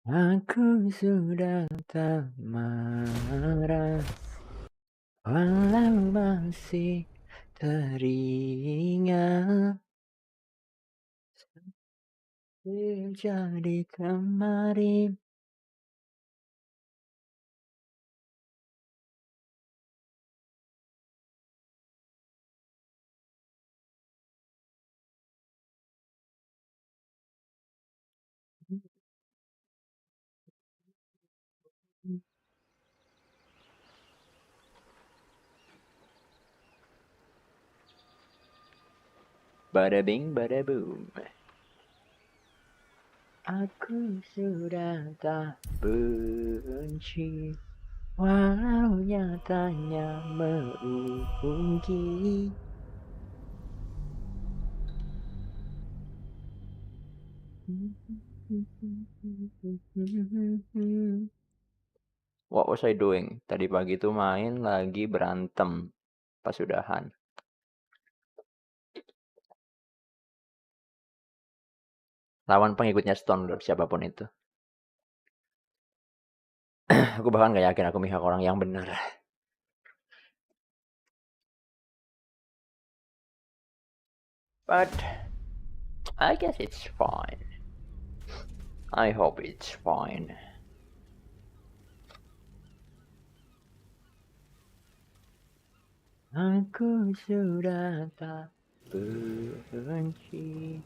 Aku sudah tak marah, walau masih teringat terjadi kemarin. Bada bing, bada boom. Aku sudah tak benci, walau nyatanya merugi. What was I doing? Tadi pagi tuh main lagi berantem pas udahan. Lawan pengikutnya Stone Lord siapapun itu. Aku bahkan gak yakin aku mihak orang yang benar. But I guess it's fine. I hope it's fine. Aku sudah tak benci.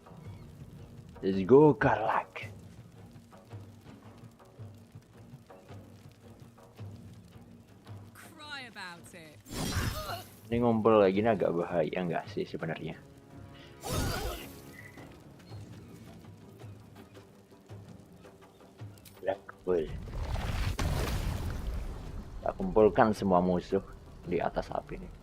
Let's go, Karlak. Cry about it. Ini ngumpul lagi ini agak bahaya nggak sih sebenarnya? Blackpool. Kita kumpulkan semua musuh di atas api nih.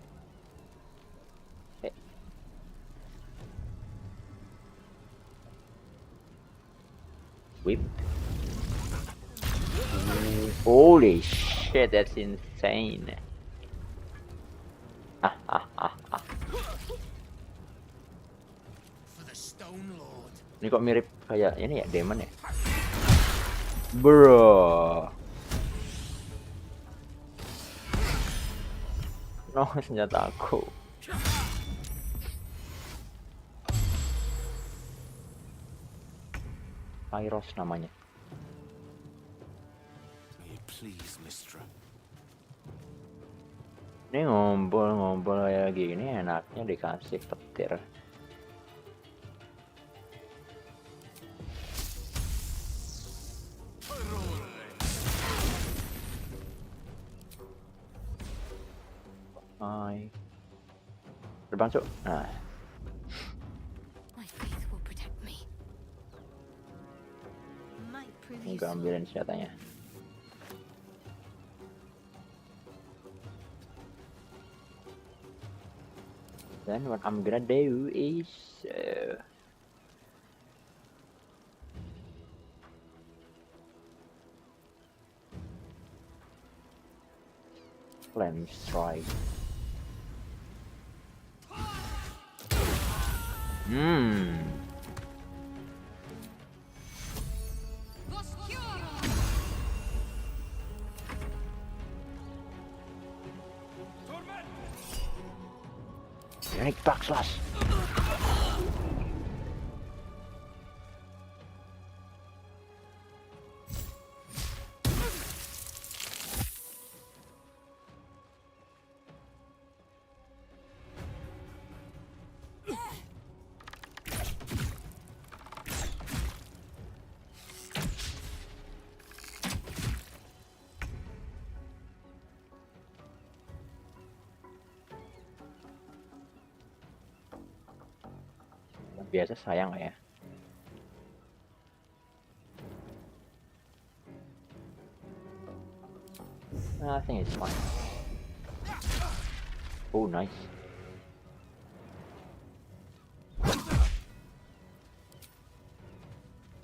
Whip. Holy shit, that's insane. For the Stone Lord. Ini kok mirip kayak ini ya, Demon ya? Bro. No, senjata aku. Kairos namanya. Please, Mistra. Ini ngumpul-ngumpul kayak gini enaknya dikasih petir. Hai. Terbang, Cuk. Nah. My faith will protect me. Might prove Gue useful. ambilin senjatanya. Then what I'm gonna do is flame strike. Unique backslash. Biasa sayang gak ya? I think it's fine. Oh, nice.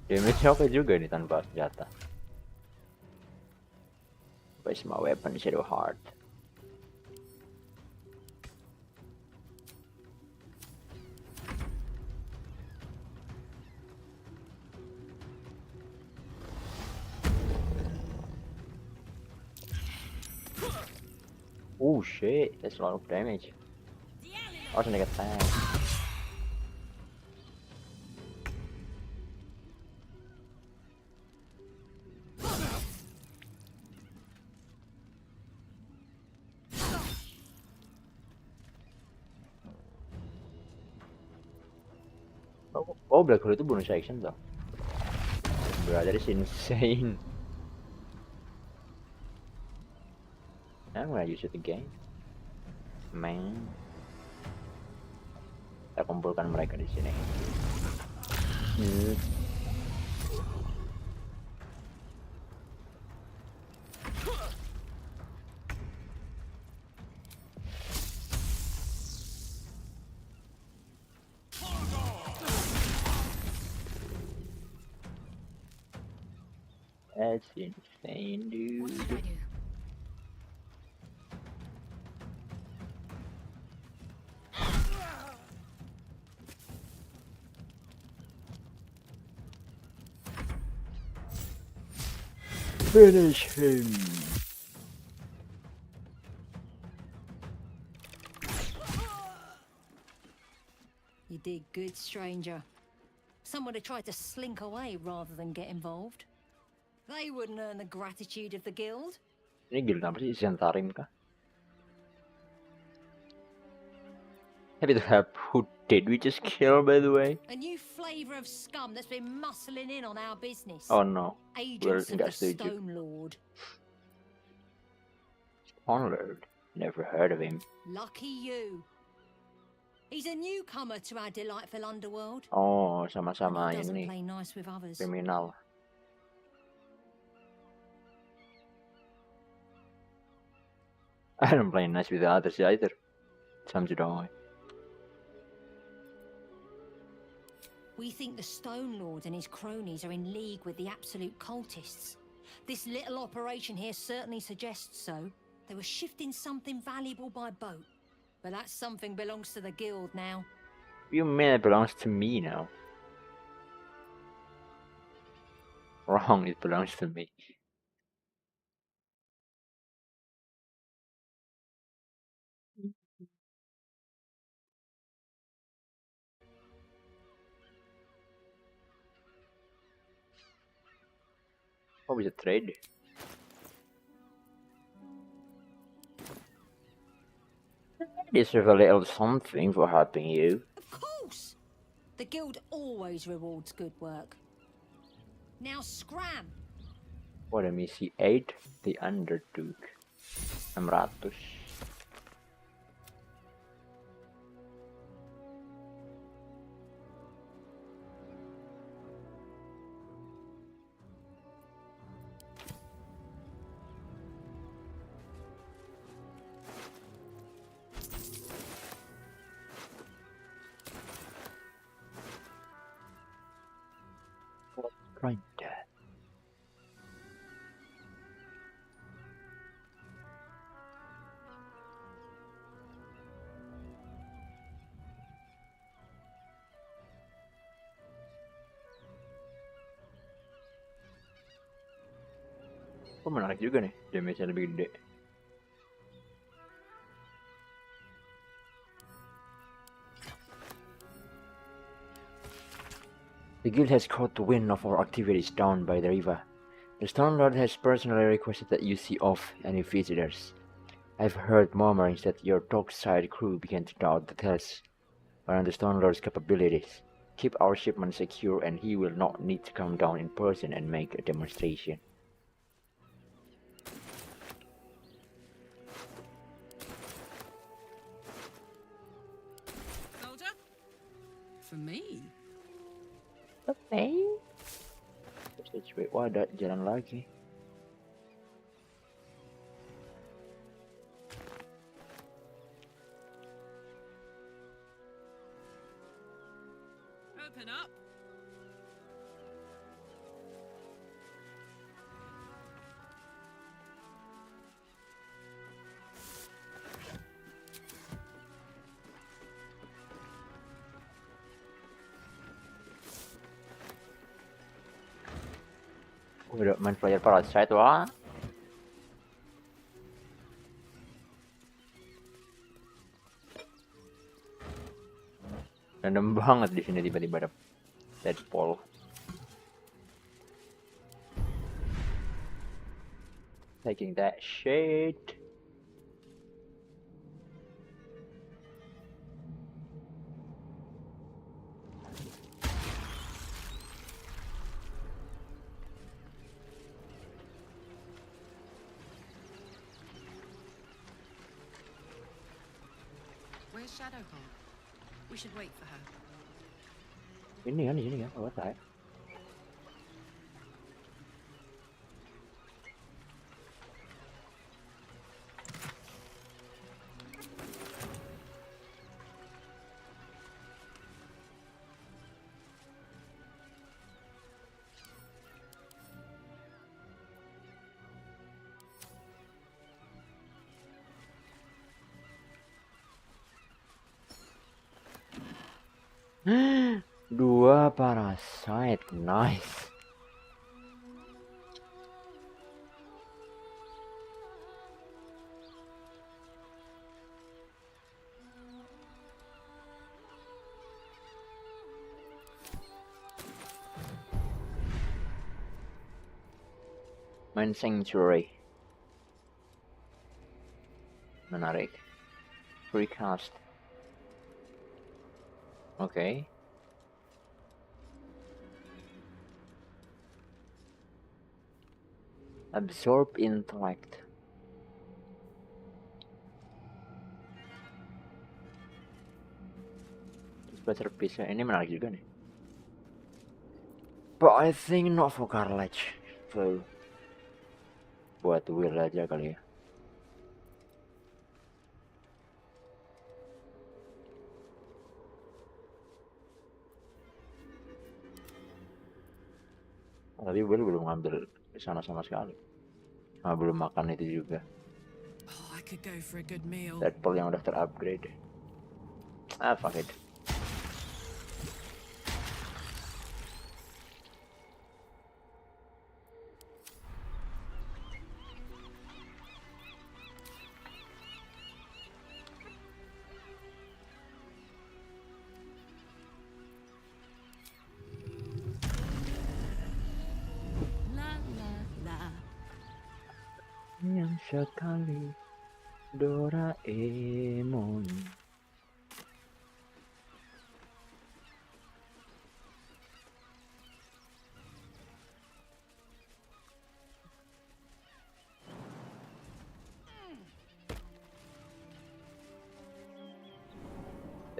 Damage-nya oke juga nih tanpa senjata. Where's my weapon? Shadow Heart. Oh shit, that's a lot of damage. Oh, sneak attack. Oh, Black Hole itu bonus action toh. Brother is insane. I'm gonna use it again. Man. Kita kumpulkan mereka di sini. Hmm. That's insane, What dude. should I do? Finish him. You did good, stranger. Someone had tried to slink away rather than get involved. They wouldn't earn the gratitude of the guild. Ini guild apa sih? Zentarim kah? Happy to have who did we just kill, by the way? A new flavour of scum that's been muscling in on our business. Oh no, Agents of the nggak setuju. Stone Lord. Onlord, never heard of him. Lucky you. He's a newcomer to our delightful underworld. Oh, And sama-sama he doesn't ini play nice with others. kriminal. I don't play nice with the others either. Some don't. We think the Stone Lord and his cronies are in league with the absolute cultists. This little operation here certainly suggests so. They were shifting something valuable by boat. But that something belongs to the guild now. You mean it belongs to me now? Wrong, it belongs to me. What was the trade? Deserve a little something for helping you. Of course! The guild always rewards good work. Now scram! What a misi 8, the Undertook. 600. Grinder. Oh, menarik juga nih, damage-nya lebih gede. The guild has caught the wind of our activities down by the river. The Stone Lord has personally requested that you see off any visitors. I've heard murmurings that your dockside crew began to doubt the tales around the Stone Lord's capabilities. Keep our shipment secure and he will not need to come down in person and make a demonstration. Baldur? For me? Okay. Terus wait, wah ada jalan lagi. Open up. Udah main player parasite wah. Random banget di sini tiba-tiba ada Deadpool. Taking that shit. Where's Shadowheart? We should wait for her. Ini kan di sini kan, what the heck? Dua parasite, nice. Main Sanctuary. Menarik. Recast. Oke. Absorb intellect. Better piece. Ini menarik juga nih. But I think not for Cartilage. So buat Will aja kali ya. Tapi Will belum ngambil di sana sama sekali. Belum makan itu juga. Oh, I could go for a good meal. Deadpool yang udah terupgrade. Fuck it. La la la. Yang sekali Doraemon.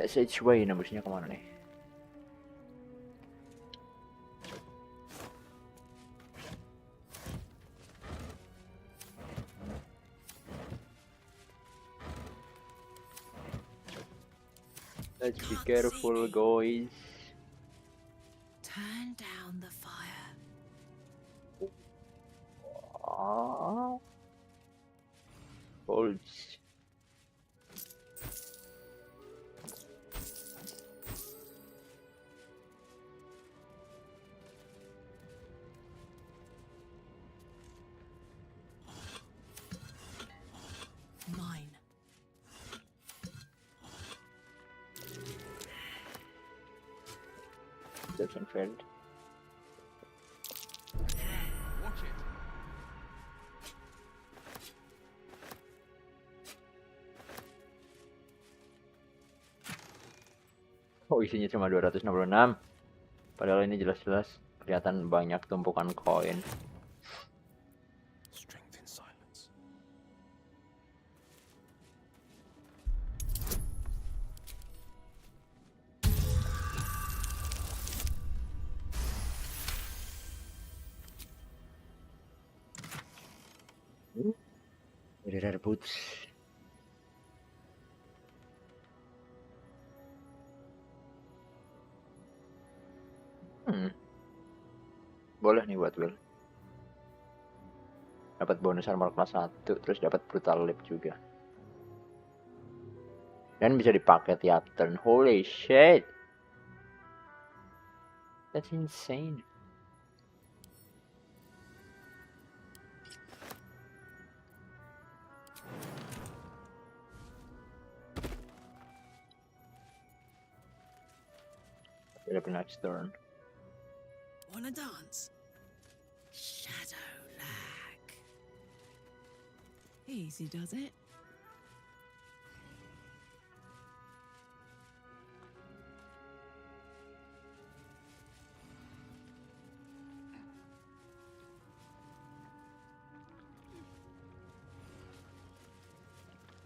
Passageway nembusnya kemana nih? Let's be careful, guys. Turn down the fire. Holds. Mine. Perception failed. Watch it. Oh, isinya cuma 266. Padahal ini jelas-jelas kelihatan banyak tumpukan koin. Strength in silence. Rare boots. Boleh nih buat Will. Dapat bonus armor kelas 1, terus dapat brutal lip juga. Dan bisa dipakai tiap turn. Holy shit. That's insane. Udah pernah next turn. Wanna dance? Shadow lag. Easy does it.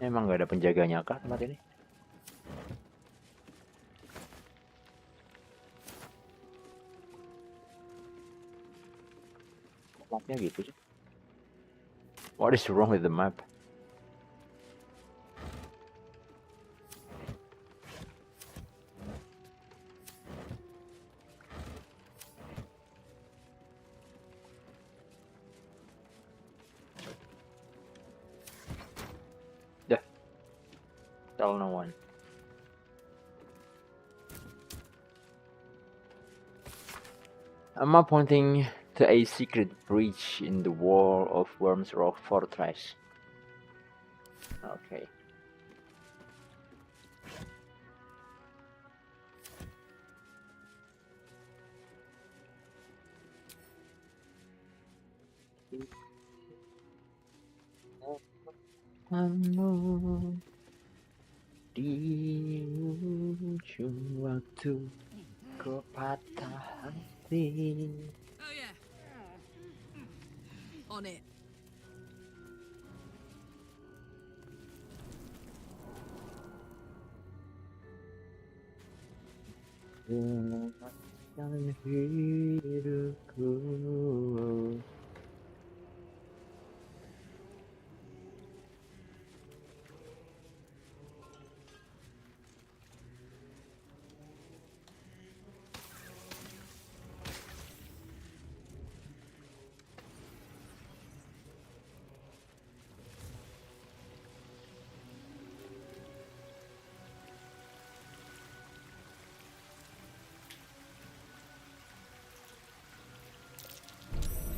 Emang nggak ada penjaganya kah tempat ini? Mapnya gitu sih. What is wrong with the map? Dah. Tell no one. I'm pointing to a secret breach in the wall of Worm's Rock Fortress. Okay. Di ujung waktu kau patah hati. Oh yeah. On it. Selamatkan hidupku.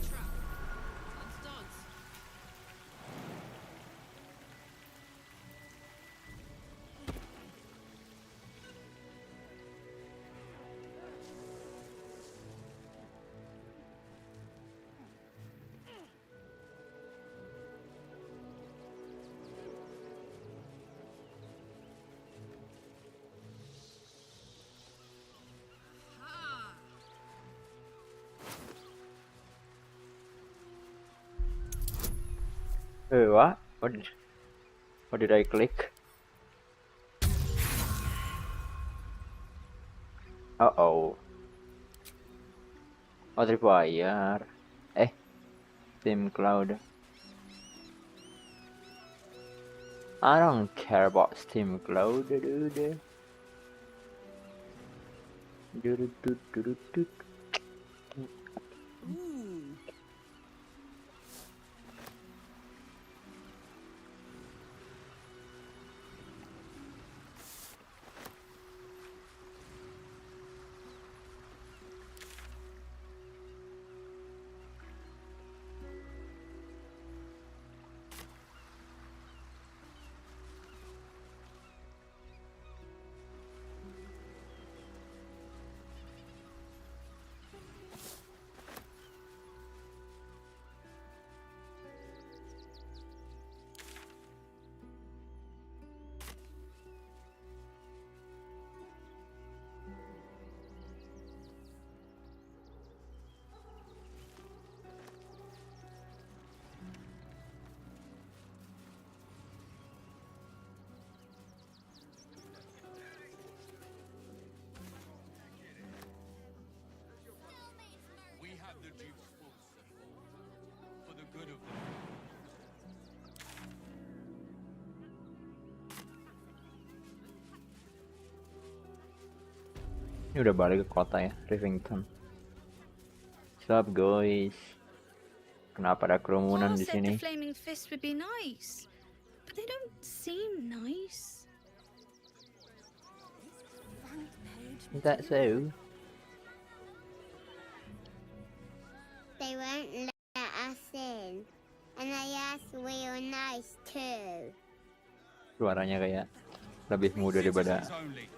Trap. Let's dance. Ha! What? What did I click? Uh-oh. Oh, tripwire. Team Cloud. I don't care about Steam Cloud, dude. Ooh. We have the Duke's full support. For the good of the Ini udah balik ke kota ya, Rivington. Sup guys? Kenapa ada kerumunan Paul di said sini? the flaming fist would be nice, but they don't seem nice. Is that so? They won't let us in. And they asked we were nice too. Suaranya kayak lebih muda daripada citizens only.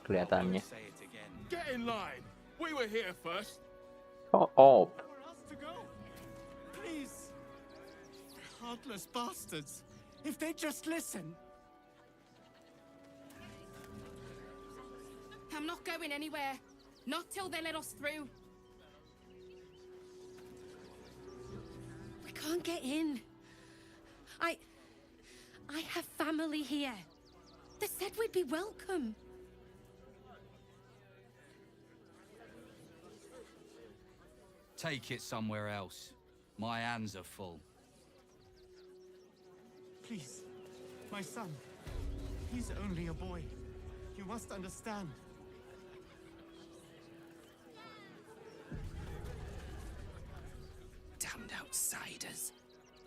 kelihatannya. Say it again. Get in line. We were here first. Shut up. For us to go. Please. Heartless bastards. If they just listen. I'm not going anywhere. Not till they let us through. We can't get in. I have family here. They said we'd be welcome. Take it somewhere else. My hands are full. Please. My son. He's only a boy. You must understand. Damned outsiders.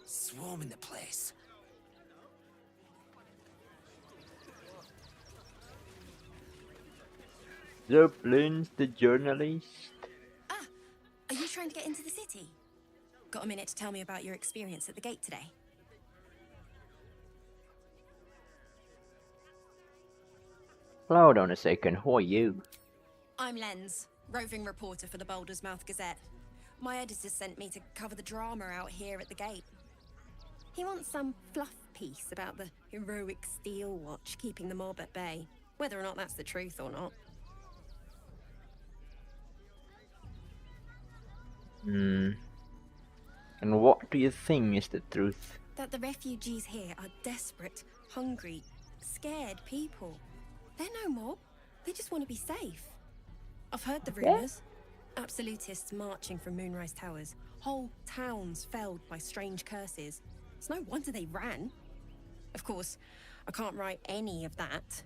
Swarming the place. The Blins, the journalist. Are you trying to get into the city? Got a minute to tell me about your experience at the gate today? Hold on a second, who are you? I'm Lens, roving reporter for the Baldur's Mouth Gazette. My editor sent me to cover the drama out here at the gate. He wants some fluff piece about the heroic Steel Watch keeping the mob at bay, whether or not that's the truth or not. And what do you think is the truth? That the refugees here are desperate, hungry, scared people. They're no mob. They just want to be safe. I've heard the rumors. Absolutists marching from Moonrise Towers. Whole towns felled by strange curses. It's no wonder they ran. Of course, I can't write any of that.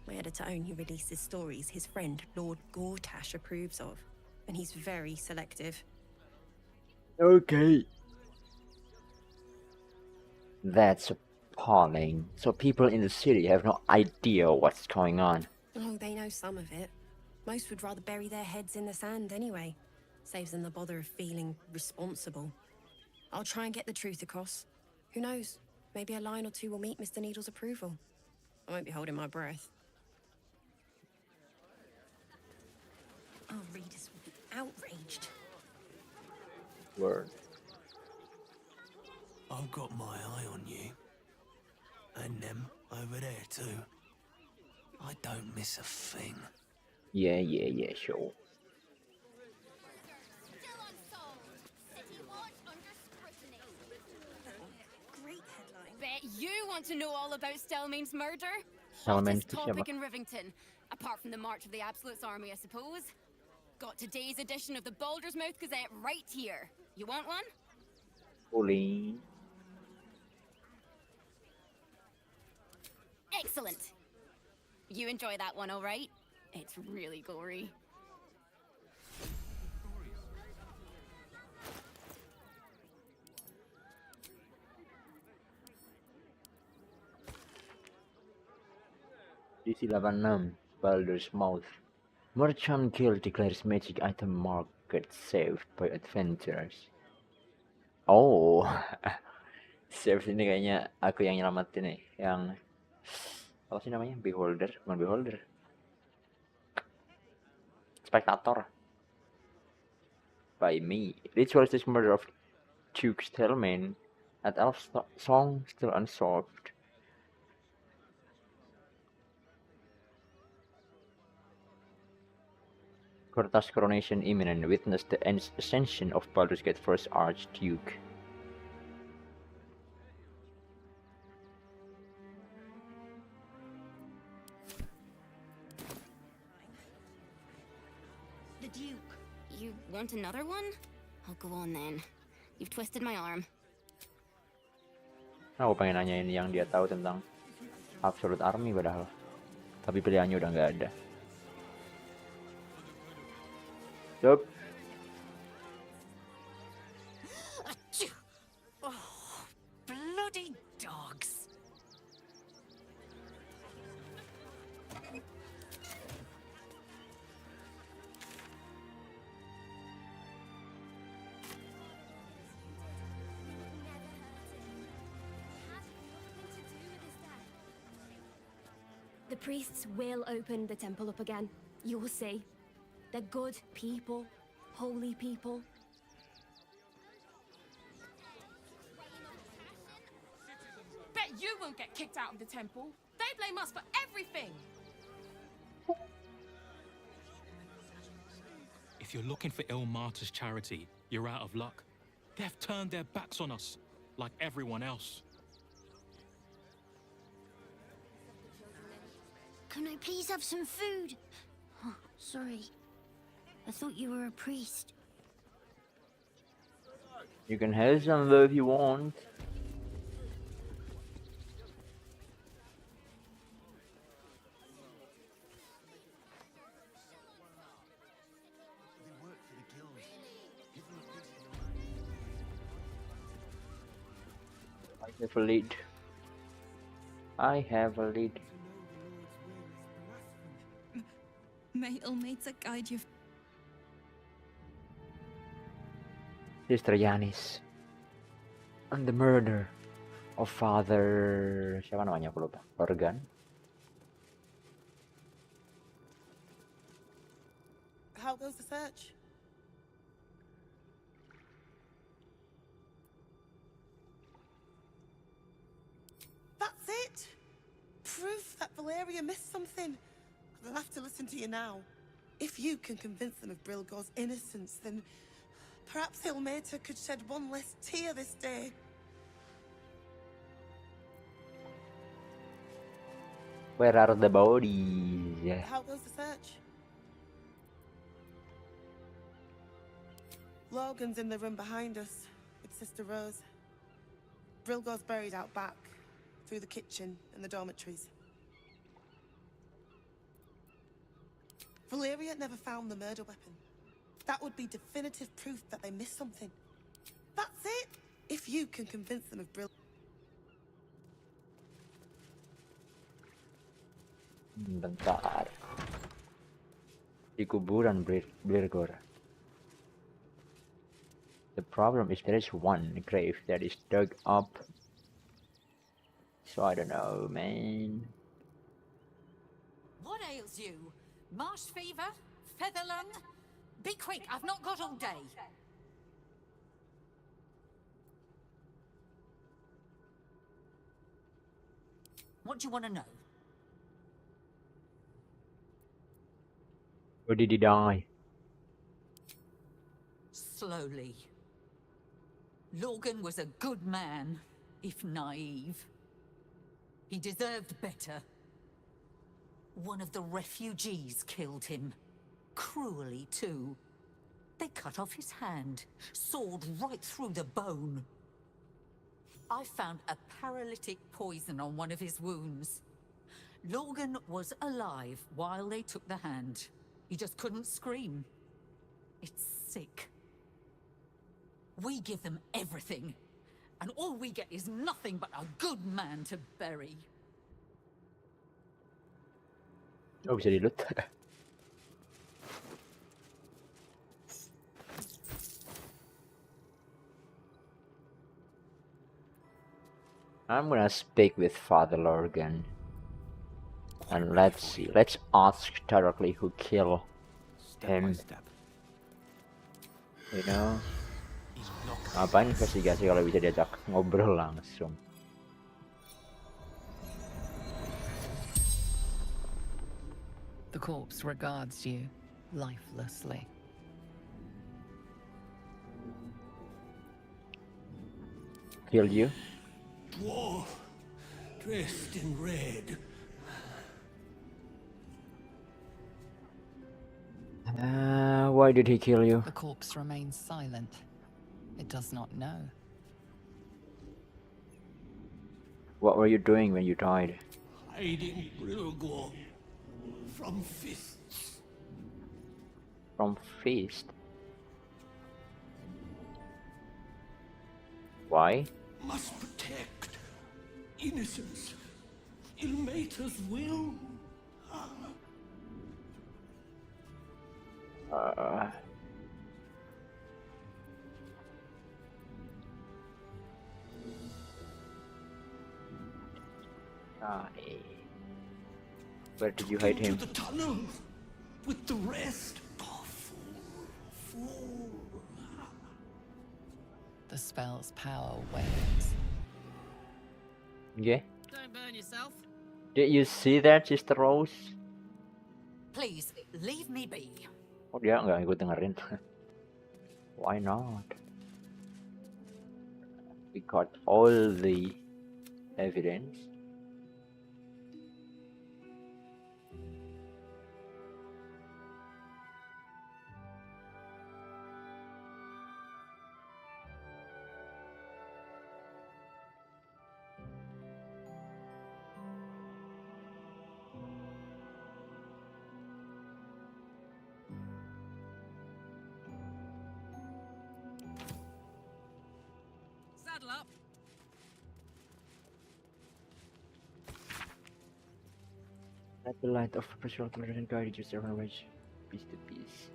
My editor only releases stories his friend Lord Gortash approves of. And he's very selective. Okay. That's appalling. So people in the city have no idea what's going on. Oh, they know some of it. Most would rather bury their heads in the sand anyway. Saves them the bother of feeling responsible. I'll try and get the truth across. Who knows? Maybe a line or two will meet Mr. Needle's approval. I won't be holding my breath. Our readers will be outraged. Word. I've got my eye on you. And them over there too. I don't miss a thing. Yeah, sure. Still unsolved. City Watch under scrutiny. Great headline. Bet you want to know all about Stelmane's murder? Stelmane's Hottest topic in Rivington. Apart from the March of the Absolute's army, I suppose. Got today's edition of the Baldur's Mouth Gazette right here. You want one? Fully. Excellent. You enjoy that one, all right? It's really gory. DC 86, Baldur's Mouth. Merchant Guild declares magic item market saved by adventurers. Oh, saved ini kayaknya aku yang nyelamatin nih, yang apa sih namanya? Beholder, bukan Beholder. Spectator. By me. Ritualistic murder of Duke Stelmane at Elf Song still unsolved. Corta's coronation imminent. Witness the ascension of Baldur's Gate first Archduke. The Duke. You want another one? I'll go on then. You've twisted my arm. Aku pengen nanyain yang dia tahu tentang Absolute Army padahal. Tapi pilihannya udah nggak ada. Yup. Oh, bloody dogs. The priests will open the temple up again. You'll see. They're good people, holy people. Bet you won't get kicked out of the temple. They blame us for everything. If you're looking for Ilmater's charity, you're out of luck. They've turned their backs on us, like everyone else. Can I please have some food? Oh, sorry. I thought you were a priest. You can have some though if you want. I have a lead. I have a lead. May Ilmater guide you. Sister Yanis. And the murder of Father... Siapa namanya? Aku lupa. Organ. How goes the search? That's it! Proof that Valeria missed something. They'll have to listen to you now. If you can convince them of Brilgor's innocence, then perhaps Ilmater could shed one less tear this day. Where are the bodies? How goes the search? Logan's in the room behind us with Sister Rose. Brilgor's buried out back, through the kitchen and the dormitories. Valeria never found the murder weapon. That would be definitive proof that they missed something. That's it! If you can convince them of Brill... Bentar. Di kuburan Brilgor. The problem is there is one grave that is dug up. So I don't know, man. What ails you? Marsh fever? Feather lung? Be quick, I've not got all day. What do you want to know? Where did he die? Slowly. Logan was a good man, if naive. He deserved better. One of the refugees killed him. Cruelly, too. They cut off his hand, sawed right through the bone. I found a paralytic poison on one of his wounds. Logan was alive while they took the hand. He just couldn't scream. It's sick. We give them everything, and all we get is nothing but a good man to bury. Oh, bisa di loot. I'm gonna speak with Father Lorgan. And let's see. Let's ask directly who killed him. You know? Ngapain investigasi kalau bisa diajak ngobrol langsung. The corpse regards you lifelessly. Killed you? Dwarf, dressed in red. Why did he kill you? The corpse remains silent. It does not know. What were you doing when you died? Hiding Brilgor from fists. From feast? Why? Must protect innocence. Ilmater's will. Where did you hide him? To the tunnel with the rest of The spell's power wanes. Yeah. Don't burn yourself. Did you see that, Sister Rose? Please, leave me be. Oh, dia nggak ikut dengerin. Why not? We got all the evidence. Saddle up. Let the light of personal tolerance guide you several ways, piece to piece.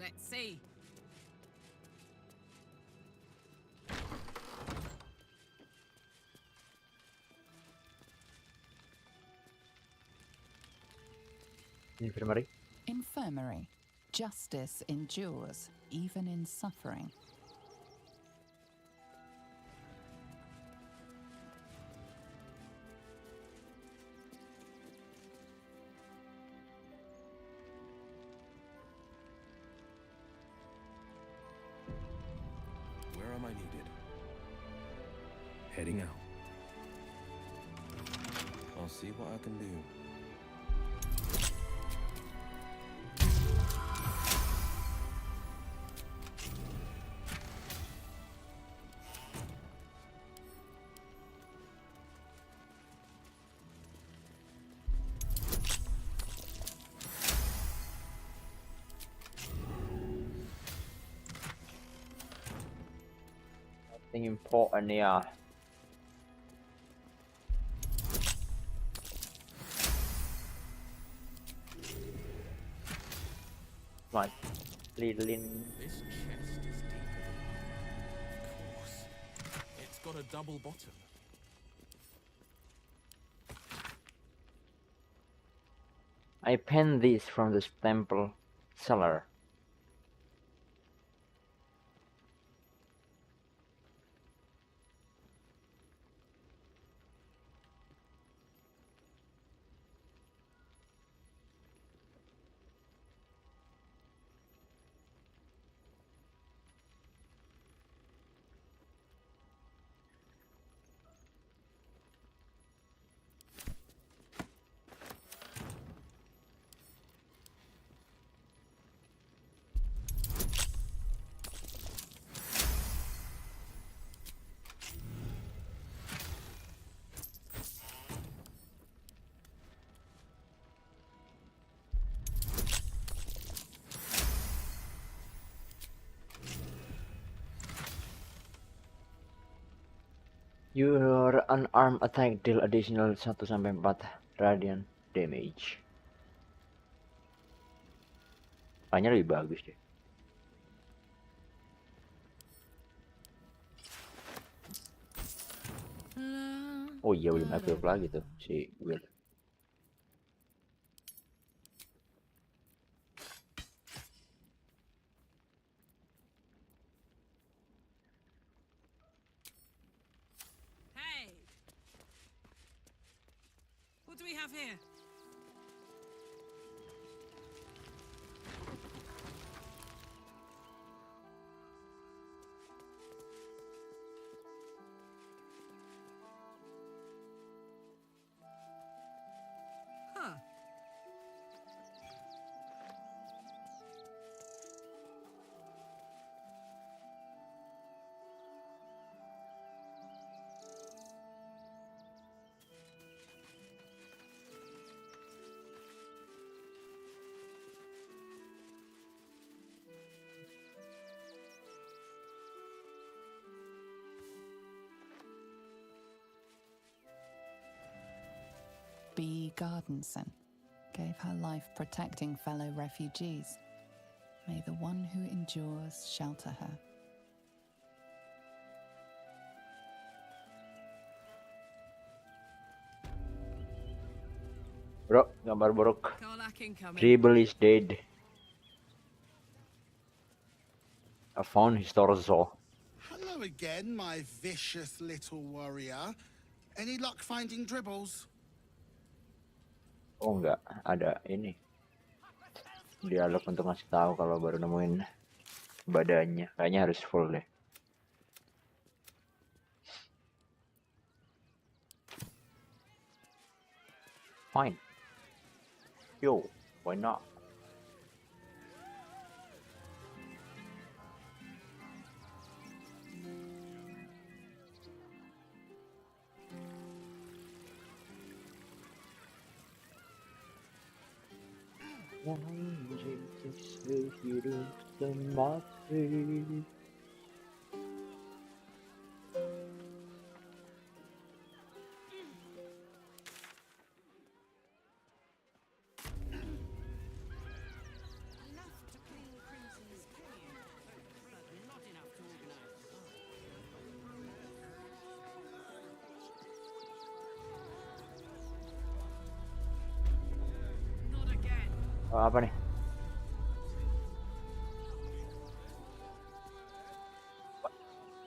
Let's see. Infirmary. Infirmary. Justice endures, even in suffering. Where am I needed? Heading out. I'll see what I can do. Nothing important here. Come on, little in. This chest is deeper than... Of course. It's got a double bottom. I penned this from the temple cellar. Your unarmed attack deal additional 1-4 radiant damage. Kayaknya lebih bagus deh. Oh iya, belum equip lagi tuh si Will. Hey. What do we have here? Huh. Lady Gardenson gave her life protecting fellow refugees. May the one who endures shelter her. Bro, gambar buruk. Karlach incoming. Dribble is dead. I found his torso. Hello again, my vicious little warrior. Any luck finding dribbles? Oh enggak, ada ini. Dialog untuk ngasih tahu kalau baru nemuin badannya. Kayaknya harus full deh. Fine. Yo, why not? Sehidup semati. Oh, apa nih?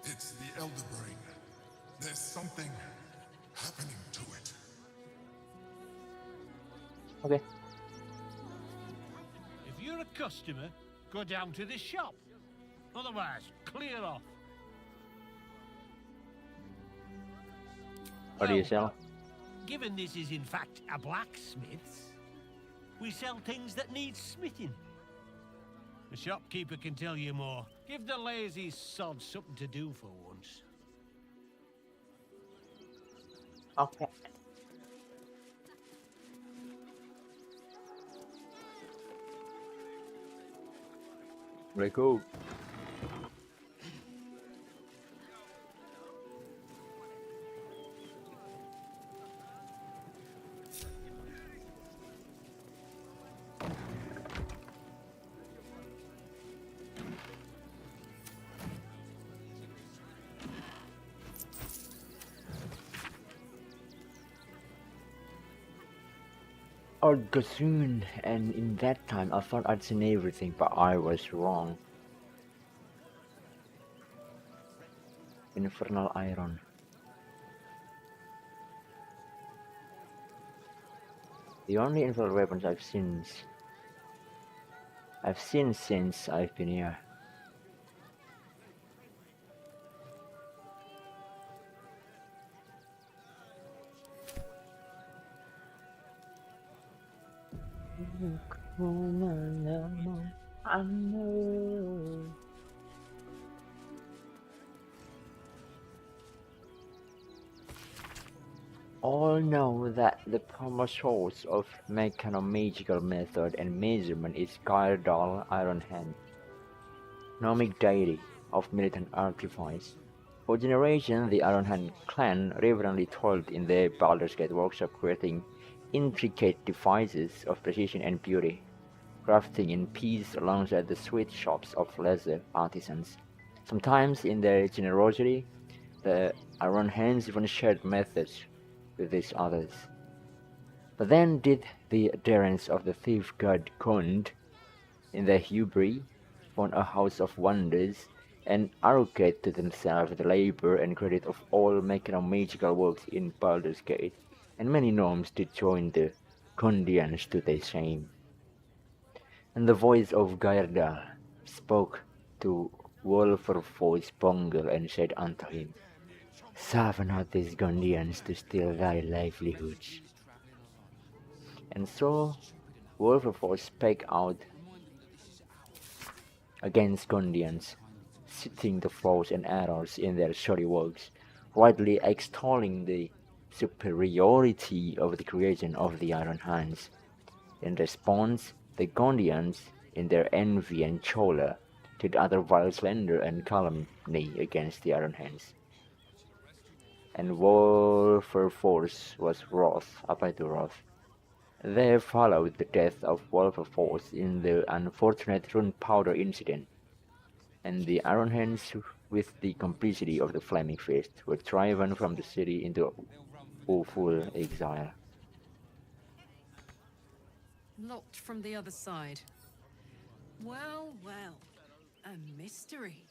It's the Elder Brain. There's something happening to it. Okay. If you're a customer, go down to the shop. Otherwise, clear off. What do you sell? Given this is in fact a blacksmith's, we sell things that need smithing. The shopkeeper can tell you more. Give the lazy sod something to do for once. Okay. Let's go. I'd go soon, and in that time I thought I'd seen everything, but I was wrong. Infernal Iron. The only infernal weapons I've seen since I've been here. I know. All know that the proper source of mechanomagical method and measurement is Gyrdal Iron Hand, gnomic deity of militant artifice. For generations, the Iron Hand clan reverently toiled in their Baldur's Gate workshop, creating intricate devices of precision and beauty, crafting in peace alongside the sweet shops of lesser artisans. Sometimes, in their generosity, the Iron Hands even shared methods with these others. But then did the adherents of the thief god Kund, in their hubris, found a house of wonders and arrogate to themselves the labor and credit of all mechanomagical works in Baldur's Gate, and many gnomes did join the Kundians to their shame. And the voice of Gyrdal spoke to Wolferfoy's Bongle and said unto him, "Suffer not these Gondians to steal thy livelihoods." And so Wolferfoy spake out against Gondians, citing the flaws and errors in their shoddy works, rightly extolling the superiority of the creation of the Iron Hands. In response, the Gondians, in their envy and choler, did utter vile slander and calumny against the Iron Hands. And Wolferforce was wroth. Apa itu wrath? They followed the death of Wilberforce in the unfortunate Gunpowder incident, and the Iron Hands, with the complicity of the Flaming Fist, were driven from the city into awful exile. Locked from the other side. Well, well. A mystery.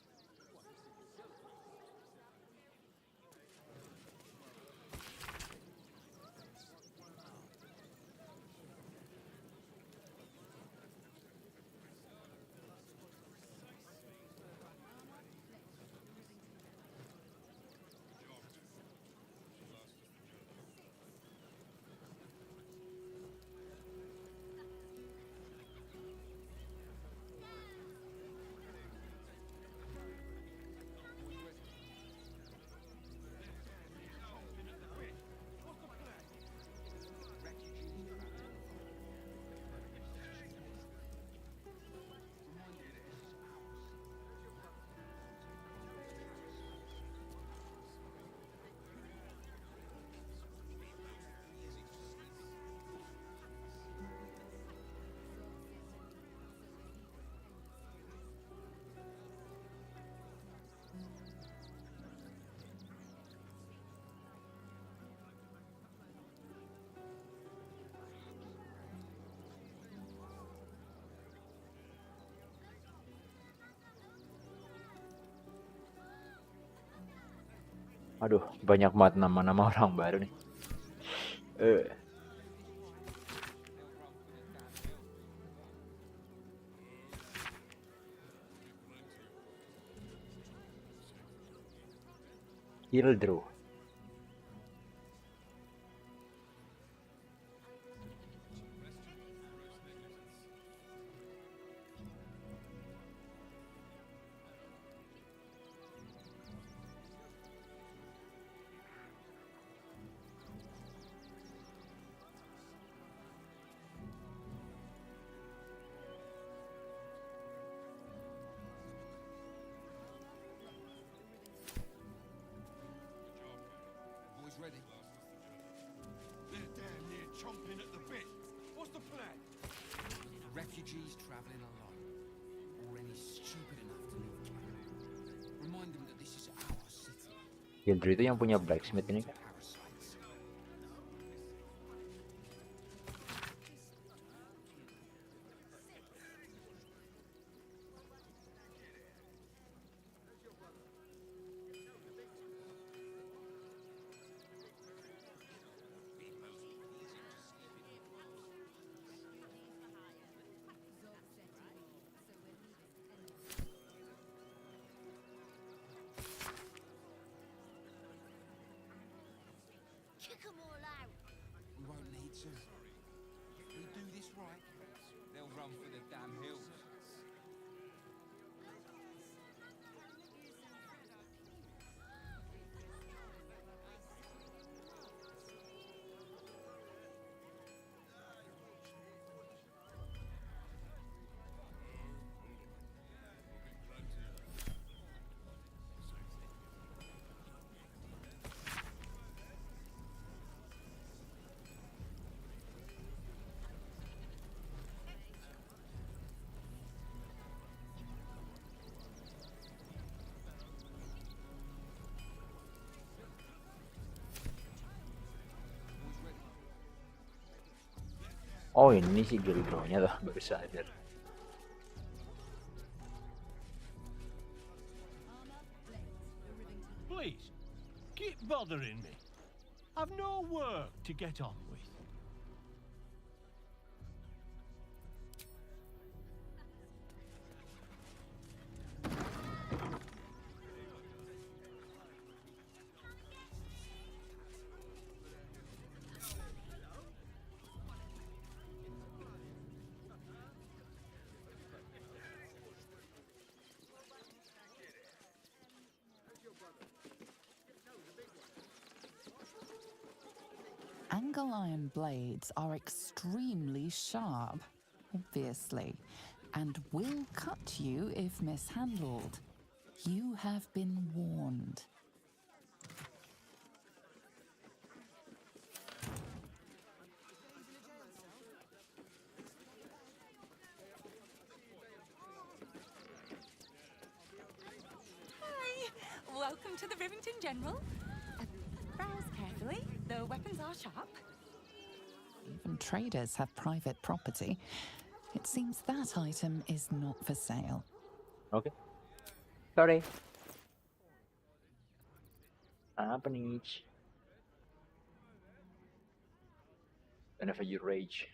Aduh, banyak banget nama-nama orang baru nih. Hildro. Boys ready? They're damn near chomping at the bit. What's the plan? Refugees travelling alone, or any stupid enough to leave camp. Remind them that this is our city. Hildro itu yang punya blacksmith ini kan? Kick 'em all out. We won't need to. If we do this right, they'll run for the damn hills. Oh ini sih Hildro-nya tuh, baru sadar. Please, keep bothering me. I've no work to get on with. Angle iron blades are extremely sharp, obviously, and will cut you if mishandled. You have been warned. Welcome to the Rivington General. Browse carefully. The weapons are sharp. Even traders have private property. It seems that item is not for sale. Okay. Sorry. Apa nih? Whenever you rage.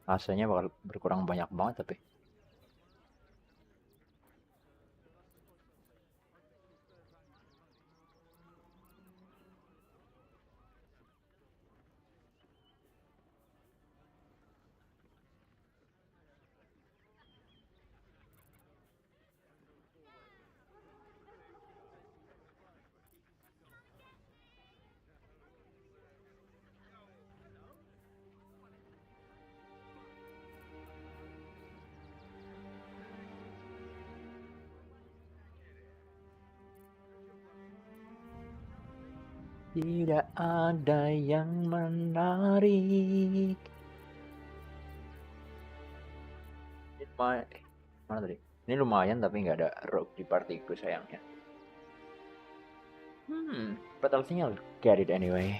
AC-nya bakal berkurang banyak banget tapi. Tidak ada yang menarik. Mana tadi? Ini lumayan tapi nggak ada rogue di partiku sayangnya. But I think I'll get it anyway.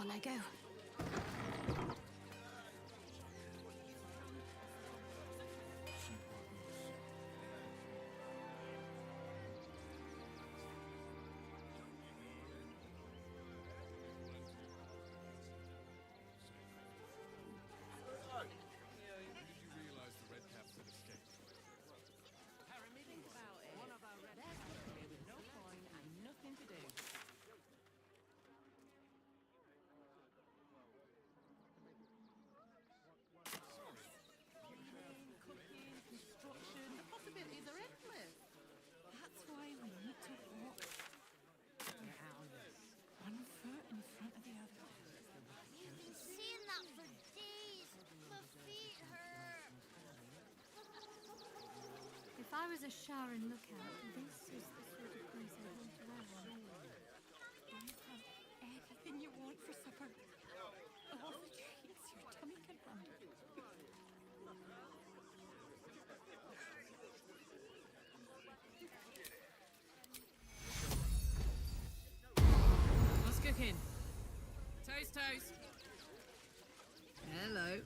On I go. If I was a Sharon lookout, this is the sort of place I want to run. You have everything you want for supper. All the treats your tummy can handle. What's cooking? Toast, toast. Hello.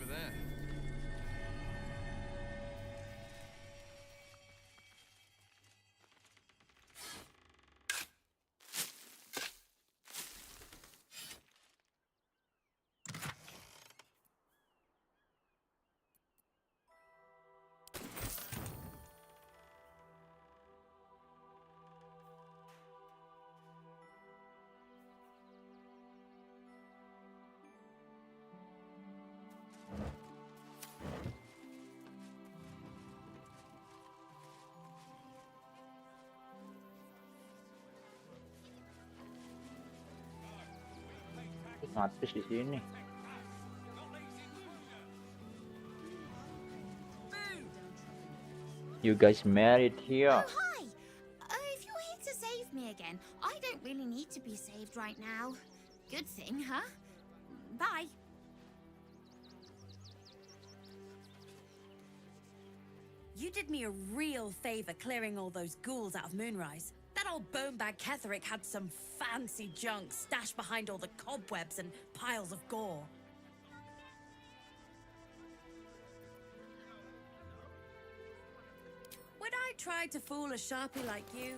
there. Ngapain di sini? You guys married here? Oh, hi! If you're here to save me again, I don't really need to be saved right now. Good thing, huh? Bye. You did me a real favor clearing all those ghouls out of Moonrise. That old bonebag Ketherick had some fancy junk stashed behind all the cobwebs and piles of gore. Would I try to fool a Sharpie like you?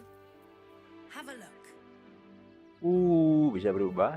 Have a look. Bisa berubah.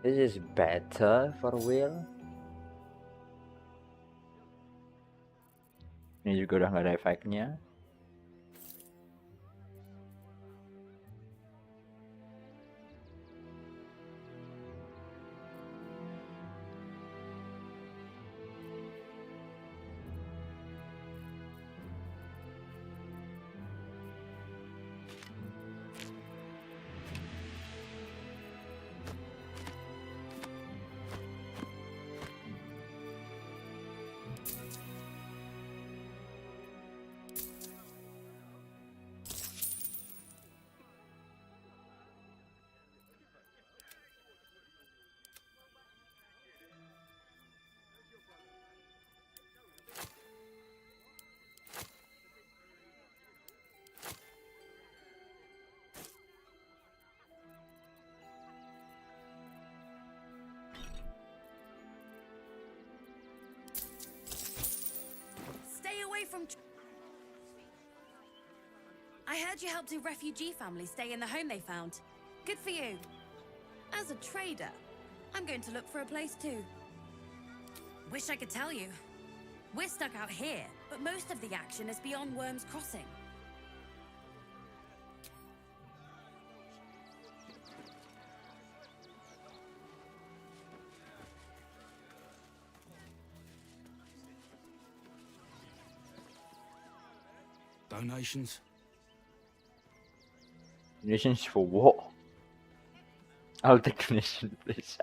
This is better for Will. Ini juga udah nggak ada efeknya. Stay away from... I heard you helped a refugee family stay in the home they found. Good for you. As a trader, I'm going to look for a place too. Wish I could tell you. We're stuck out here, but most of the action is beyond Worm's Crossing. Donations? Donations for what? I'll take donation, please.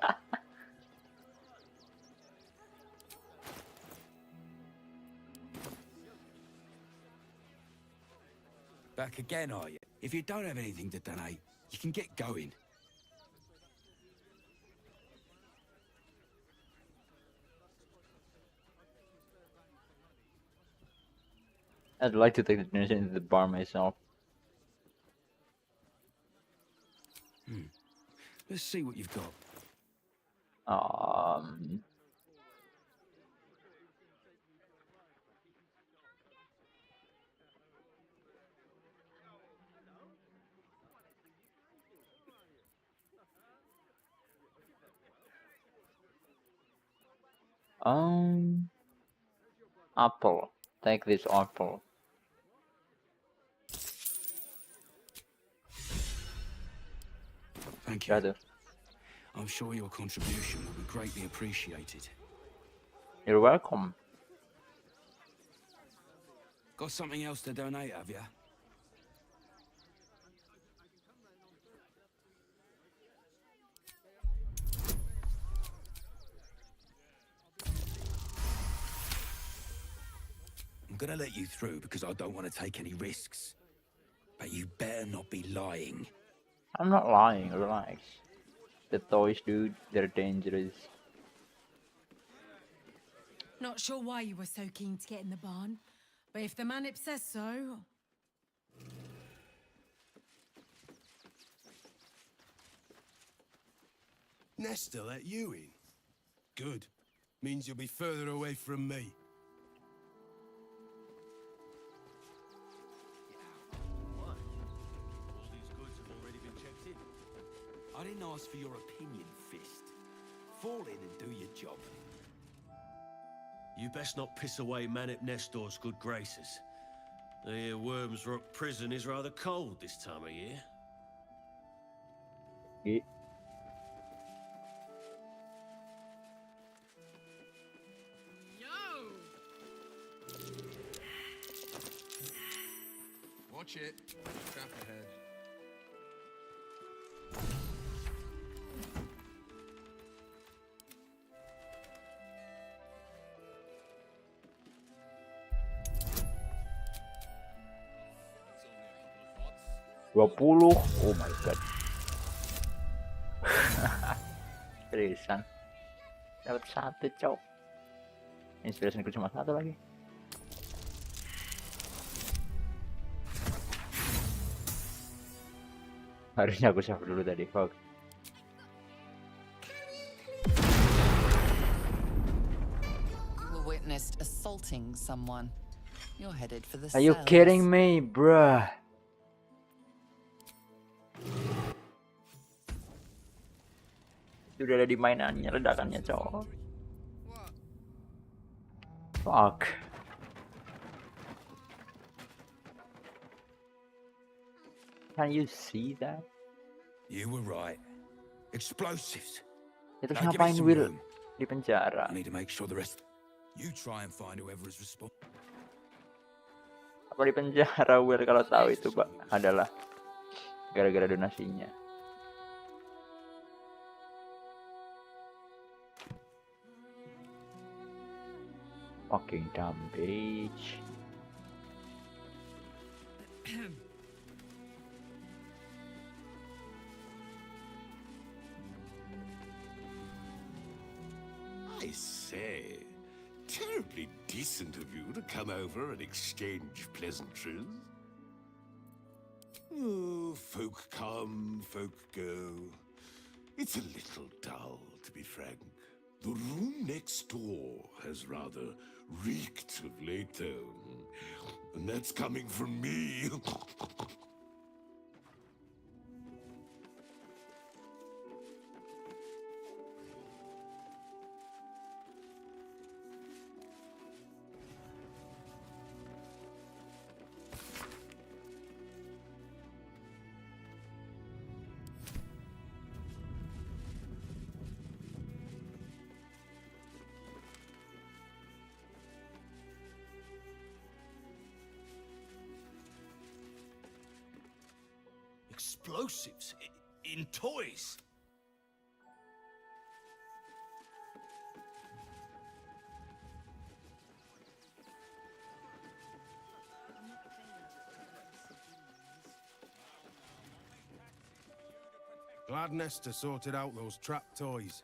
Back again, are you? If you don't have anything to donate, you can get going. I'd like to take the donation into the bar myself. Let's see what you've got. Apple. Take this apple. Thank you. I'm sure your contribution will be greatly appreciated. You're welcome. Got something else to donate, have ya? I'm gonna let you through because I don't want to take any risks. But you better not be lying. I'm not lying, relax. The toys, dude, they're dangerous. Not sure why you were so keen to get in the barn, but if the manip says so... Nesta let you in? Good. Means you'll be further away from me. What? All these goods have already been checked in. I didn't ask for your opinion, Fist. Fall in and do your job. You best not piss away Manip Nestor's good graces. I hear Worms Rock Prison is rather cold this time of year. Yeah. Watch it. Trap ahead. $20. Oh my god. Seriusan. Dapat 1, cok. Inspirasiku cuma 1 lagi. Harusnya aku save dulu tadi, fuck. You were witnessed assaulting someone. You're headed for the Are you cells. kidding me, bruh? Sudah ada di mainannya ledakannya, cowok. Fuck. Can you see that? You were right. Explosives. Itu Now give me ngapain some Will room. di penjara? I need to make sure the rest. You try and find whoever is responsible. Apa di penjara Will kalau tahu itu, Pak? Adalah gara-gara donasinya. Fucking dumb bitch. I say, terribly decent of you to come over and exchange pleasantries. Oh, folk come, folk go. It's a little dull, to be frank. The room next door has rather reeked of late, though. And that's coming from me. Explosives in toys. Glad Nesta sorted out those trap toys.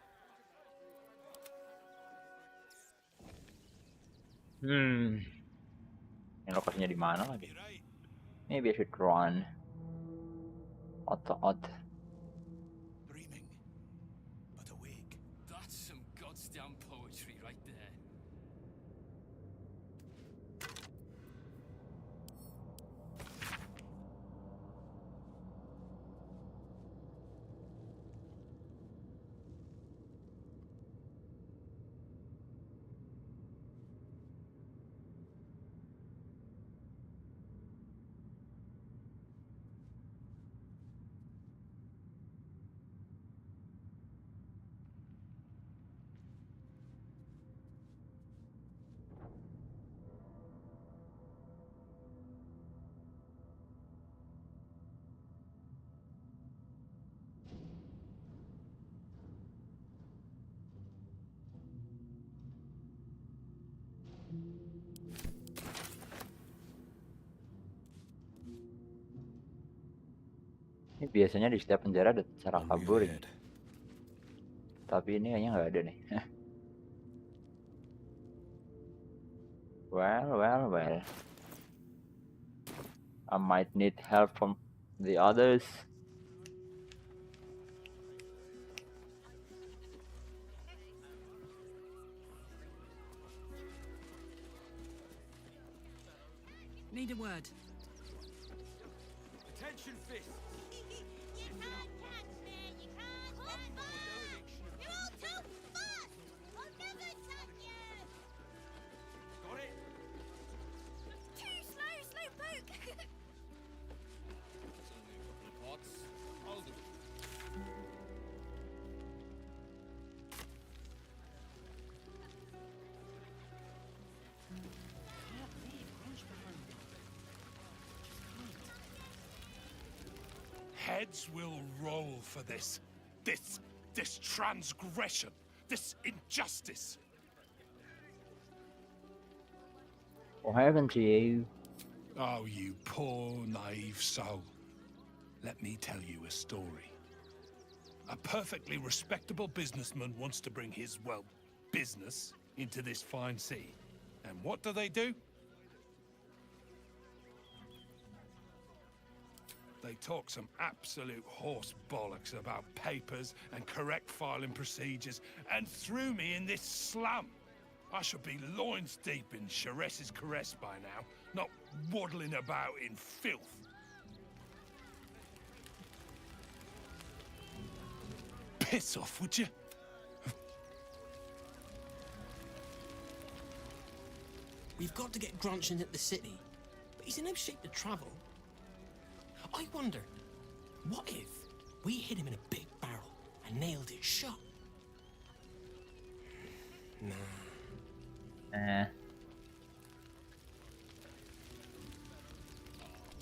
Ini lokasinya di mana lagi? Maybe I should run. Odd. That's some goddamn poetry right there. Ini biasanya di setiap penjara ada cara kabur ya. Tapi ini kayaknya nggak ada nih. Well. I might need help from the others. Need a word. Attention, fist. Got it? Too slow, Slowpoke! It's only a couple of pots. Hold them. Heads will roll for this. This transgression. This injustice. What happened to you? Oh, you poor, naive soul. Let me tell you a story. A perfectly respectable businessman wants to bring his, well, business into this fine city. And what do? They talk some absolute horse bollocks about papers and correct filing procedures and threw me in this slum. I should be loins deep in Chares's caress by now, not waddling about in filth. Piss off, would you? We've got to get Grunch into the city, but he's in no shape to travel. I wonder, what if we hit him in a big barrel and nailed it shut? Nah.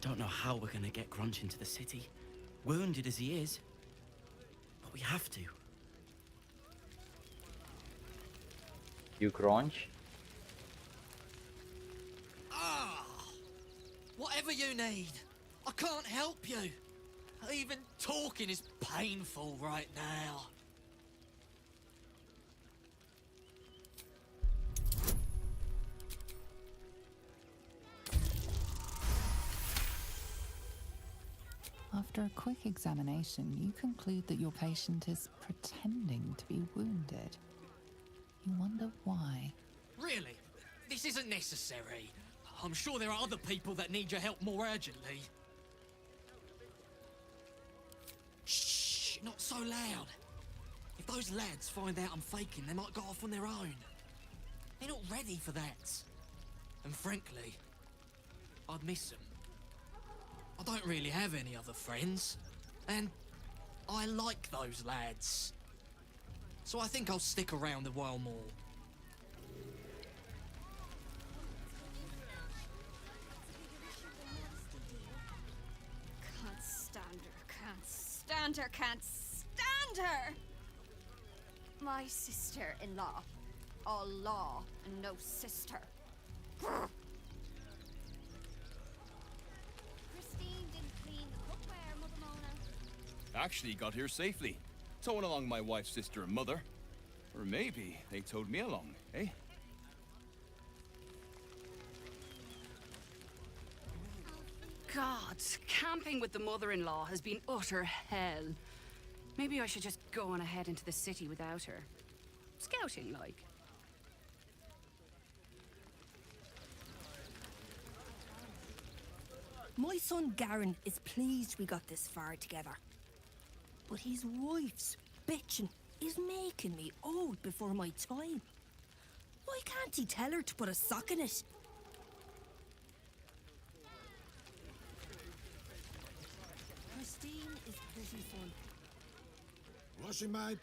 Don't know how we're gonna get Grunch into the city, wounded as he is. But we have to. You crunch? Whatever you need. I can't help you. Even talking is painful right now. After a quick examination, you conclude that your patient is pretending to be wounded. You wonder why. Really? This isn't necessary. I'm sure there are other people that need your help more urgently. Shh, not so loud. If those lads find out I'm faking, they might go off on their own. They're not ready for that. And frankly, I'd miss them. I don't really have any other friends. And I like those lads. So I think I'll stick around a while more. Can't stand her, can't stand her! My sister-in-law. All law and no sister. Christine didn't clean the cookware, Mother Mona. Actually got here safely, towing along my wife's sister and mother. Or maybe they towed me along, eh? God, camping with the mother-in-law has been utter hell. Maybe I should just go on ahead into the city without her. Scouting, like. My son Garen is pleased we got this far together. But his wife's bitching is making me old before my time. Why can't he tell her to put a sock in it? Christine is pretty fun. Washing my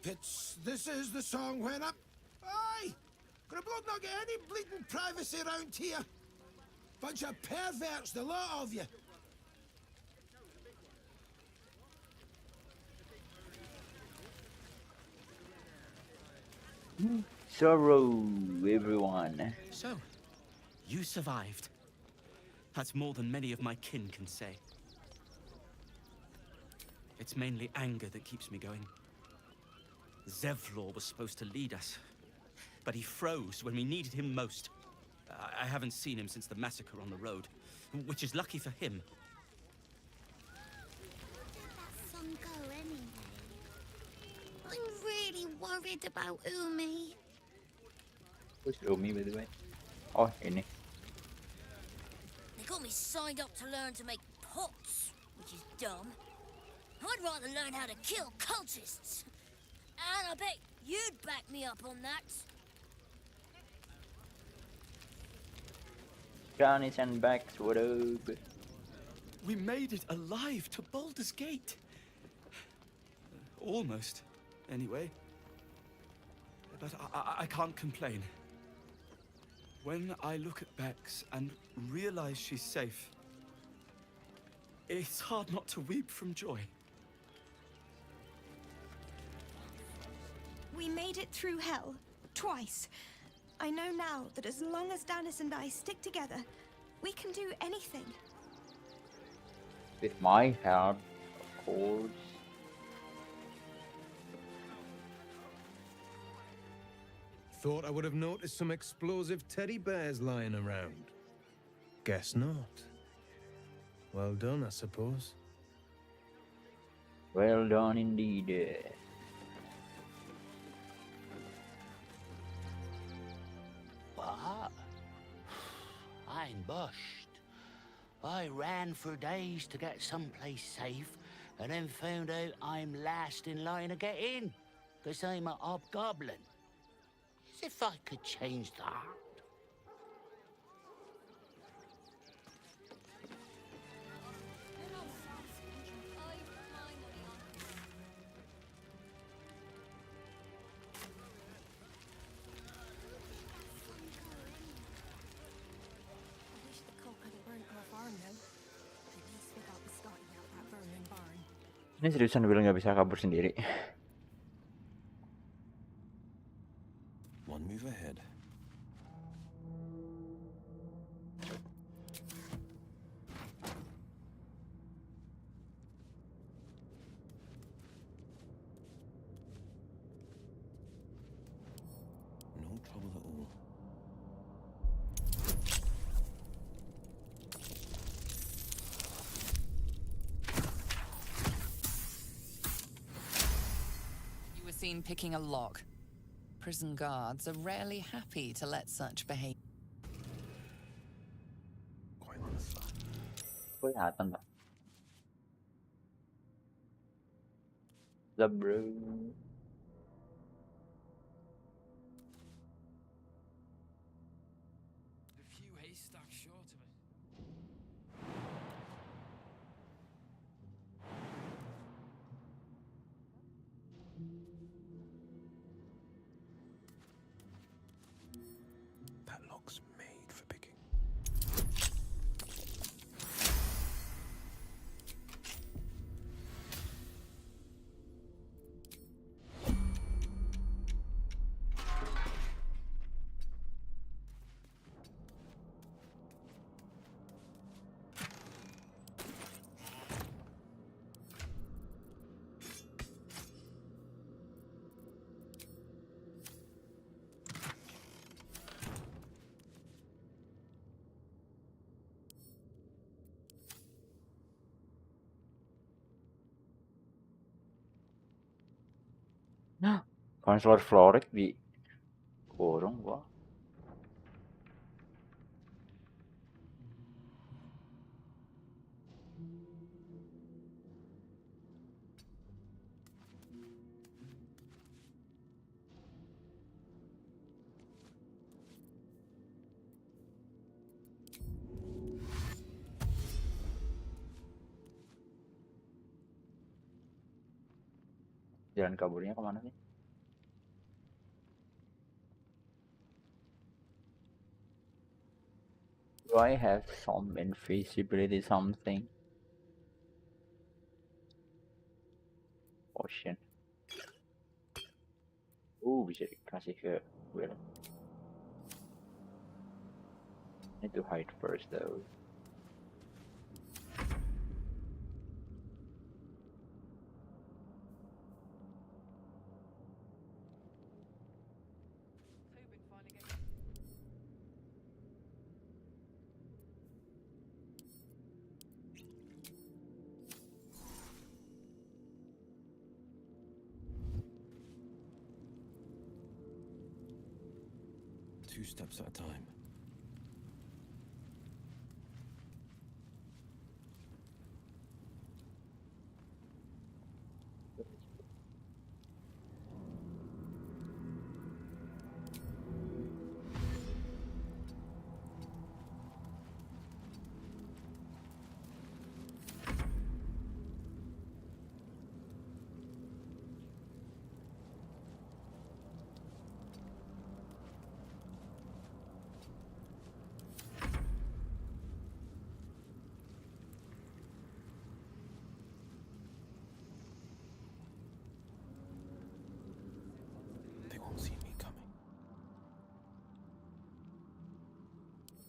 pits. This is the song when up. Aye! Could a bloke not get any bleeding privacy around here? Bunch of perverts, the lot of you. sorrow, everyone. So, you survived. That's more than many of my kin can say. It's mainly anger that keeps me going. Zevlor was supposed to lead us, but he froze when we needed him most. I haven't seen him since the massacre on the road, which is lucky for him. That song go anyway. I'm really worried about Umi. Who's Umi, by the way? Oh, ini. They got me signed up to learn to make pots, which is dumb. I'd rather learn how to kill cultists. And I bet you'd back me up on that. Johnny's and Backs, what up? We made it alive to Baldur's Gate. Almost, anyway. But I can't complain. When I look at Bex and realize she's safe, it's hard not to weep from joy. We made it through hell, twice. I know now that as long as Danis and I stick together, we can do anything. With my help, of course. Thought I would have noticed some explosive teddy bears lying around. Guess not. Well done, I suppose. Well done indeed. What? I'm bushed. I ran for days to get someplace safe, and then found out I'm last in line to get in, 'cause I'm a hobgoblin. As if I could change that. Ini seriusan Will nggak bisa kabur sendiri. One move ahead. No trouble at all. You were seen picking a lock. Prison guards are rarely happy to let such behavior. Kelihatan tak? The bro. A few haystacks short of it. That lock's made for picking. Konselor Florik di kurung gua. Jalan kaburnya kemana sih? Do I have some invisibility something? Potion. Bisa dikasih ke Will. Need to hide first though. Two steps at a time. They won't see me coming.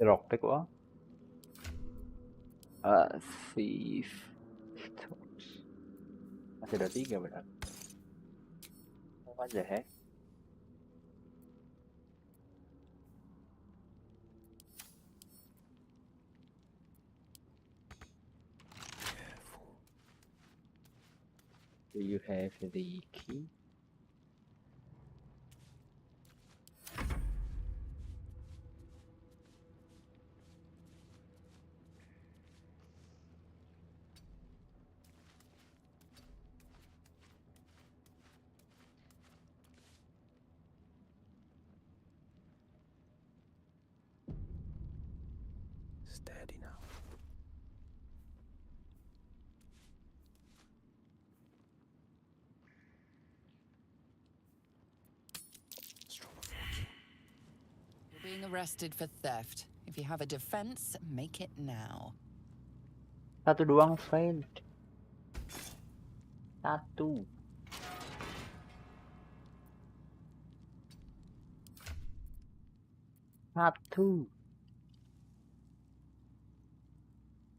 Lockpick wah. Thief. Masih ada 3 benar. What the heck? Do you have the key? Steady now. You're being arrested for theft. If you have a defense, make it now. Satu doang failed. Satu. Satu.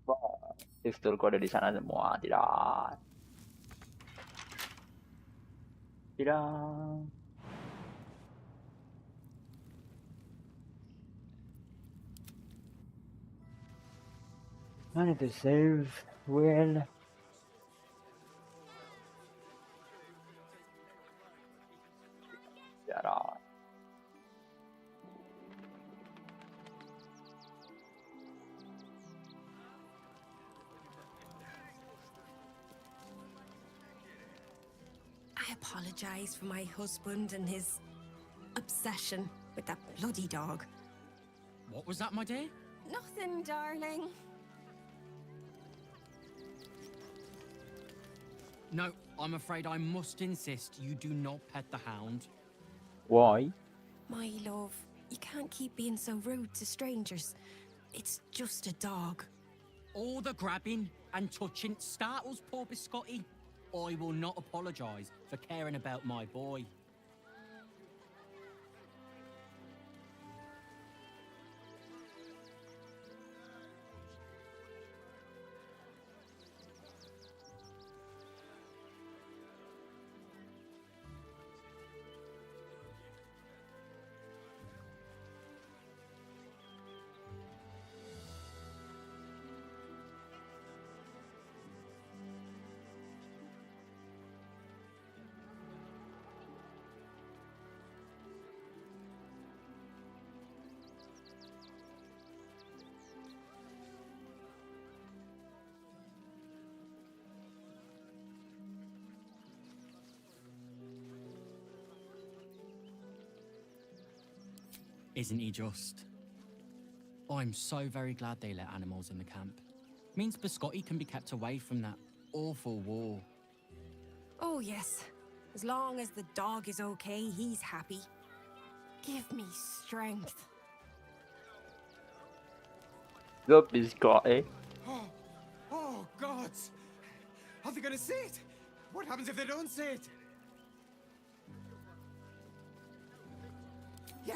Wah, pistolku ada di sana semua. Tidak. Tidak. I need to save Will. Tidak. I apologize for my husband and his obsession with that bloody dog. What was that, my dear? Nothing, darling. No, I'm afraid I must insist you do not pet the hound. Why? My love, you can't keep being so rude to strangers. It's just a dog. All the grabbing and touching startles poor Biscotti. I will not apologise for caring about my boy. Isn't he just? I'm so very glad they let animals in the camp. Means Biscotti can be kept away from that awful war. Oh, yes. As long as the dog is okay, he's happy. Give me strength. The Biscotti. Oh, gods! Are they gonna see it? What happens if they don't see it?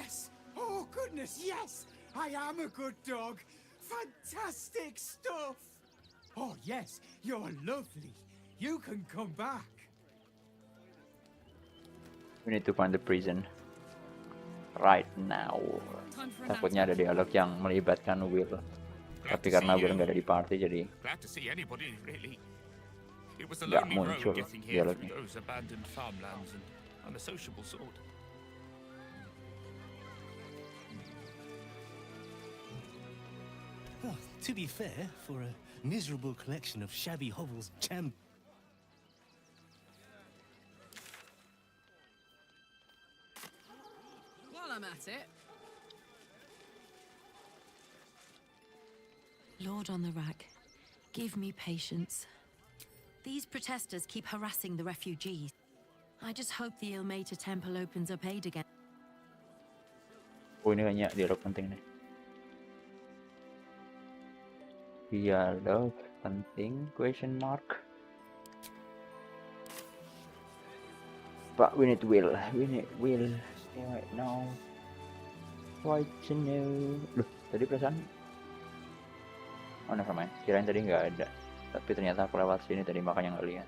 Yes! Oh, goodness, yes! I am a good dog. Fantastic stuff! Oh, yes, you're lovely. You can come back. We need to find the prison right now. Takutnya ada dialog yang melibatkan Will. Tapi karena Will nggak ada di party jadi Glad to see anybody, really. It was a nggak lonely road muncul getting here through dialognya. those abandoned farmlands, and I'm a sociable sort. Well, to be fair, for a miserable collection of shabby hovels, While I'm at it. Lord on the rack, give me patience. These protesters keep harassing the refugees. I just hope the Ilmater Temple opens up aid again. Oh, ini kayaknya dialog penting nih. Dialog penting? Question mark. But we need Will. We need Will right now. Right to know. Loh, tadi perasaan? Oh, never mind. Kirain tadi nggak ada. Tapi ternyata aku lewat sini tadi makanya nggak lihat.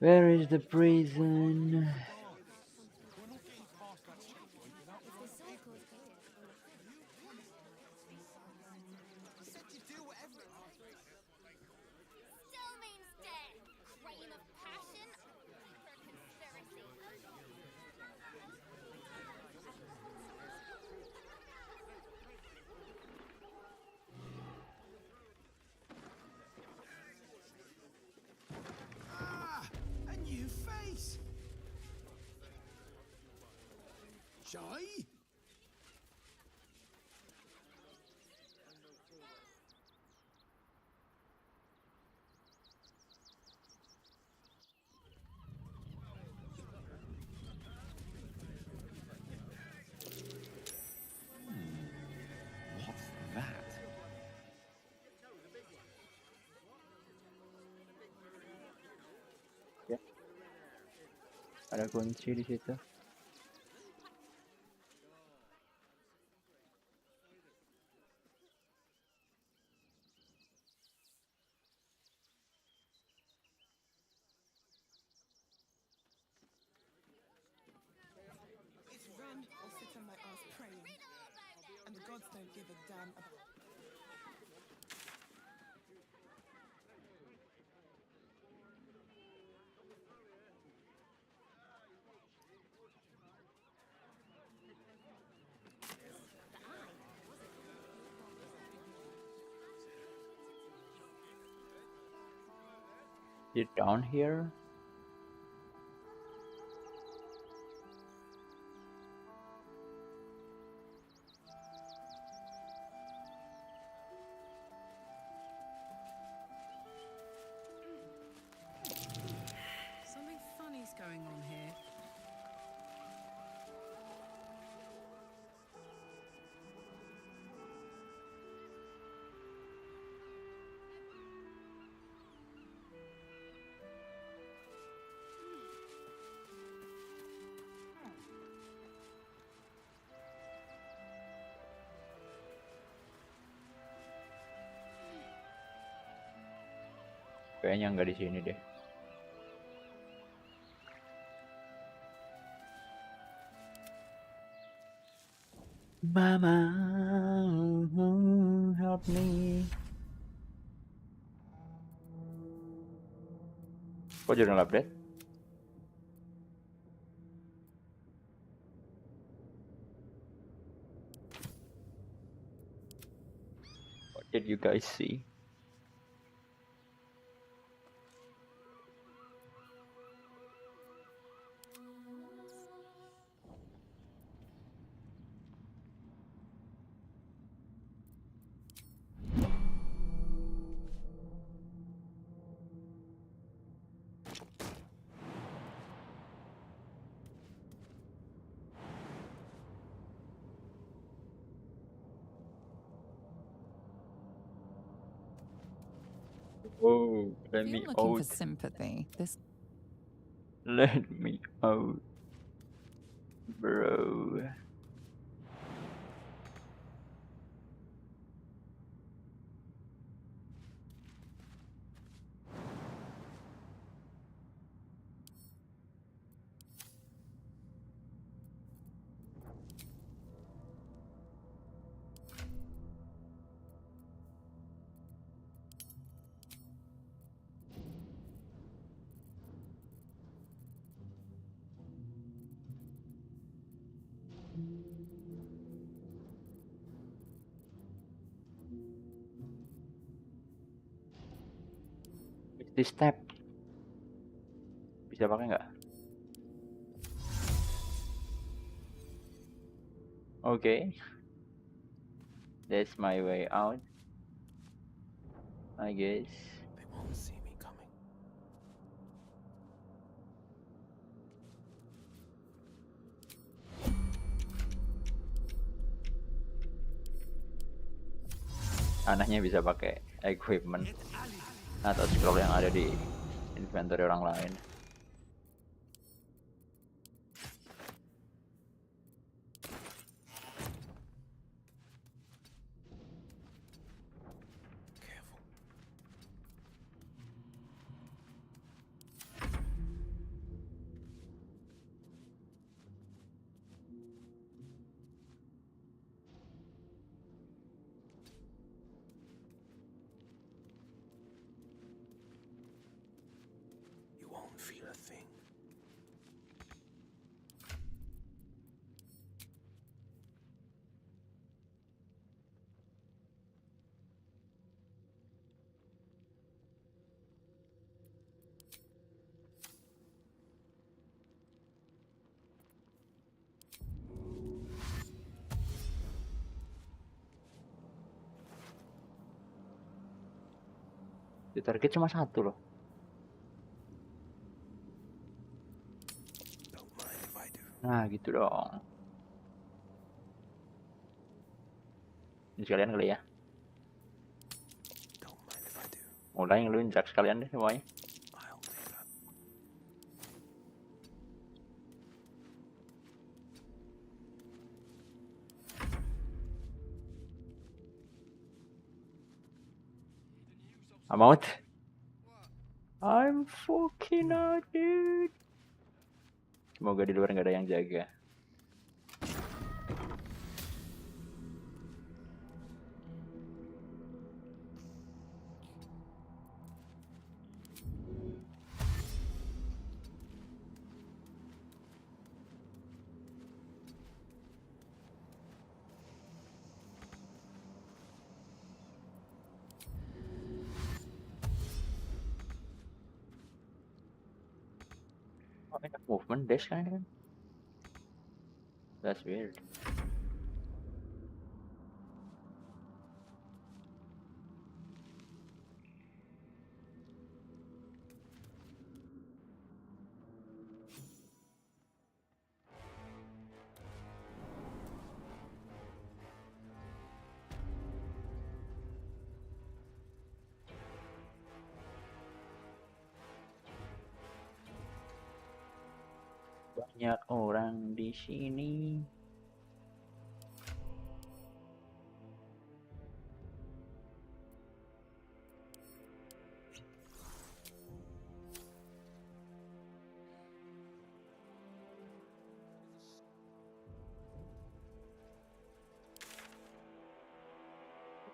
Where is the prison? Still means death. Crime of passion for conspiracy. Ah, a new face. Shy? What's that? Ya. Ada kunci di situ. It's run or sit on my ass praying. And the gods don't give a damn about. Is it down here? Something funny's going on here. Kayaknya nggak di sini deh. Mama, help me. Kok jadi update? What did you guys see? Oh, let If me you're looking for out. sympathy, this Let me out, bro. This step bisa pakai nggak? Okay, that's my way out, I guess. They won't see me coming. Anehnya bisa pakai equipment atau scroll yang ada di inventory orang lain. You won't feel a thing. Di target cuma satu loh. Nah gitu dong. Ini sekalian kali ya. Mulai ngeluncak sekalian deh semuanya. I'm out. I'm fucking out, dude. Semoga di luar nggak ada yang jaga. Oh, ini movement dash kan ini kan? That's weird. Banyak orang di sini.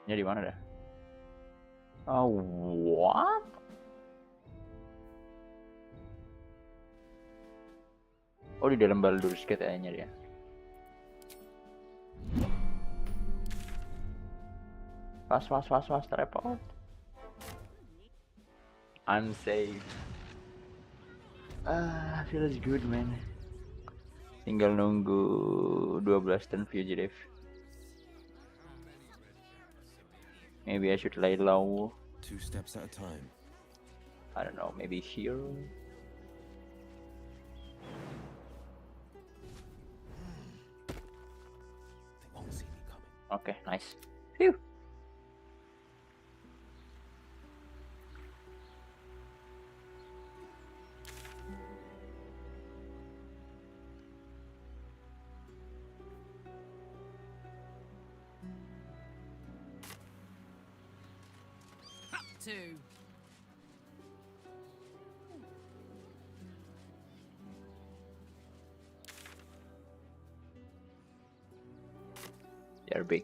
Ini di mana dah? Oh, what? Oh, di dalam Baldur kayaknya dia. Fast, teleport. I'm safe. Feels good, man. Tinggal nunggu 12 turn fugitive. Maybe I should lay low. 2 steps at a time. I don't know, maybe here. They won't see me coming. Okay, nice. Phew. too. They're big.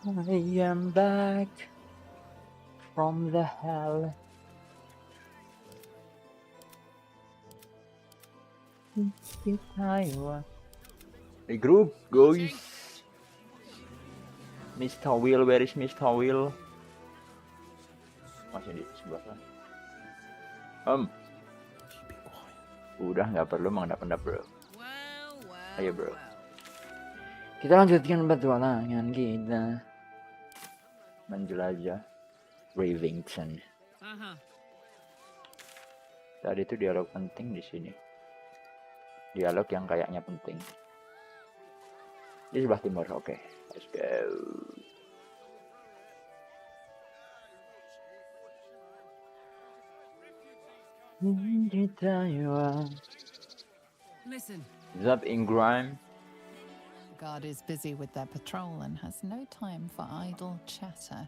I am back from the hell. The group, guys. Mr. Will, where is Mr. Will? Masih di sebelah sana. Udah nggak perlu mengendap-endap bro. Ayo bro. Kita lanjutkan petualangan kita. Menjelajah Ravington. Tadi itu dialog penting di sini. Dialog yang kayaknya penting. Di sebelah timur, oke. Let's go. Listen. Zap Ingram. Guard is busy with their patrol and has no time for idle chatter.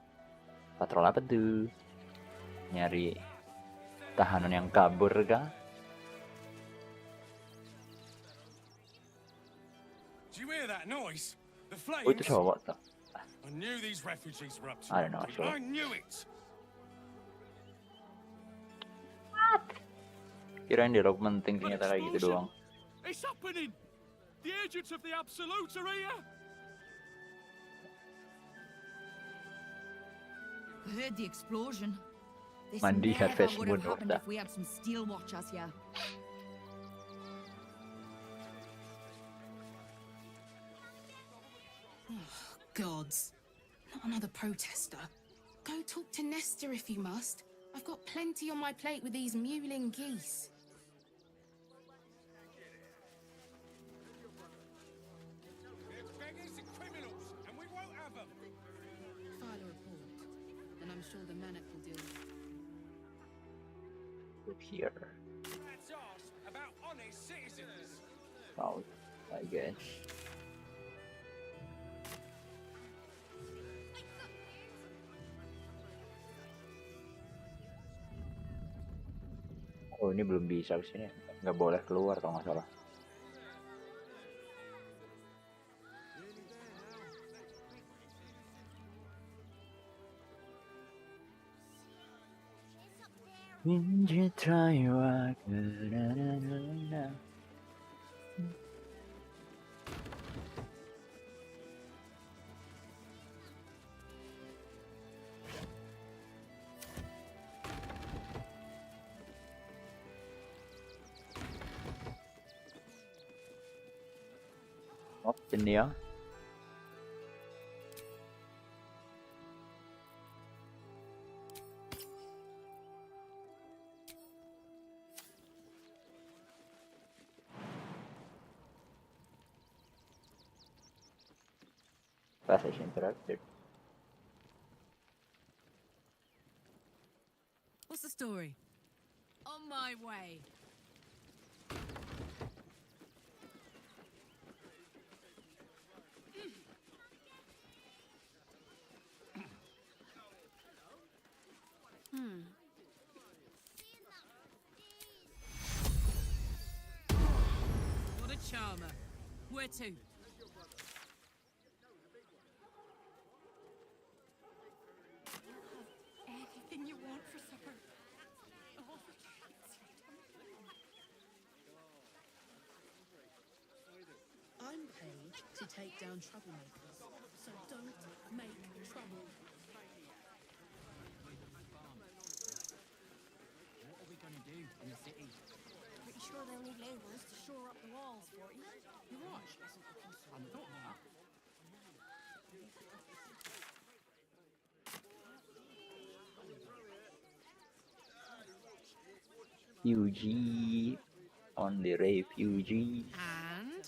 Patrol apa tuh? Nyari tahanan yang kabur kah? Do you hear that noise? The flames. Oh, itu cowok tuh. I knew these refugees were up to I don't know, something. actually. I knew it. Kirain dialog penting ternyata kayak gitu doang. It's happening. The agents of the Absolute are here. I heard the explosion. This Mandi never Harvest would have Moon happened order. if we had some steel watchers here. Oh, gods. Not another protester. Go talk to Nestor if you must. I've got plenty on my plate with these mewling geese. Beggars and criminals, and we won't have them. File a report, and I'm sure the Manic will deal with it. Look here. Let's ask about honest citizens. South, I guess. Oh, ini belum bisa kesini. Nggak boleh keluar kalau nggak salah. Open ya. Passage interrupted. What's the story? On my way. What a charmer. Where to? Anything you want for supper. I'm paid to take down troublemakers, so don't make trouble. What are we gonna do in the city? Pretty sure they'll need labourers to shore up the walls for you. You're right. I hadn't thought of that. Refugee on the refugee. And?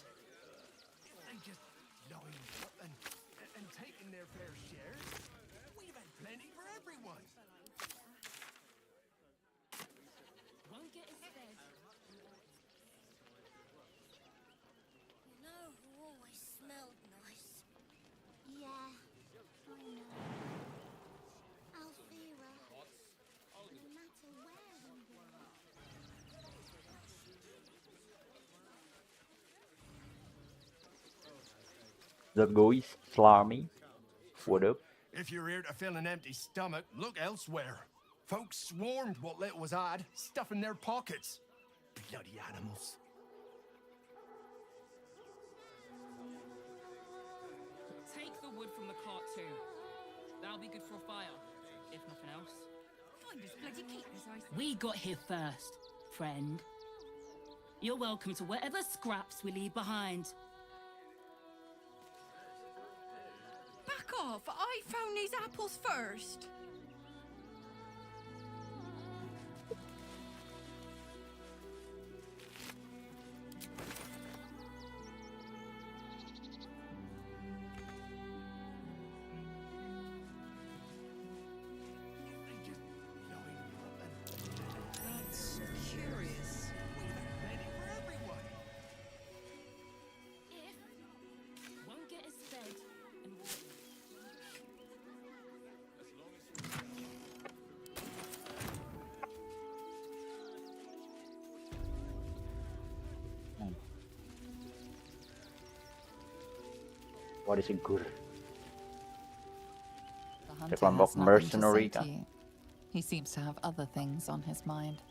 They just lined up and taking their fair share. We've had plenty for everyone. Won't get his fed. You know who always smelled nice? Yeah, I know. Alfira. No matter where we were. The guys, Slarmy. What up? If you're here to fill an empty stomach, look elsewhere. Folks swarmed what little was odd, stuffing their pockets. Bloody animals. Take the wood from the cart too. That'll be good for a fire, if nothing else. Find us bloody keepers, I say. We got here first, friend. You're welcome to whatever scraps we leave behind. Back off! I found these apples first. That's curious. Won't get us fed and What is a gur? The hunter kelompok has nothing mercenary to say kah? to you. He seems to have other things on his mind.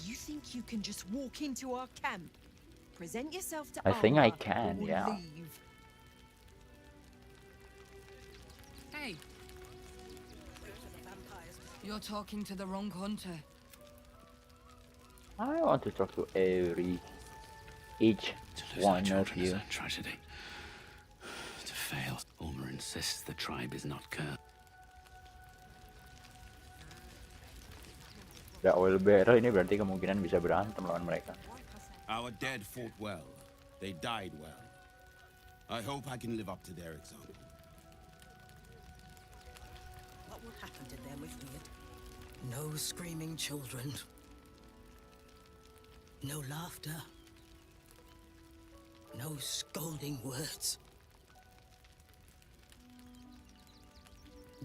You think you can just walk into our camp, present yourself to I think I armor, can, or yeah. leave? Hey. You're talking to the wrong hunter. I want to talk to each one of you. A tragedy. To fail, Ulmer insists the tribe is not cursed. Udah oil barrel ini berarti kemungkinan bisa berantem lawan mereka. Our dead fought well. They died well. I hope I can live up to their example. What will happen to them if we... No screaming children. No laughter. No scolding words.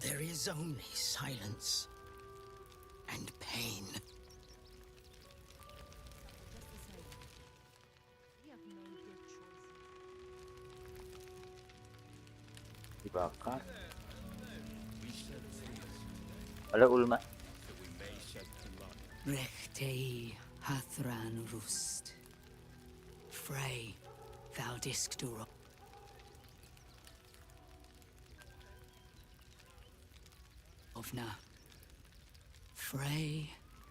There is only silence and pain. Dibakar. Halo Ulma. Rechtei hathran rust. Frey, thou dist uro. Ovna. Frey,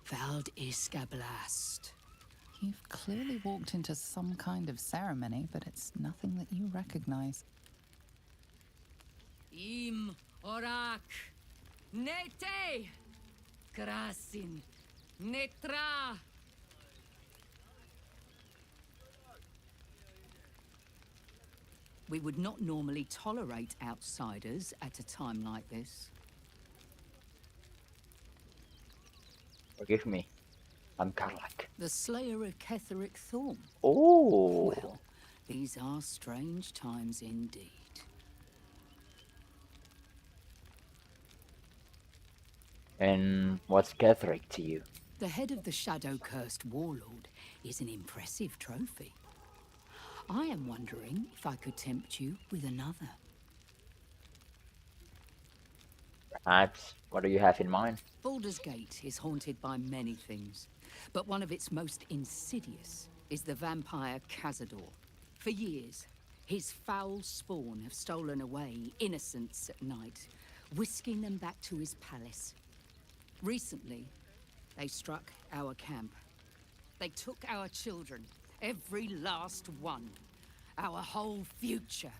thou iskablast. You've clearly walked into some kind of ceremony, but it's nothing that you recognize. Im orak. Nete. Krasin. Netra. We would not normally tolerate outsiders at a time like this. Forgive me. I'm Karlak. The slayer of Ketheric Thorn. Oh. Well, these are strange times indeed. And what's Ketheric to you? The head of the shadow-cursed warlord is an impressive trophy. I am wondering if I could tempt you with another. Perhaps. What do you have in mind? Baldur's Gate is haunted by many things, but one of its most insidious is the vampire Cazador. For years, his foul spawn have stolen away innocents at night, whisking them back to his palace. Recently, they struck our camp. They took our children, every last one, our whole future.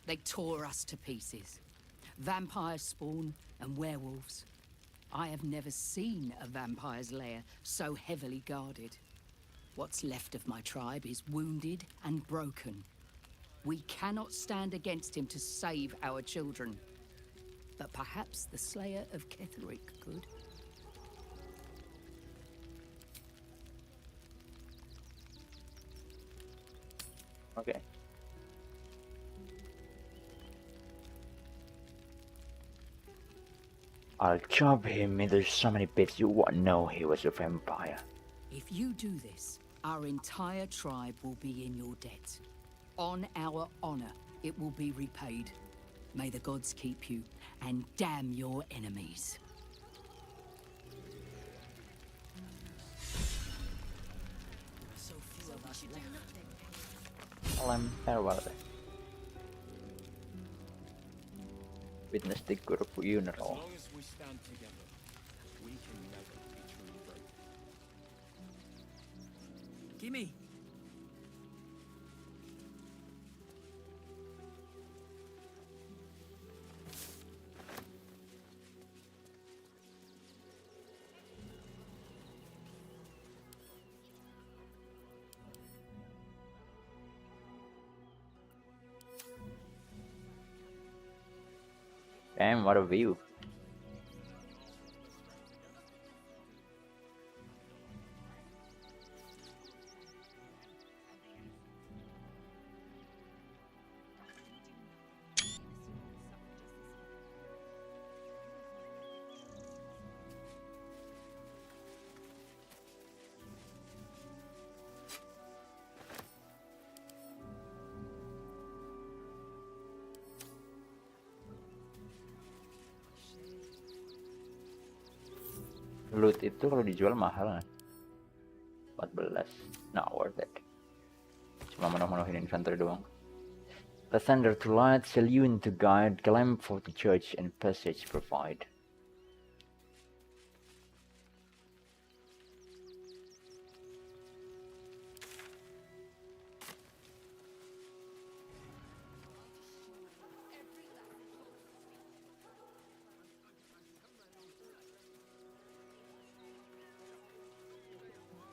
They tore us to pieces. Vampire spawn and werewolves. I have never seen a vampire's lair so heavily guarded. What's left of my tribe is wounded and broken. We cannot stand against him to save our children. But perhaps the Slayer of Ketheric could. Okay. I'll chop him into so many bits you won't know he was a vampire. If you do this, Our entire tribe will be in your debt. On our honor, it will be repaid. May the gods keep you, and damn your enemies. So few of us left. Olen farewell. Witness the good funeral. As long as we stand together, we can never be truly broken. Gimme. Damn, what a view. Loot itu kalau dijual mahal. 14. Not worth it. Cuma menuh-menuhin infantry doang. The thunder to light, saloon to guide, lamp for the church, and passage provide.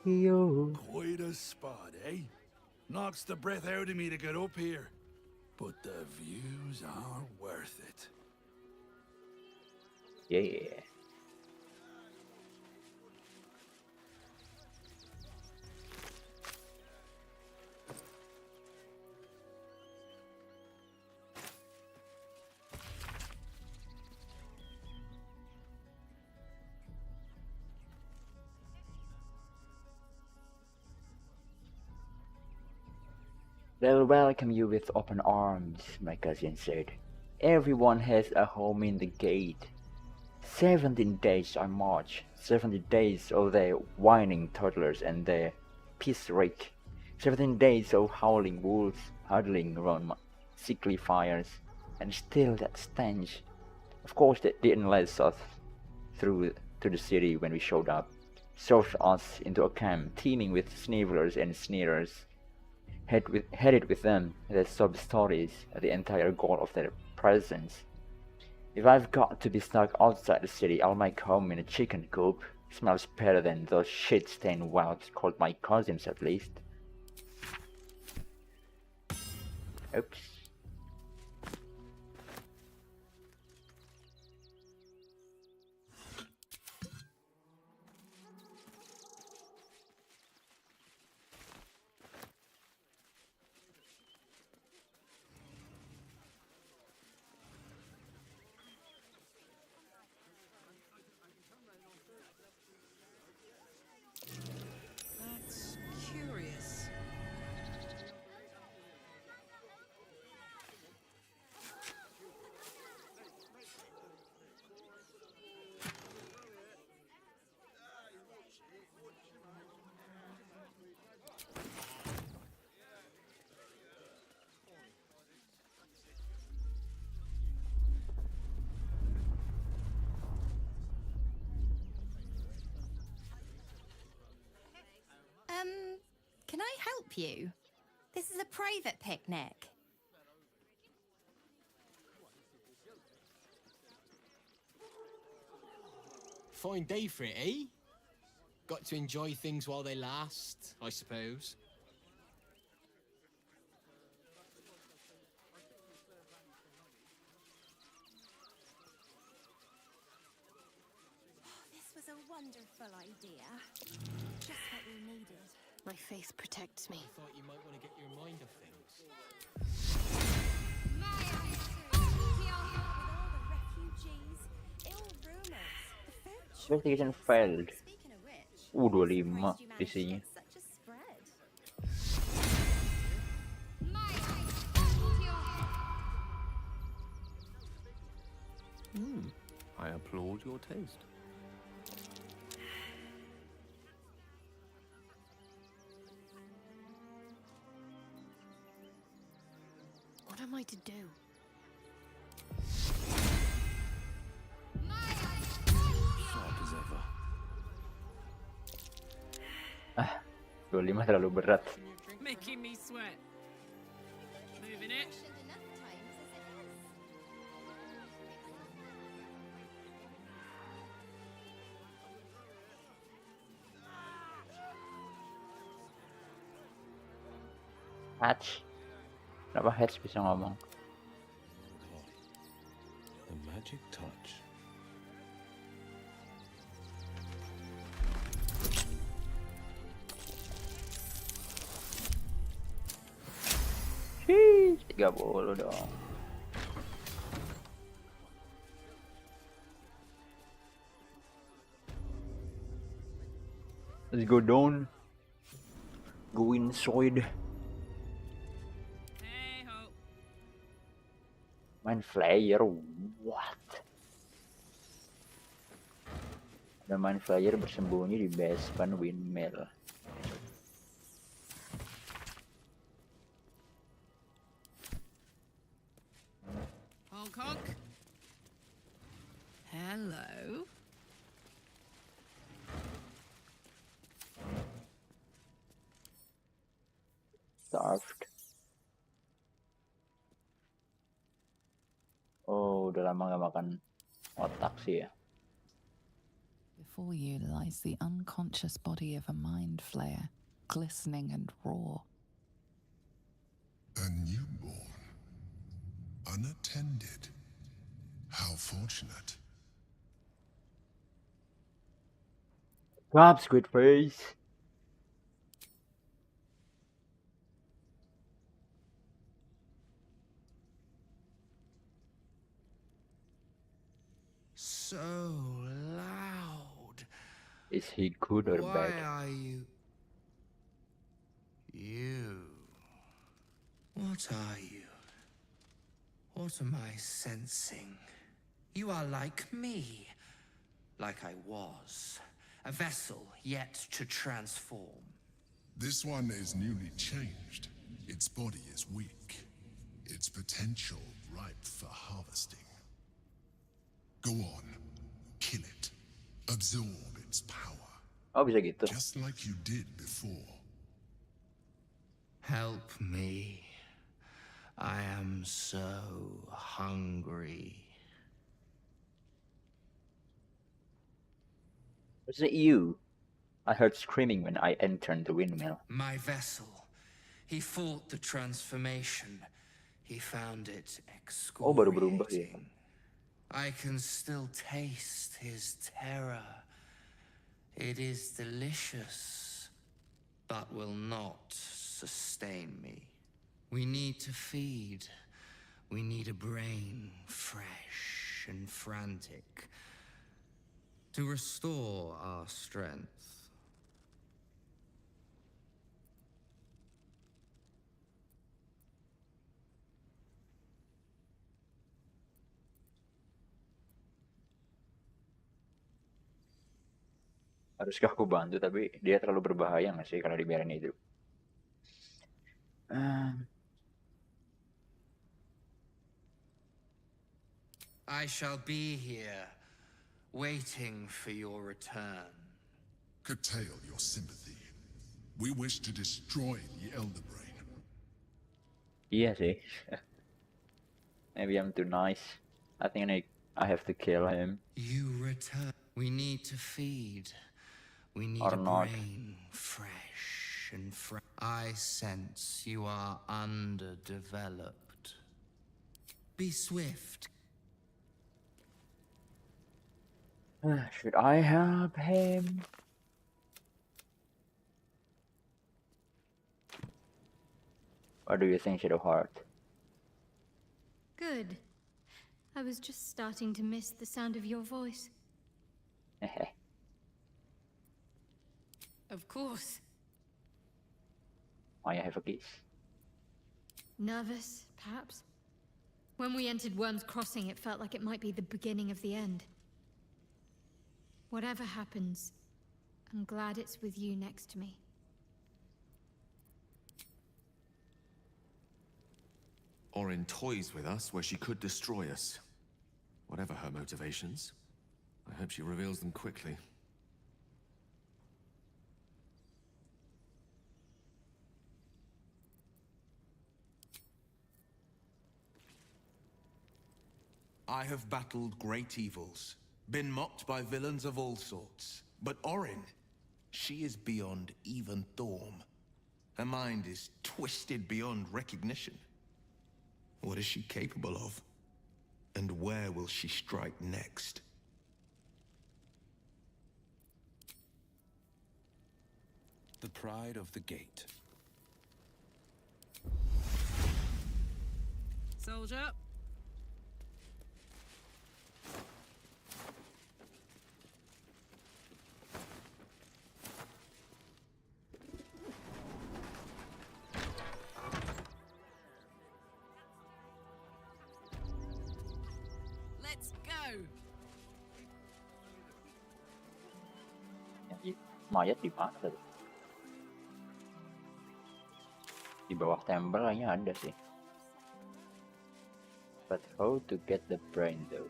Yo. Quite a spot, eh? Knocks the breath out of me to get up here. But the views are worth it. Yeah. They'll welcome you with open arms, my cousin said. Everyone has a home in the gate. 17 days I march, 70 days of their whining toddlers and their piss rake, 17 days of howling wolves huddling around my sickly fires, and still that stench. Of course they didn't let us through to the city when we showed up, shoved us into a camp teeming with snivelers and sneerers. Headed with them, their sub-stories are the entire goal of their presence. If I've got to be stuck outside the city, I'll make home in a chicken coop. Smells better than those shit-stained whelps called my cousins, at least. Oops. That's curious. Can I help you? This is a private picnic. Fine day for it, eh? Got to enjoy things while they last, I suppose. This was a wonderful idea. Just what we needed. My faith protects me. I thought you might want to get your mind off things. Investigation failed. 25 isinya. I applaud your taste. What am I to do? Sharp as ever. 25 terlalu berat. Making me sweat. Moving it. Hatch. Kenapa Hatch bisa ngomong? The magic touch. Sheesh, 30 dong. Let's go down. Go inside. Main flyer, what? Ada main flyer bersembunyi di basement windmill. Honk honk. Hello. Starved. Oh, udah lama gak makan otak sih ya. Before you lies the unconscious body of a mind flayer, glistening and raw. A newborn. Unattended. How fortunate. Grab squid face. So loud. Is he good or Why bad? are you? You. What are you? What am I sensing? You are like me. Like I was. A vessel yet to transform. This one is newly changed. Its body is weak. Its potential ripe for harvesting. Go on. Kill it. Absorb its power. Oh, bisa gitu. Just like you did before. Help me. I am so hungry. Was it you? I heard screaming when I entered the windmill. My vessel. He fought the transformation. He found it Oh, baru berubah ya. excoriating. I can still taste his terror. It is delicious, but will not sustain me. We need to feed. We need a brain fresh and frantic to restore our strength. Haruskah aku bantu, tapi dia terlalu berbahaya nggak sih kalau dibiarin hidup? I shall be here, waiting for your return. Curtail your sympathy. We wish to destroy the Elder Brain. Iya sih. Maybe I'm too nice. I think I have to kill him. You return. We need to feed. We need Or a not. brain fresh and I sense you are underdeveloped. Be swift. Should I help him? What do you think, Shadowheart? Good. I was just starting to miss the sound of your voice. Of course. Why I have a kiss? Nervous, perhaps? When we entered Worm's Crossing, it felt like it might be the beginning of the end. Whatever happens, I'm glad it's with you next to me. Orin toys with us where she could destroy us. Whatever her motivations, I hope she reveals them quickly. I have battled great evils, been mocked by villains of all sorts. But Orin, she is beyond even Thorm. Her mind is twisted beyond recognition. What is she capable of? And where will she strike next? The pride of the gate. Soldier. Let's go. Mayat di mana tuh? Di bawah tembel kayaknya ada sih. But how to get the brain though?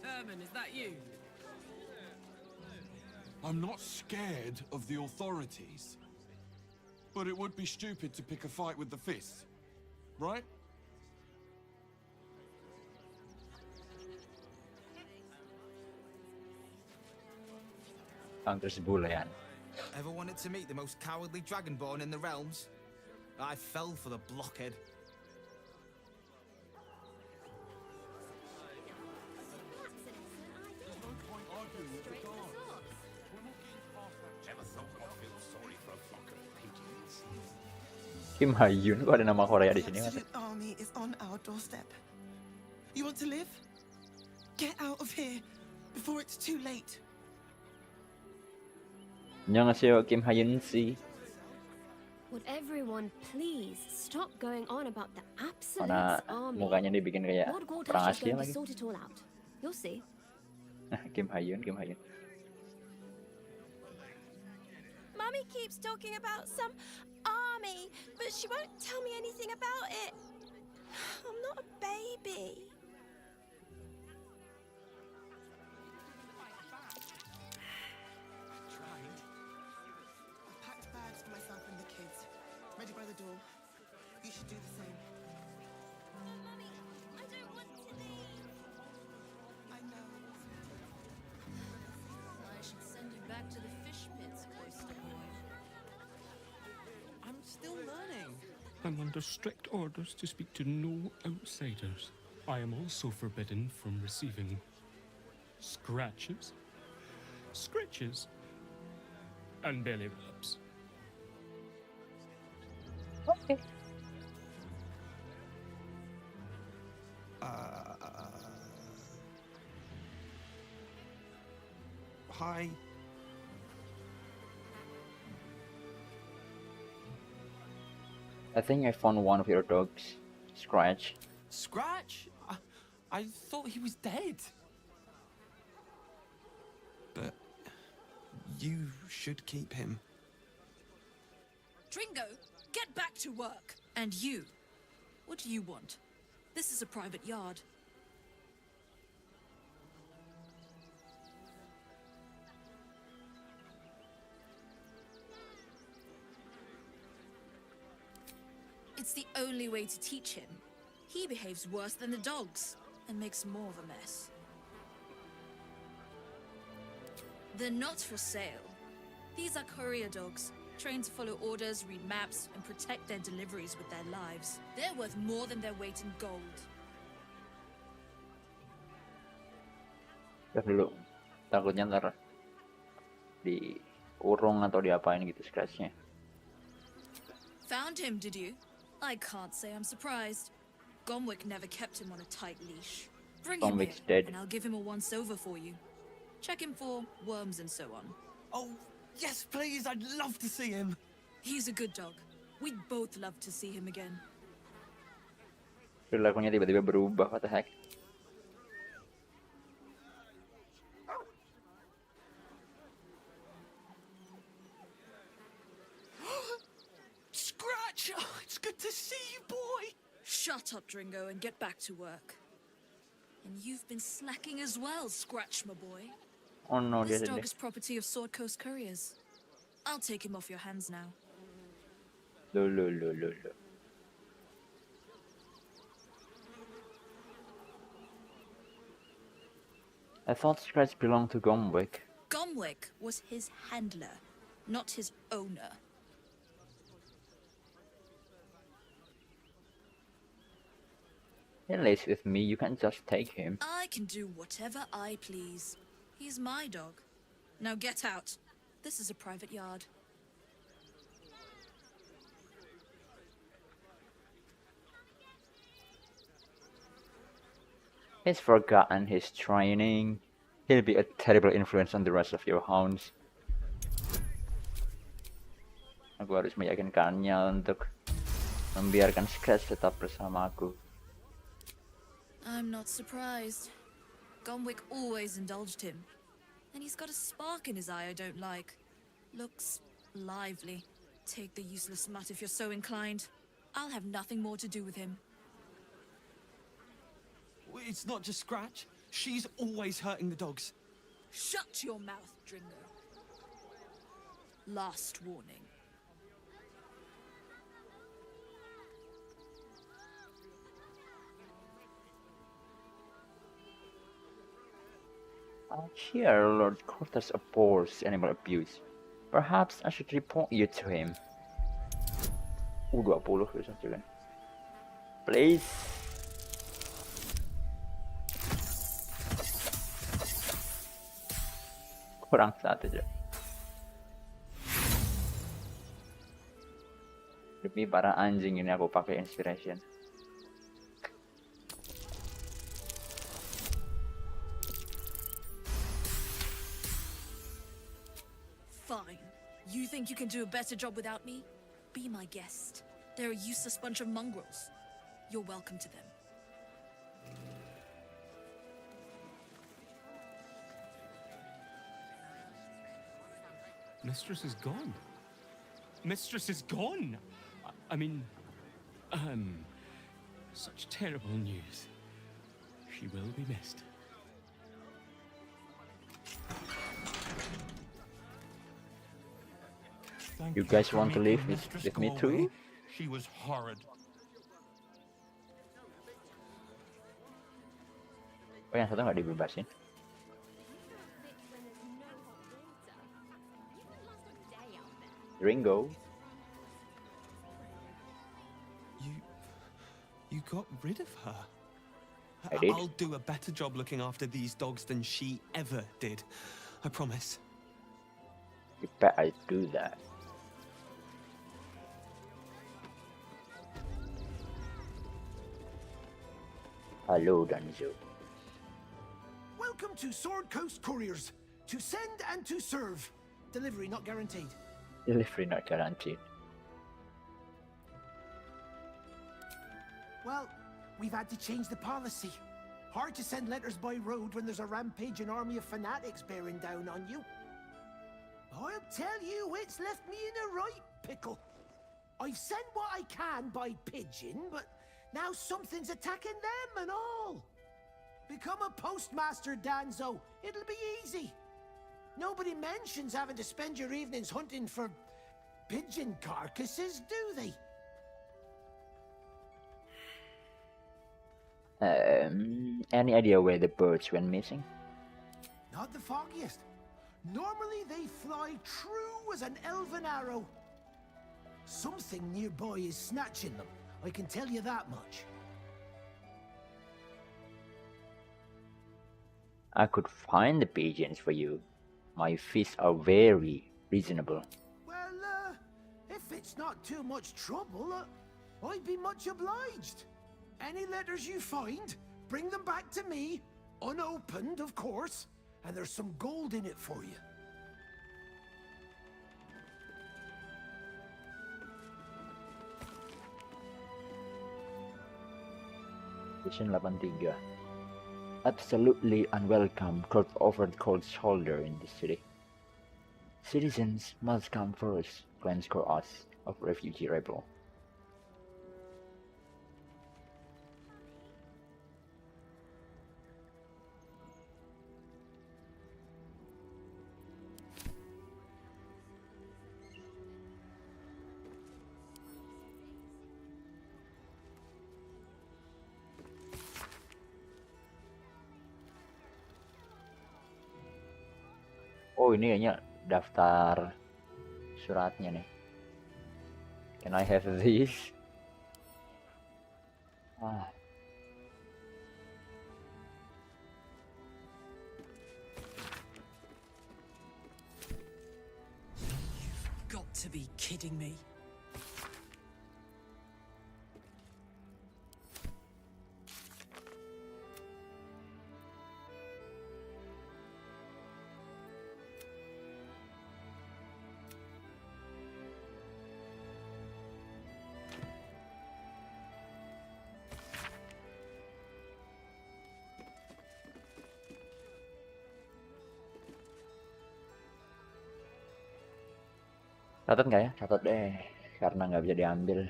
Herman, is that you? I'm not scared of the authorities. But it would be stupid to pick a fight with the fists, right? Angkris bulan. Ever wanted to meet the most cowardly dragonborn in the realms? I fell for the blockhead. Kim Hyun kok ada nama Korea di sini? The army is on our doorstep. You want to live? Get out of here before it's too late. 안녕하세요, Kim Hyun sih. Would everyone please stop going on about the absolute Mana army? mukanya dibikin kayak Lord Gortash perang is Asia going to lagi. sort it all out. You'll see. Kim Hyun. Mummy keeps talking about some army, but she won't tell me anything about it. I'm not a baby. I've packed bags for myself and the kids. Ready by the door. You should do the same. Mummy, I don't want to leave. I know. I should send you back to the fish pits, Cloister boy. I'm still learning. I'm under strict orders to speak to no outsiders. I am also forbidden from receiving scratches, scritches, and belly rubs. Okay. Hi. I think I found one of your dogs, Scratch. Scratch? I thought he was dead. But you should keep him. Dringo, get back to work. And you, what do you want? This is a private yard. It's the only way to teach him. He behaves worse than the dogs and makes more of a mess. They're not for sale. These are courier dogs, trained to follow orders, read maps, and protect their deliveries with their lives. They're worth more than their weight in gold. Dulu, takutnya ntar diurung atau diapain gitu Scratchnya. Found him, did you? I can't say I'm surprised. Gomwick never kept him on a tight leash. Bring him here, Convict's dead. and I'll give him a once-over for you. Check him for worms and so on. Oh, yes, please. I'd love to see him. He's a good dog. We'd both love to see him again. Perilakunya tiba-tiba berubah, what the heck? Scratch! Oh, it's good to see you, boy. Shut up, Dringo, and get back to work. And you've been slacking as well, Scratch, my boy. Oh no, This dia dog sedih. is property of Sword Coast Couriers. I'll take him off your hands now. Loh. I thought Scratch belonged to Gomwick. Gomwick was his handler, not his owner. He lays with me, you can't just take him. I can do whatever I please. He's my dog. Now get out. This is a private yard. He's forgotten his training. He'll be a terrible influence on the rest of your hounds. Aku harus meyakinkannya untuk membiarkan Scratch tetap bersamaku. I'm not surprised. Gomwick always indulged him. And he's got a spark in his eye I don't like. Looks lively. Take the useless mutt if you're so inclined. I'll have nothing more to do with him. It's not just Scratch. She's always hurting the dogs. Shut your mouth, Dringo. Last warning. Here, Lord Cortez abhors animal abuse. Perhaps I should report you to him. 20 bisa juga. Please. Kurang satu aja. Demi para anjing ini aku pakai inspiration. Fine. You think you can do a better job without me? Be my guest. They're a useless bunch of mongrels. You're welcome to them. Mistress is gone. Mistress is gone! I mean, such terrible news. She will be missed. You guys want to leave with me too? She was horrid. Oh, yang satu nggak dibebasin? Ringo. You got rid of her. I did. I'll do a better job looking after these dogs than she ever did. I promise. You bet I do that. Hello, Danzo. Welcome to Sword Coast Couriers. To send and to serve. Delivery not guaranteed. Delivery not guaranteed. Well, we've had to change the policy. Hard to send letters by road when there's a rampaging army of fanatics bearing down on you. I'll tell you, it's left me in a right pickle. I've sent what I can by pigeon, but now something's attacking them and all. Become a postmaster, Danzo. It'll be easy. Nobody mentions having to spend your evenings hunting for pigeon carcasses, do they? Any idea where the birds went missing? Not the foggiest. Normally they fly true as an elven arrow. Something nearby is snatching them, I can tell you that much. I could find the pigeons for you. My fees are very reasonable. Well, if it's not too much trouble, I'd be much obliged. Any letters you find, Bring them back to me, unopened, of course, and there's some gold in it for you. Mission 83. Absolutely unwelcome, cropped over the cold shoulder in the city. Citizens must come first to escort us of refugee rebel. Oh, ini kayaknya daftar suratnya nih. Can I have this? Ah, Got to be kidding me. catat nggak ya? Catat deh, karena nggak bisa diambil.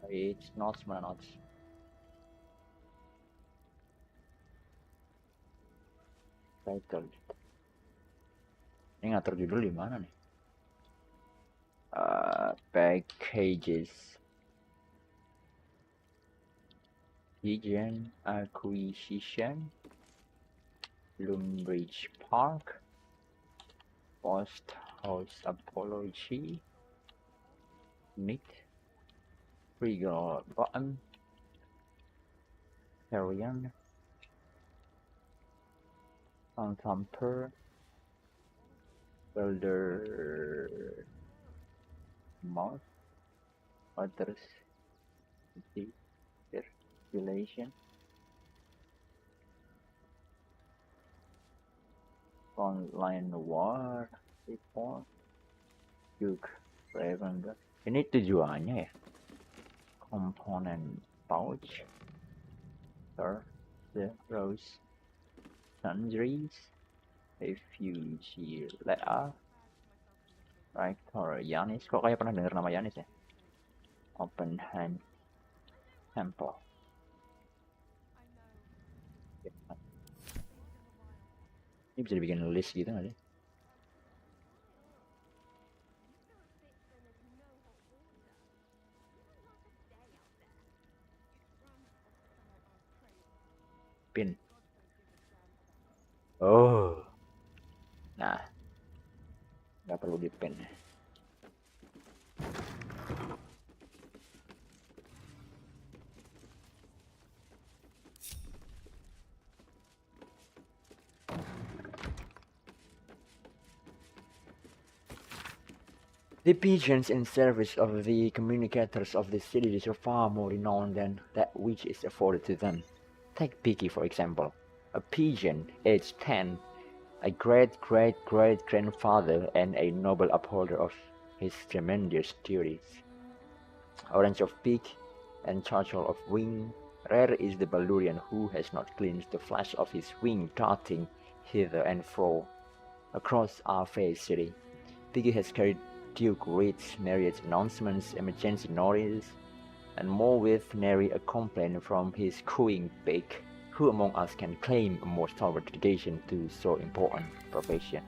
It's notes, mana notes? Title. Ini ngatur judul di mana nih? Packages. Pigeon Acquisition. Lumbridge Park. Post House Apology. Meet. Regal Button. Carrion. Encounter. Baldur. Mouth. Others. Circulation. Online War Report. Duke Raven. Ini tujuannya ya? Component pouch. The Rose. Sundries. Refugee letter. Rector Yanis. Kok kayak pernah dengar nama Yanis ya? Open Hand Temple. Ini bisa dibikin list gitu nggak sih? Pin. Oh. Nah. Nggak perlu di pin. The pigeons in service of the communicators of the cities are far more renowned than that which is afforded to them. Take Piggy for example. A pigeon, aged 10, a great-great-great-grandfather and a noble upholder of his tremendous duties. Orange of beak and charcoal of wing, rare is the Baldurian who has not cleansed the flesh of his wing darting hither and fro across our fair city. Piggy has carried Duke reads marriage announcements, emergency notices, and more with nary a complaint from his cooing pig. Who among us can claim a more stalwart dedication to so important profession?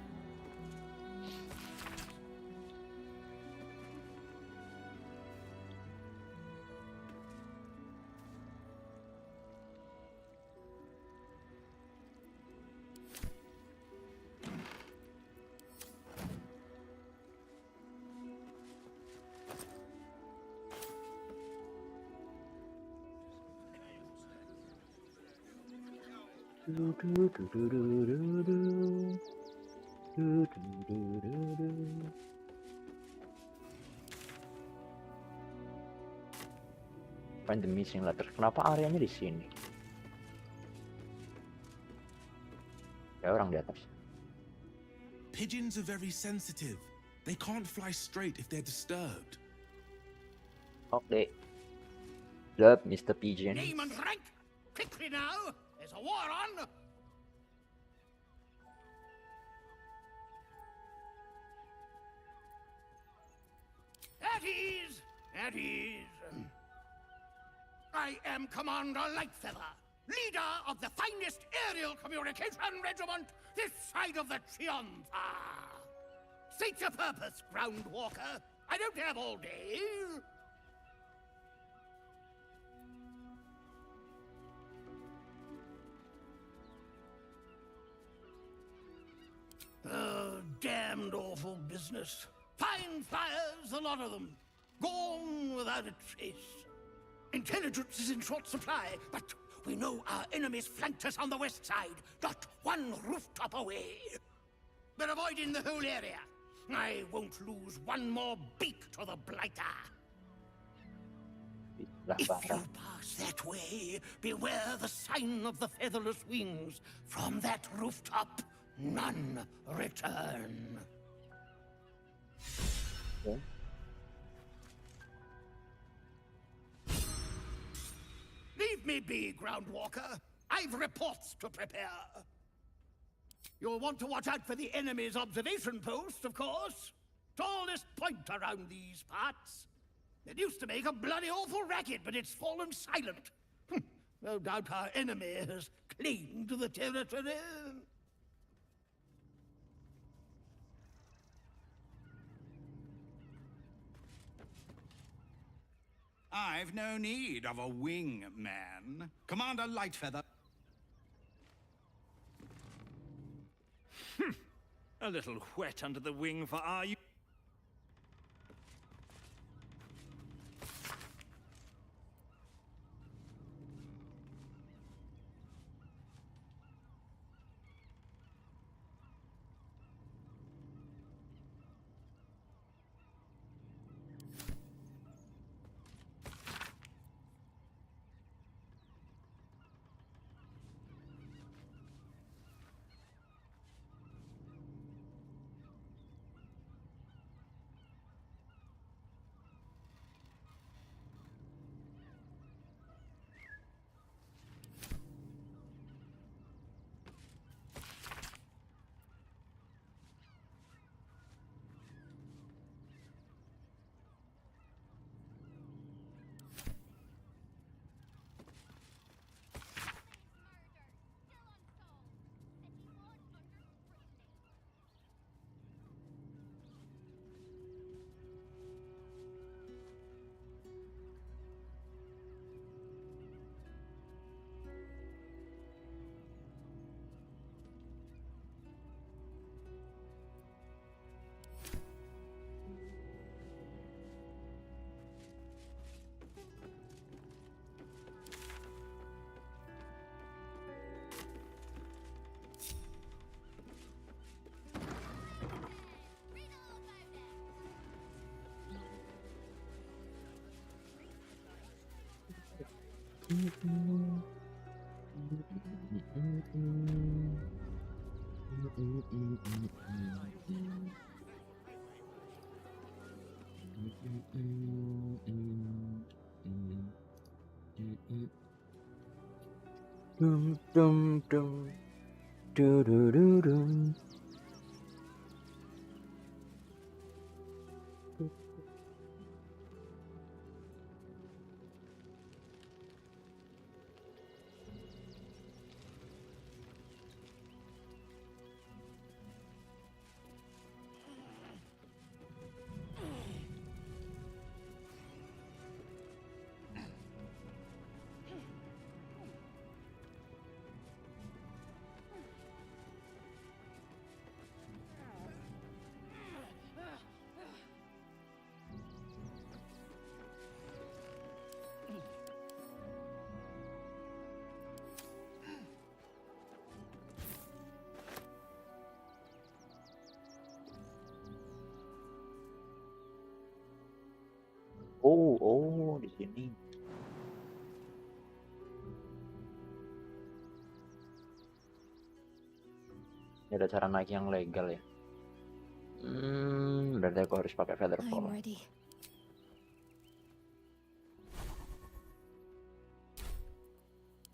Find the missing letter. Kenapa areanya di sini? Ada orang di atas. Pigeons are very sensitive. They can't fly straight if they're disturbed. Okay. Sup, Mr. Pigeon. Name and rank! Quickly now! There's a war on! At ease! At ease! I am Commander Lightfeather, leader of the finest aerial communication regiment this side of the Triumpha. State your purpose, Groundwalker. I don't have all day. Oh, damned awful business. Fine fires, a lot of them. Gone without a trace. Intelligence is in short supply, but we know our enemies flanked us on the west side, not one rooftop away. They're avoiding the whole area. I won't lose one more beak to the Blighter. If you pass that way, beware the sign of the featherless wings. From that rooftop, none return. Okay. Leave me be, Groundwalker. I've reports to prepare. You'll want to watch out for the enemy's observation post, of course. Tallest point around these parts. It used to make a bloody awful racket, but it's fallen silent. No doubt our enemy has claimed the territory. I've no need of a wing man. Commander Lightfeather. A little wet under the wing for our... Dum dum dum. Do do do dum. Oh, di sini. Ini ada cara naik yang legal ya. Berarti aku harus pakai feather I'm fall. ready.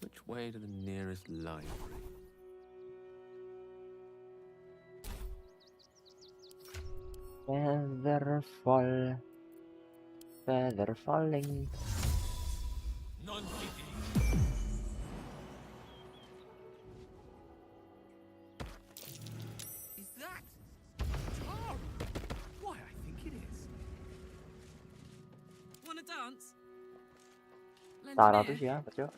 Which way to the nearest library? Feather fall, feather falling. Is that Tara? Why, I think it is. Wanna dance? Lend Tara an tuh ear? siapa, Cok?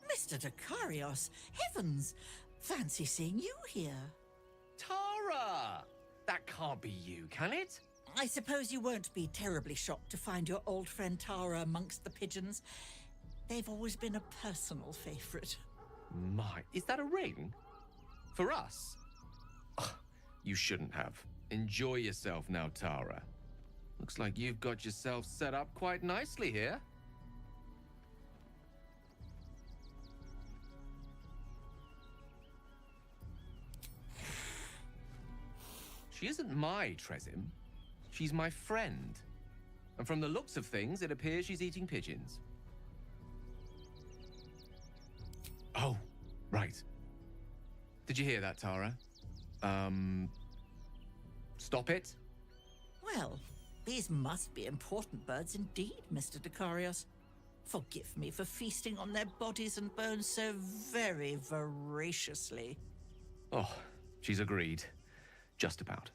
Mr. Dakarios, heavens! Fancy seeing you here. Tara! That can't be you, can it? I suppose you won't be terribly shocked to find your old friend Tara amongst the pigeons. They've always been a personal favorite. My, is that a ring? For us? Ugh, you shouldn't have. Enjoy yourself now, Tara. Looks like you've got yourself set up quite nicely here. She isn't my Tresim. She's my friend. And from the looks of things, it appears she's eating pigeons. Oh, right. Did you hear that, Tara? Stop it? Well, these must be important birds indeed, Mr. Dakarios. Forgive me for feasting on their bodies and bones so very voraciously. Oh, she's agreed. Just about.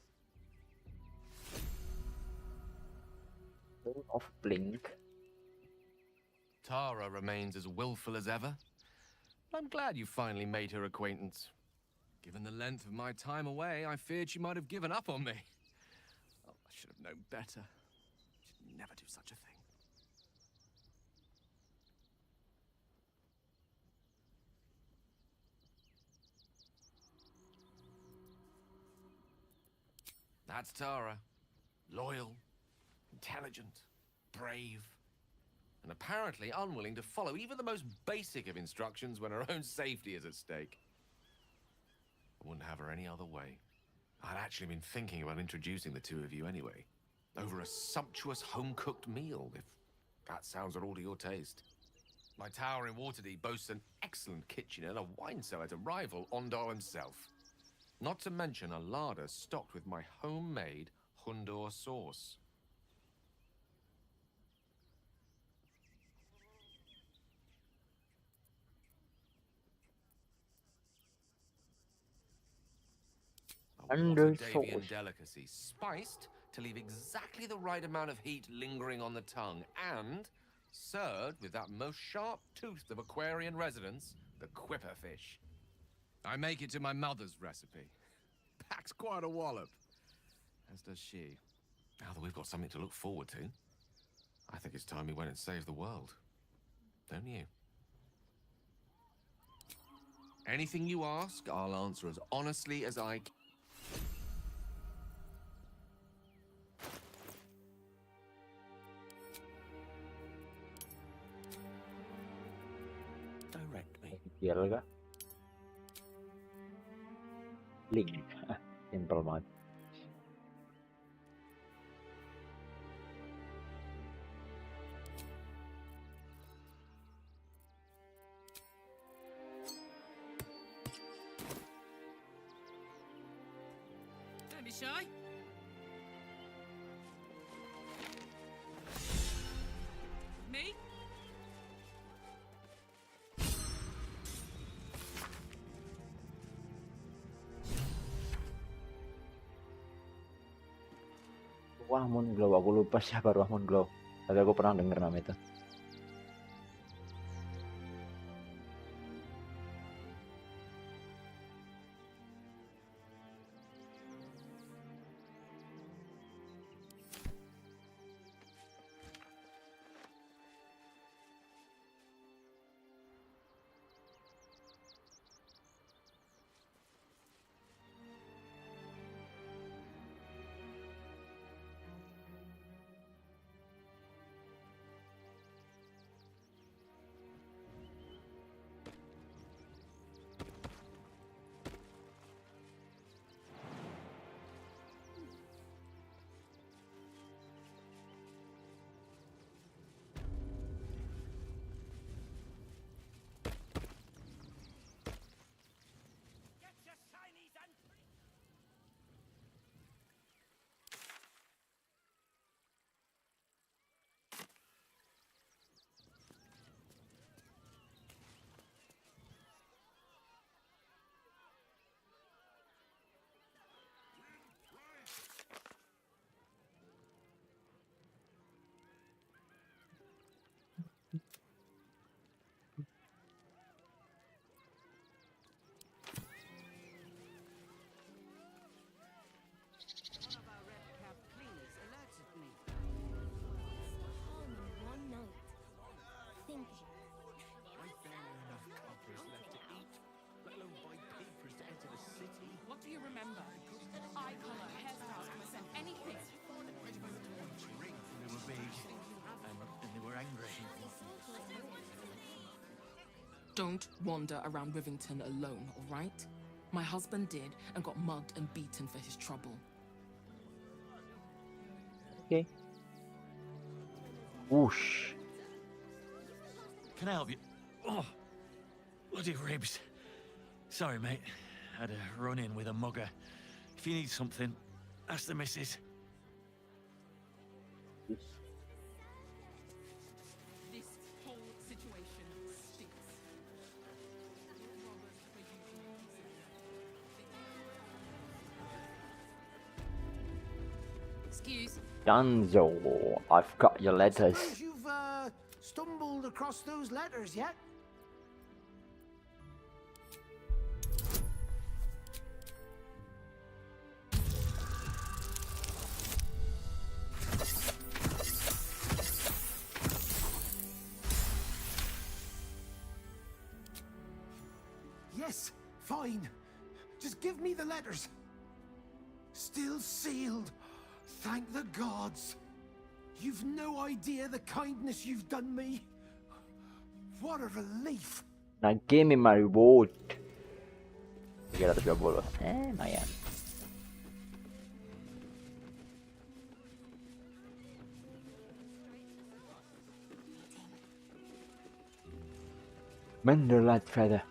Of Blink. Tara remains as willful as ever. I'm glad you finally made her acquaintance. Given the length of my time away, I feared she might have given up on me. Oh, I should have known better. Should never do such a thing. That's Tara. Loyal, intelligent, brave, and apparently unwilling to follow even the most basic of instructions when her own safety is at stake. I wouldn't have her any other way. I'd actually been thinking about introducing the two of you anyway, over a sumptuous home-cooked meal, if that sounds at all to your taste. My tower in Waterdeep boasts an excellent kitchen and a wine cellar to rival Ondar himself. Not to mention a larder stocked with my homemade Hundor sauce. A Waterdavian delicacy, spiced to leave exactly the right amount of heat lingering on the tongue, and served with that most sharp tooth of Aquarian residents, the quipper fish. I make it to my mother's recipe. Packs quite a wallop, as does she. Now that we've got something to look forward to, I think it's time we went and saved the world. Don't you? Anything you ask, I'll answer as honestly as I can. Direct me. Official kah? Link. Simple banget. Don't be shy. Me? Wah, Moon Glow. Aku lupa siapa Ruah Moon Glow. Tapi aku pernah denger nama itu. Don't wander around Rivington alone, all right? My husband did and got mugged and beaten for his trouble. Okay. Whoosh. Can I help you? Oh, bloody ribs. Sorry, mate. Had a run-in with a mugger. If you need something, ask the missus. This whole situation stinks. Excuse. Danzo, I've got your letters. Suppose you've stumbled across those letters yet? Yes, fine. Just give me the letters. Still sealed. Thank the gods. You've no idea the kindness you've done me. What a relief. Now give me my reward. 320. Lumayan. Mender Light Feather.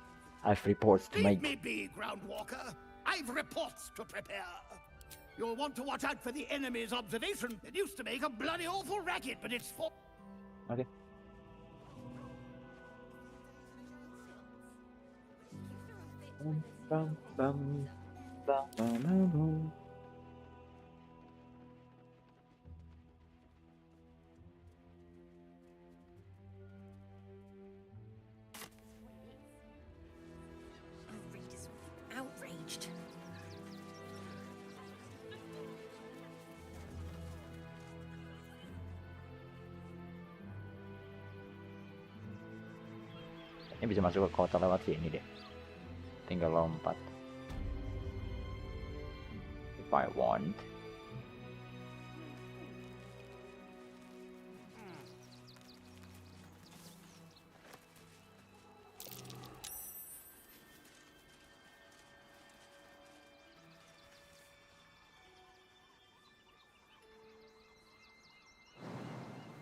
I've reports to Leave make. me be, Groundwalker. I've reports to prepare. You'll want to watch out for the enemy's observation. It used to make a bloody awful racket, but it's for... Okay. Bum, bum, bum, bum, bum, bum. Readers outraged. Ini bisa masuk ke kota lewat sini deh. Tinggal lompat. If I want.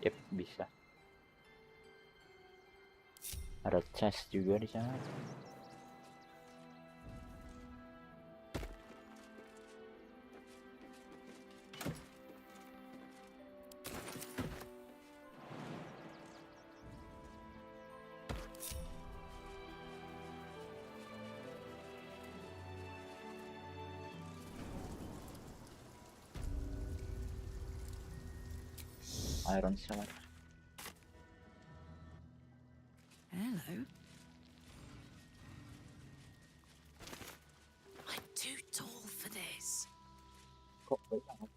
Yep, bisa. Ada chest juga di sana. Iron sword. Hello. I'm too tall for this. Kok banyak?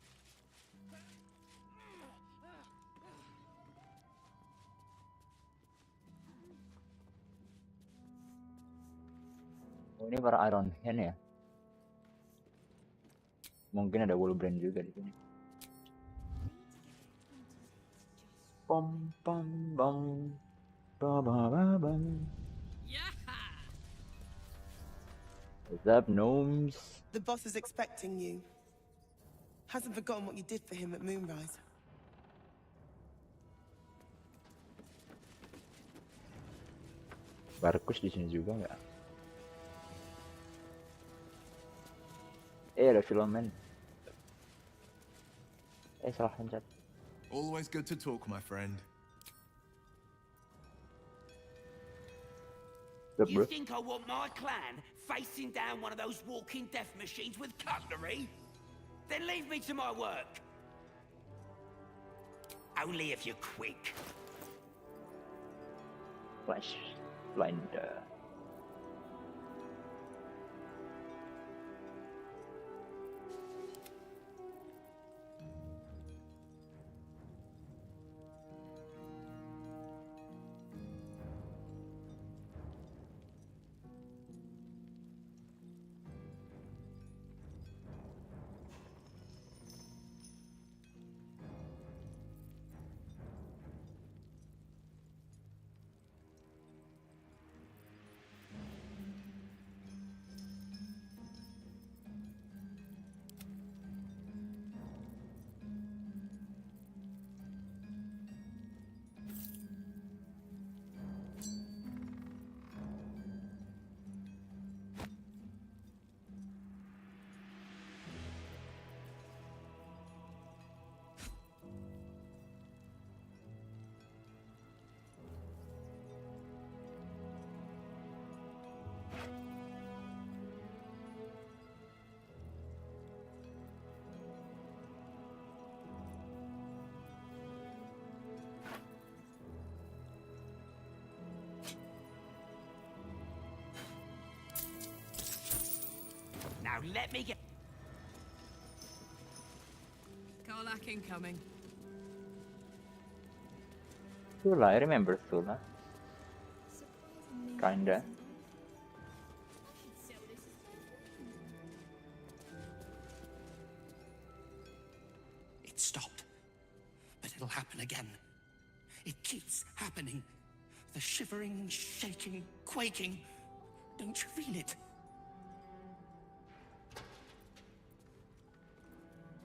Oh, ini para Iron Hand ya? Mungkin ada Wolverine juga di sini. Pom pom bom. Ba ba ba bam. What's up, gnomes? The boss is expecting you. Hasn't forgotten what you did for him at Moonrise. Barkus di sini juga nggak? Ada filament. Salah pencet. Always good to talk, my friend. You think I want my clan facing down one of those walking death machines with cutlery? Then leave me to my work. Only if you're quick. Flash blinder. Now let me get. Karlak incoming. Sula, I remember Sula. Kinda. It stopped. But it'll happen again. It keeps happening. The shivering, shaking, quaking. Don't you feel it?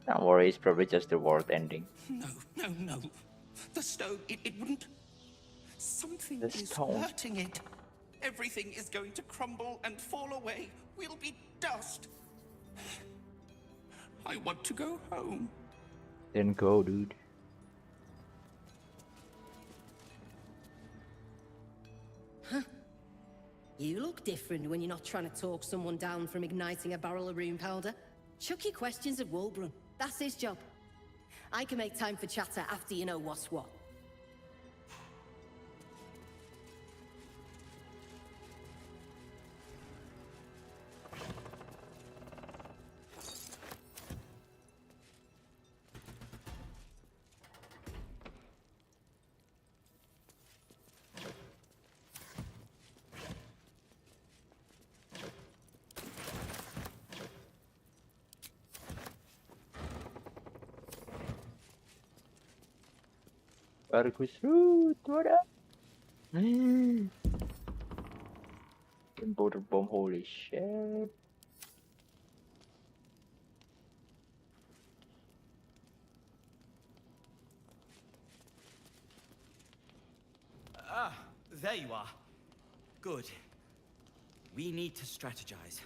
Don't worry, it's probably just the world ending. No. The stone, it wouldn't. Something The is stone. hurting it. Everything is going to crumble and fall away. We'll be dust. I want to go home. Then go, dude. You look different when you're not trying to talk someone down from igniting a barrel of rune powder. Chuck your questions at Wulbrun. That's his job. I can make time for chatter after you know what's what. Barcus root, what up? Border bomb, holy shit. Ah, there you are. Good. We need to strategize.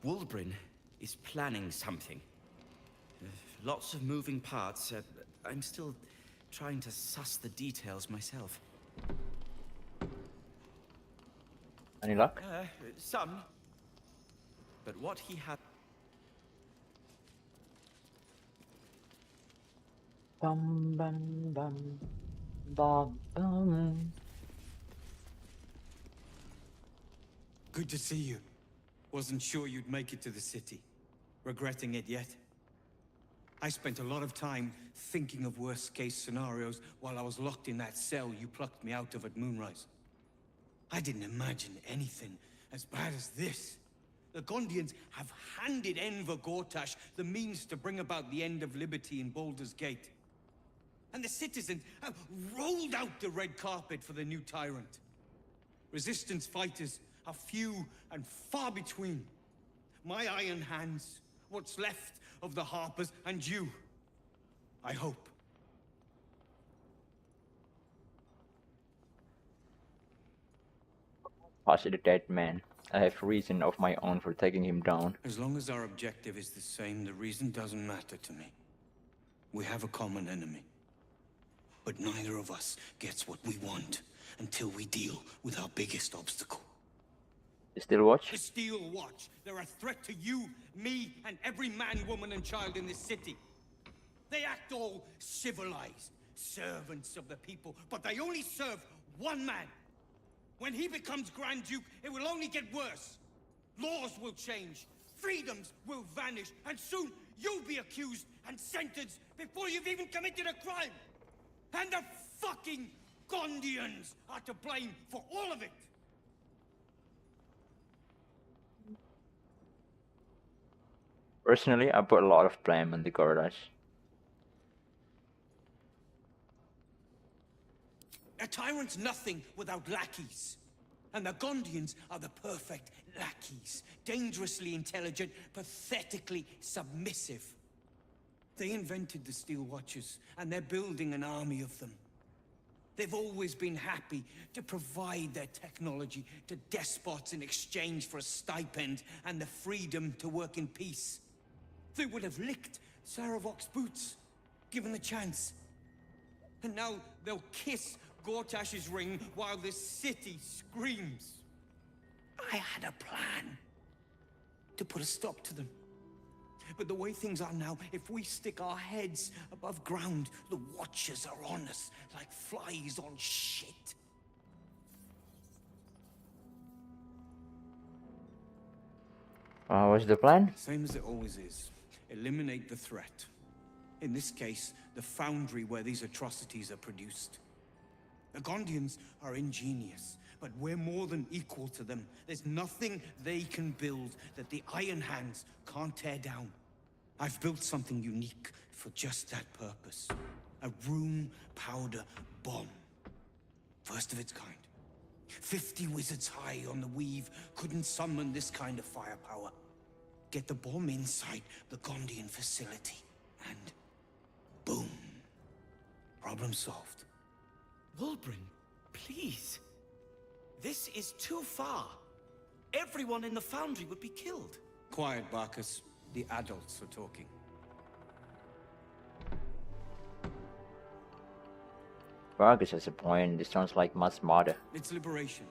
Wulbrun is planning something. Lots of moving parts. I'm still trying to suss the details myself. Any luck? Some. But what he had... Bum bum bum bum bum. Good to see you. Wasn't sure you'd make it to the city. Regretting it yet? I spent a lot of time thinking of worst-case scenarios while I was locked in that cell you plucked me out of at Moonrise. I didn't imagine anything as bad as this. The Gondians have handed Enver Gortash the means to bring about the end of liberty in Baldur's Gate. And the citizens have rolled out the red carpet for the new tyrant. Resistance fighters are few and far between. My iron hands, what's left of the Harpers, and you. I hope. Pass the dead man. I have reason of my own for taking him down. As long as our objective is the same, the reason doesn't matter to me. We have a common enemy. But neither of us gets what we want until we deal with our biggest obstacle. The Steel Watch? The Steel Watch. They're a threat to you, me, and every man, woman, and child in this city. They act all civilized, servants of the people, but they only serve one man. When he becomes Grand Duke, it will only get worse. Laws will change, freedoms will vanish, and soon you'll be accused and sentenced before you've even committed a crime. And the fucking Gondians are to blame for all of it. Personally, I put a lot of blame on the Gortash. A tyrant's nothing without lackeys. And the Gondians are the perfect lackeys. Dangerously intelligent, pathetically submissive. They invented the Steel Watchers, and they're building an army of them. They've always been happy to provide their technology to despots in exchange for a stipend and the freedom to work in peace. They would have licked Saravok's boots, given the chance. And now they'll kiss Gortash's ring while this city screams. I had a plan to put a stop to them. But the way things are now, if we stick our heads above ground, the Watchers are on us like flies on shit. What's the plan? Same as it always is. Eliminate the threat. In this case, the foundry where these atrocities are produced. The Gondians are ingenious, but we're more than equal to them. There's nothing they can build that the Iron Hands can't tear down. I've built something unique for just that purpose. A rune powder bomb. First of its kind. 50 wizards high on the weave couldn't summon this kind of firepower. Get the bomb inside the Gondian facility, and boom. Problem solved. Wulbren, please. This is too far. Everyone in the foundry would be killed. Quiet, Barkus. The adults are talking. Vargas has a point. This sounds like mass murder. It's liberation.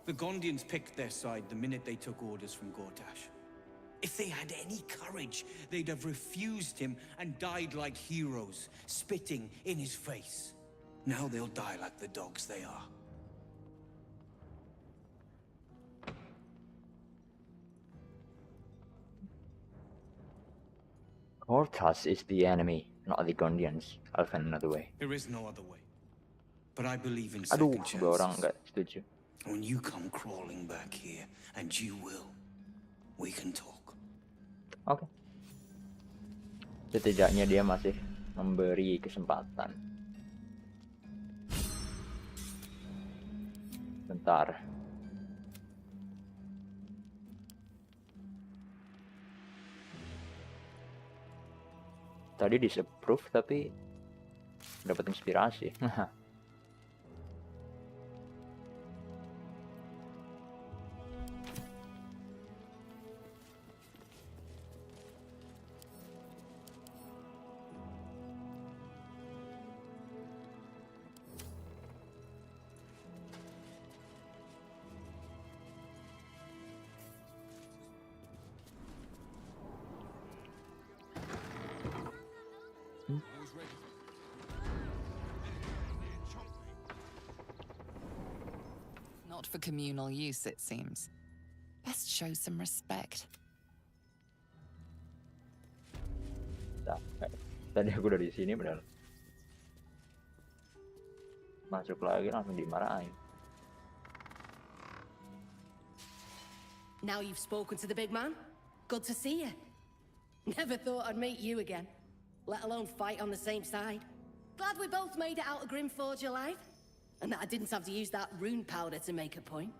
The Gondians picked their side the minute they took orders from Gortash. If they had any courage, they'd have refused him and died like heroes, spitting in his face. Now they'll die like the dogs they are. Hortas is the enemy, not the Gondians. I'll find another way. There is no other way. But I believe in Aduh, second dua orang chances. nggak setuju. When you come crawling back here, and you will, we can talk. Oke. Setidaknya dia masih memberi kesempatan. Bentar. Tadi disapprove tapi dapat inspirasi. Not for communal use, it seems. Best show some respect. Tadi aku udah di sini padahal. Masuk lagi langsung dimarahin. Now you've spoken to the big man? Good to see you. Never thought I'd meet you again, let alone fight on the same side. Glad we both made it out of Grimforge alive, and that I didn't have to use that rune powder to make a point.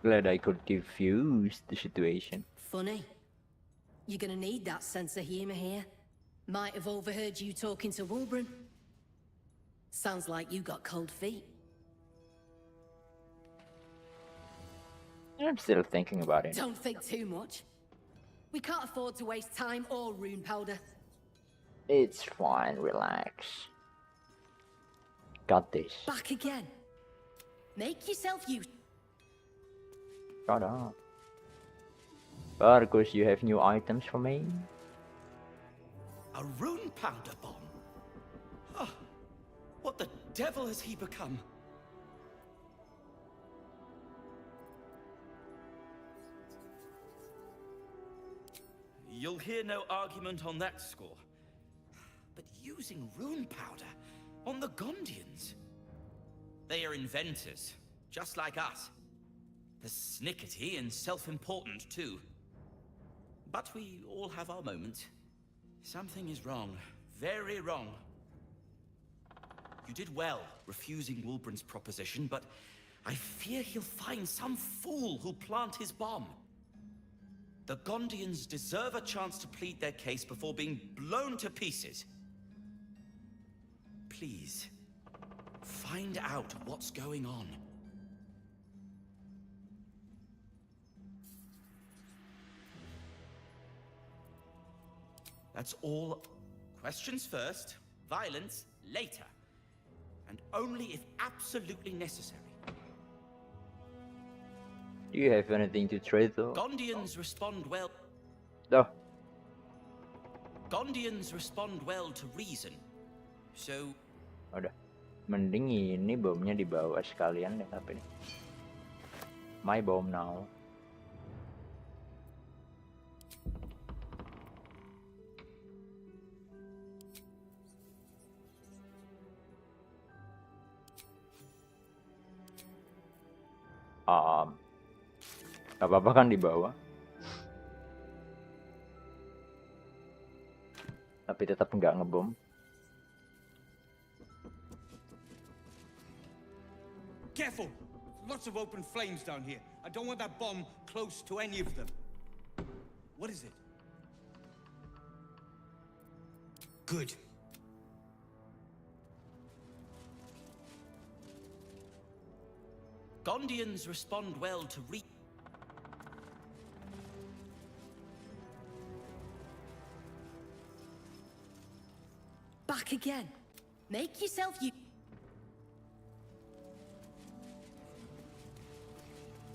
Glad I could diffuse the situation. Funny. You're gonna need that sense of humor here. Might have overheard you talking to Wulbren. Sounds like you got cold feet. I'm still thinking about it. Don't think too much. We can't afford to waste time or rune powder. It's fine, relax. Got this. Back again. Make yourself use. Shut up. Vargas, you have new items for me? A rune powder bomb? Ah, what the devil has he become? You'll hear no argument on that score. But using rune powder on the Gondians? They are inventors, just like us. They're snickety and self-important, too. But we all have our moments. Something is wrong. Very wrong. You did well refusing Wulbren's proposition, but I fear he'll find some fool who'll plant his bomb. The Gondians deserve a chance to plead their case before being blown to pieces. Please, find out what's going on. That's all. Questions first, violence later. And only if absolutely necessary. Do you have anything to trade though? Gondians respond well. No. Gondians respond well to reason. So, Udah. Mending ini bomnya dibawa sekalian deh tapi nih. My bomb now. Gak apa-apa kan dibawa. Tapi tetap nggak ngebom. Careful! Lots of open flames down here. I don't want that bomb close to any of them. What is it? Good. Gondians respond well to Back again. Make yourself you.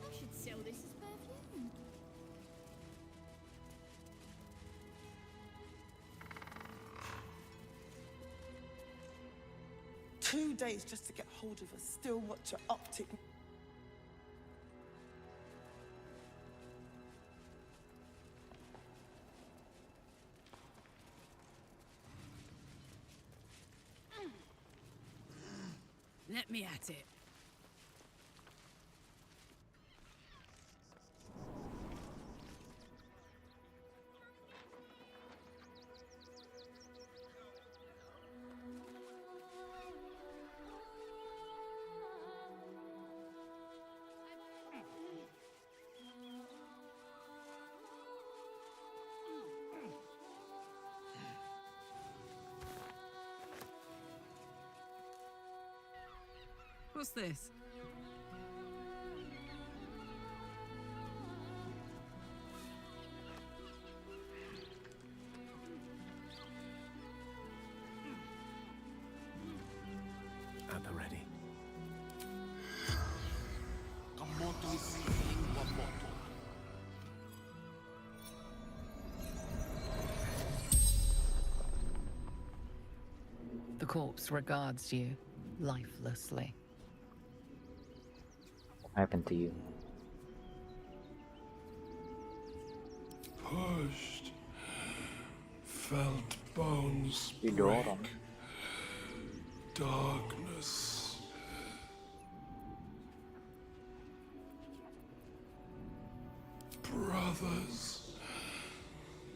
I should sell this as perfume. 2 days just to get hold of a still watcher optic. Let me at it. What's this? At the ready. The corpse regards you lifelessly. What happened to you? Pushed. Felt bones Didorong. break. Darkness. Brothers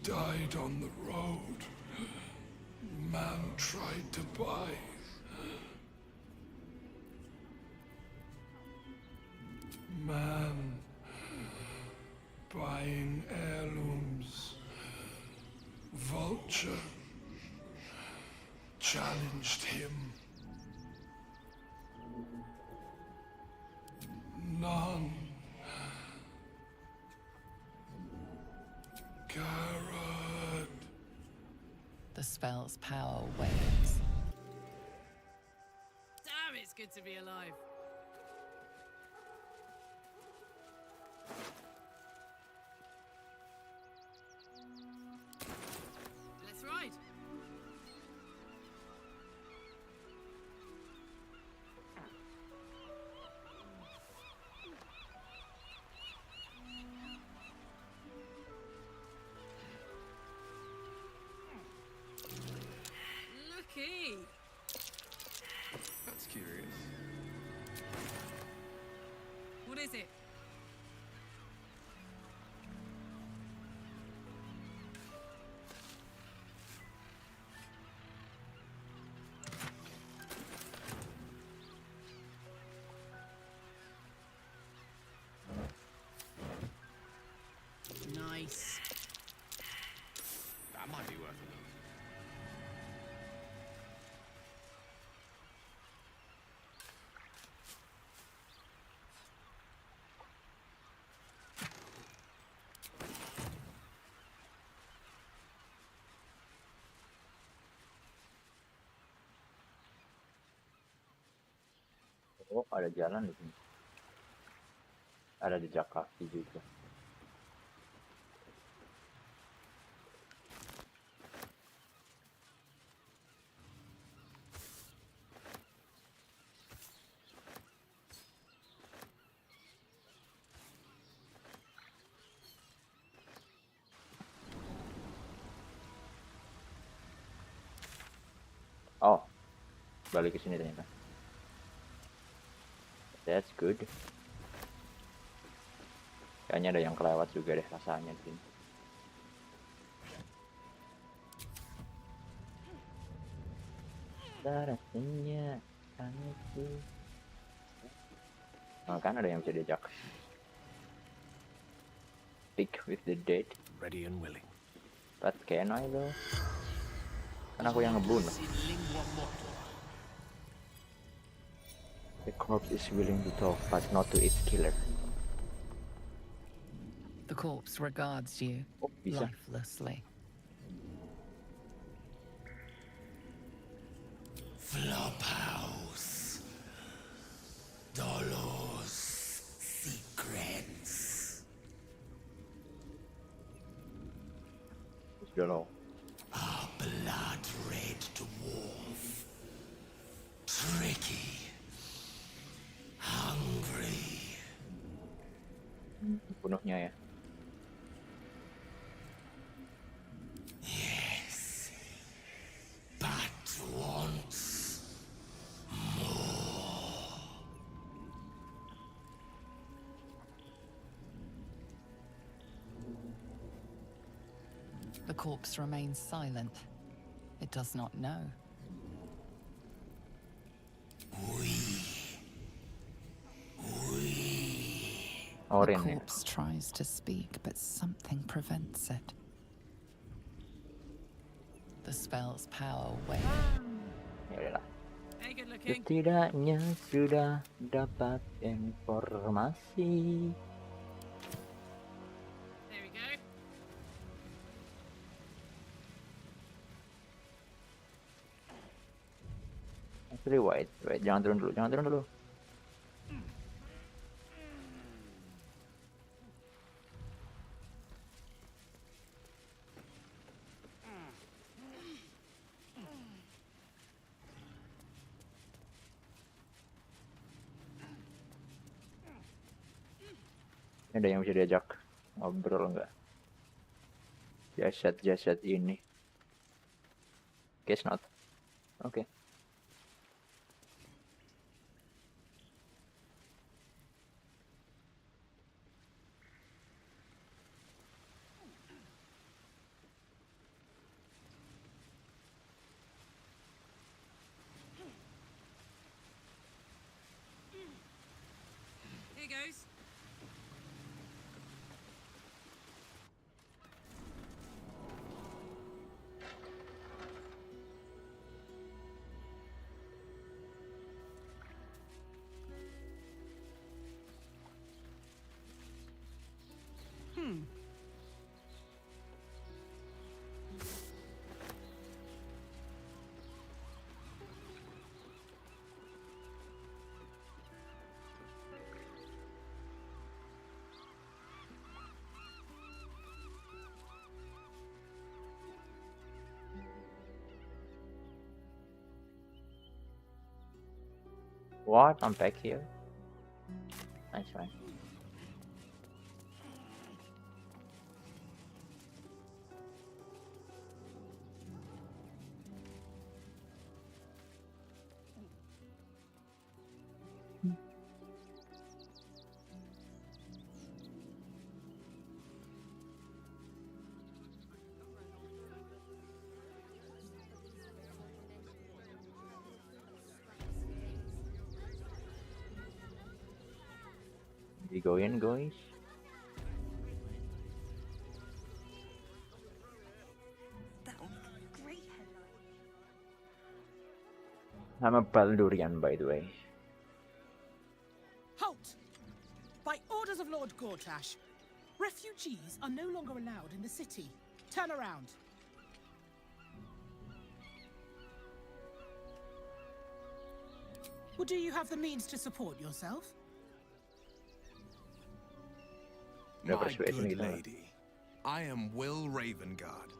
died on the road. Man tried to buy. Man buying heirlooms. Vulture challenged him. None. Garrett. The spell's power wanes. Damn, it's good to be alive. Let's ride. Looky. That's curious. What is it? Nice. That might be worth it. Oh, ada jalan di sini. Ada jejak kaki juga. Oh, balik ke sini ternyata. That's good. Kayaknya ada yang kelewat juga deh rasanya di sini. Rasanya aku. Oh, kan ada yang bisa diajak. Speak with the dead. Ready and willing. But can I though? Kan aku yang ngebunuh. The corpse is willing to talk, but not to its killer. The corpse regards you bisa. lifelessly. Flophouse. Dolos. Secrets. Sudah loh. A blood-red dwarf. Tricky. Hungry. Bunuhnya ya. Yes. But wants more. The corpse remains silent. It does not know. The Orin ya. corpse tries to speak, but something prevents it. The spell's power wanes. Ya udah. Hey, good looking. Setidaknya sudah dapat informasi. There we go. Actually, wait, jangan turun dulu. Ada yang bisa diajak ngobrol nggak? Jasad ini. Guess not. Oke. Here goes. What? I'm back here. Nice one. We go in, guys. I'm a Baldurian, by the way. Halt! By orders of Lord Gortash, refugees are no longer allowed in the city. Turn around. Well, do you have the means to support yourself? My good lady, I am Will Ravengard.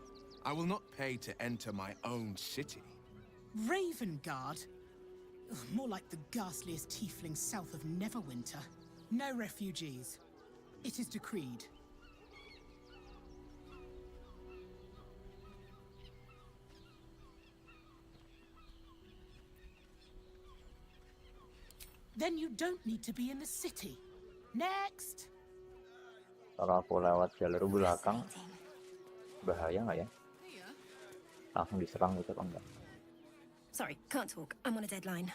I will not pay to enter my own city. Ravengard? Ugh, more like the ghastliest tiefling south of Neverwinter. No refugees. It is decreed. Then you don't need to be in the city. Next! Kalau aku lewat jalur belakang, bahaya nggak ya? Langsung diserang gitu apa enggak? Sorry, can't talk. I'm on a deadline.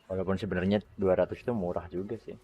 Walaupun sebenarnya 200 itu murah juga sih.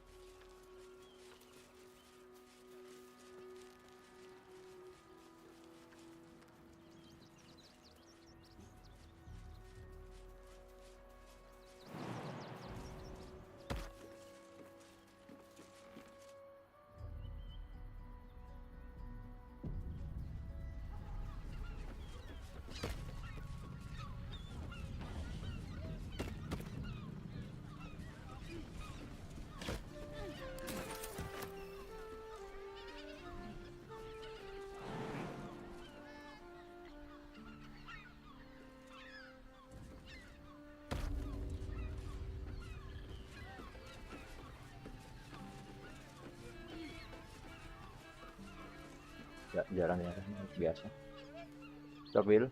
Jarang biasa. Stop, Will.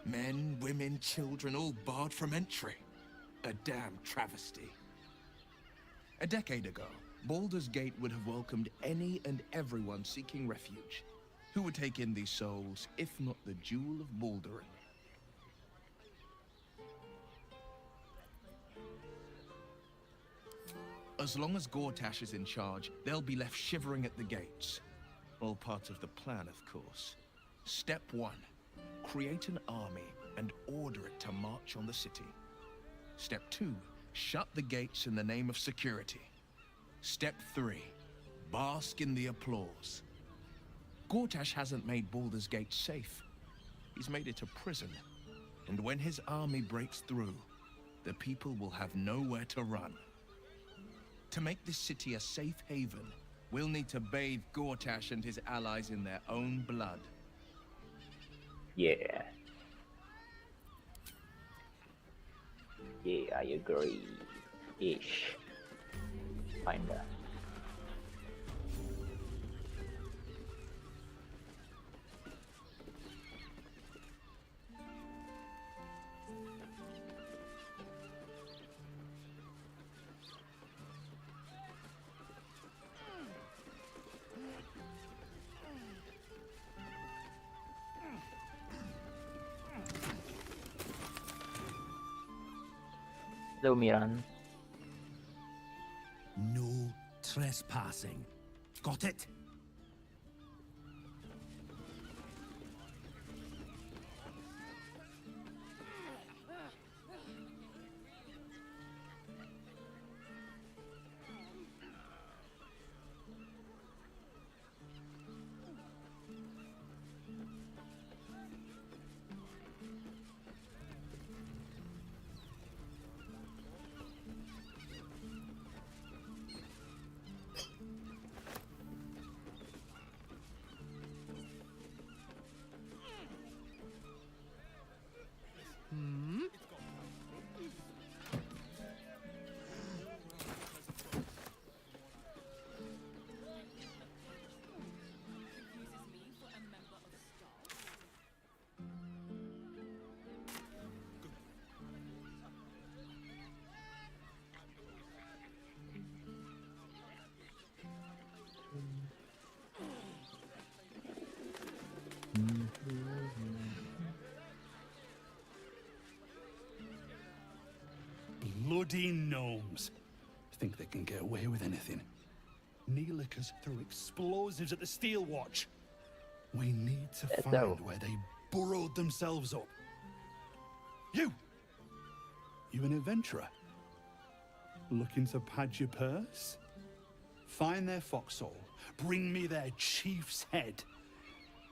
Men, women, children, all barred from entry. A damn travesty. A decade ago, Baldur's Gate would have welcomed any and everyone seeking refuge. Who would take in these souls, if not the Jewel of Baldur? As long as Gortash is in charge, they'll be left shivering at the gates. All part of the plan, of course. Step 1. Create an army and order it to march on the city. Step 2. Shut the gates in the name of security. Step 3. Bask in the applause. Gortash hasn't made Baldur's Gate safe. He's made it a prison. And when his army breaks through, the people will have nowhere to run. To make this city a safe haven, we'll need to bathe Gortash and his allies in their own blood. Yeah. Yeah, I agree. Ish. Kinda. Hello, Miran. No trespassing. Got it? Bloody gnomes. Think they can get away with anything. Neelikers threw explosives at the Steel Watch. We need to find where they burrowed themselves up. You an adventurer? Looking to pad your purse? Find their foxhole. Bring me their chief's head.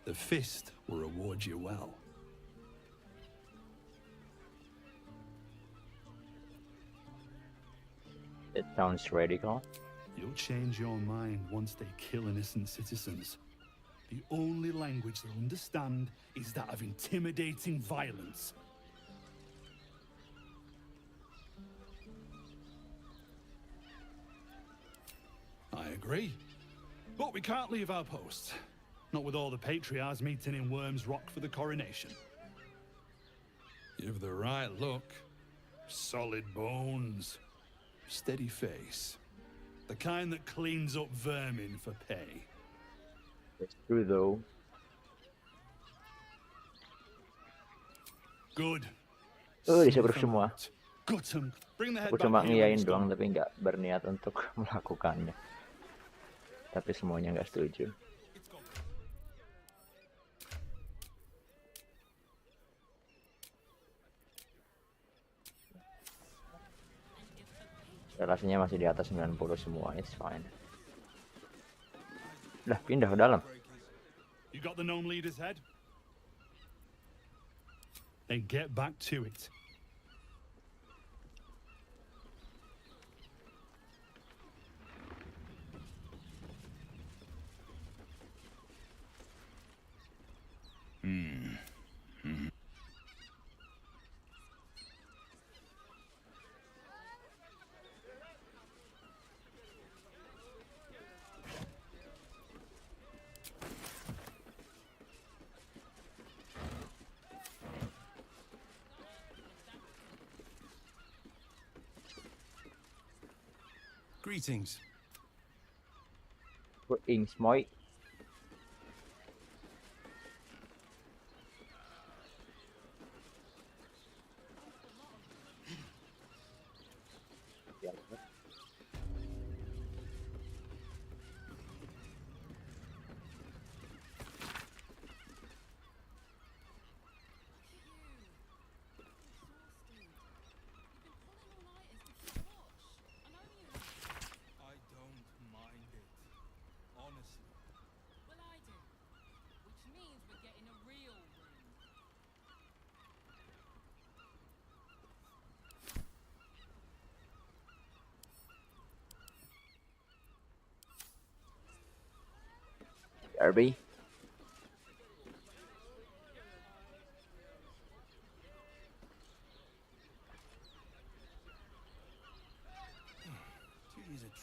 The fist will reward you well. It sounds radical. You'll change your mind once they kill innocent citizens. The only language they'll understand is that of intimidating violence. I agree. But we can't leave our posts. Not with all the patriarchs meeting in Worm's Rock for the coronation. You've the right look. Solid bones. Steady face. The kind that cleans up vermin for pay. That's true though. Good. Diseber semua. Gut 'em. Bring the head Aku back cuma here when ngiyain it's doang done. tapi nggak berniat untuk melakukannya. Tapi semuanya nggak setuju. Relasinya masih di atas 90 semua, it's fine. Udah pindah ke dalam. You got the gnome leader's head? Then get back to it. Greetings. Greetings, Moy. I don't mind it. Honestly. Well, I do. Which means we're getting a real room. Derby.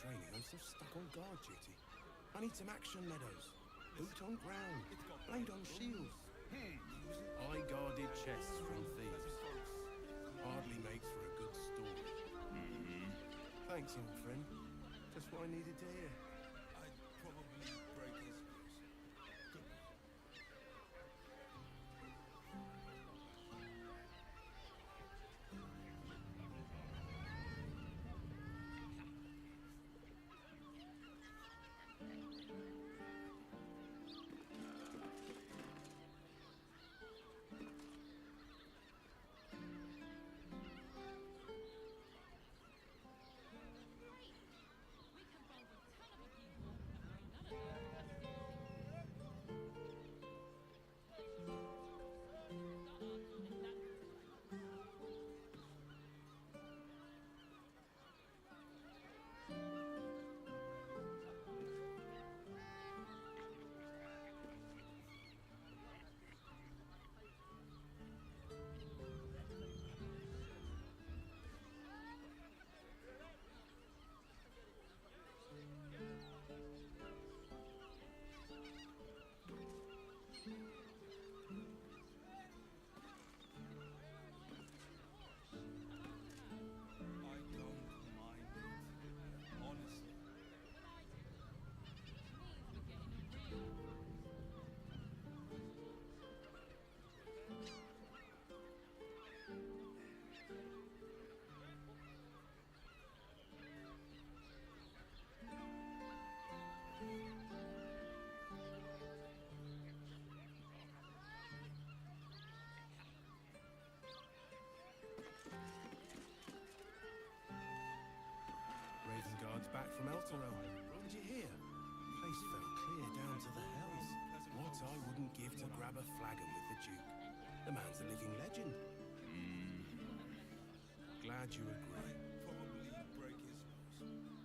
Training, I'm still stuck on guard duty. I need some action, Meadows. Boot on ground, blade on shields. Eye-guarded chests from thieves. Hardly makes for a good story. Thanks, old friend. Just what I needed to hear. I'd probably break his nose. Good. Back from Elturel. What did you hear? The place felt clear down to the hells. What I wouldn't give to grab a flagon with the Duke. The man's a living legend. Glad you agree. Probably break his nose.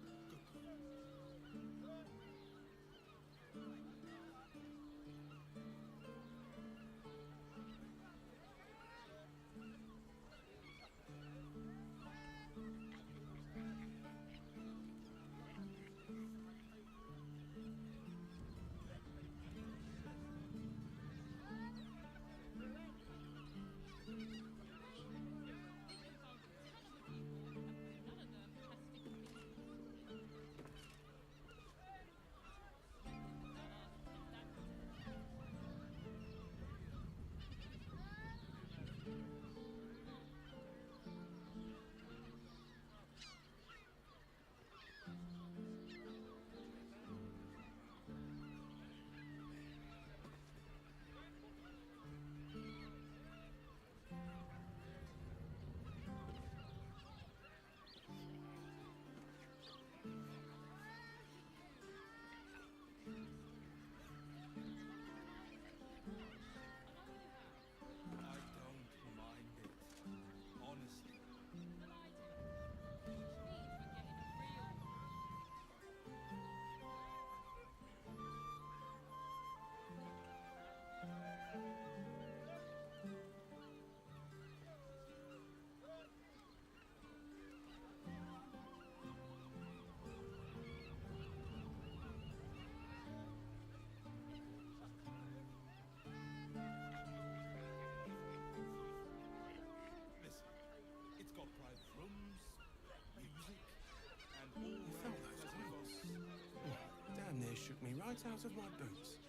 right out of my boots.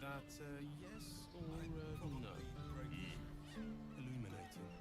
That, yes or no? Illuminating.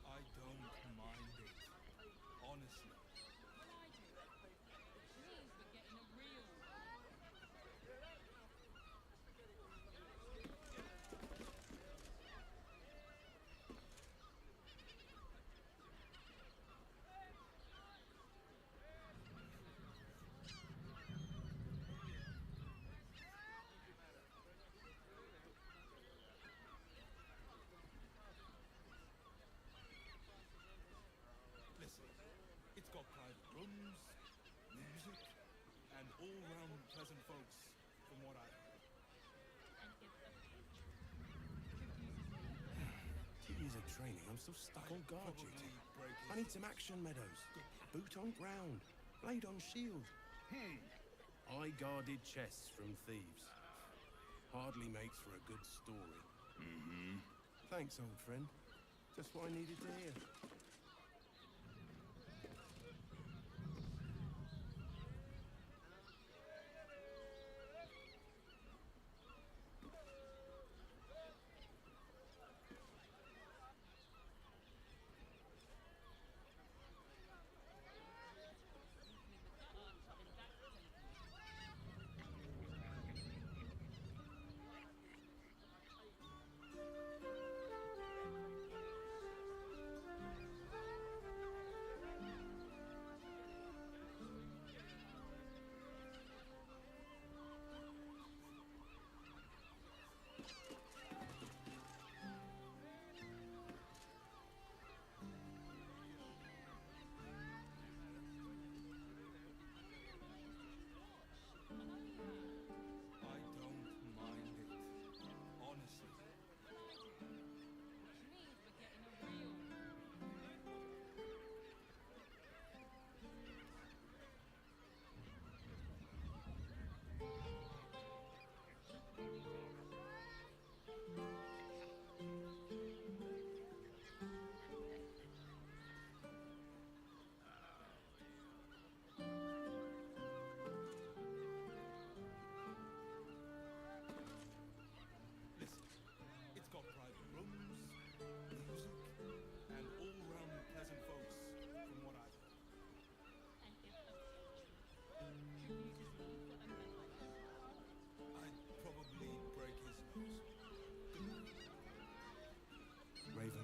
I don't mind it. Honestly. Listen, it's got private rooms, music, and all-round pleasant folks, from what I've heard. Years of training, I'm still stuck on guard duty. I need some action, Meadows. Boot on ground, blade on shield. I guarded chests from thieves. Hardly makes for a good story. Thanks, old friend. Just what I needed to hear.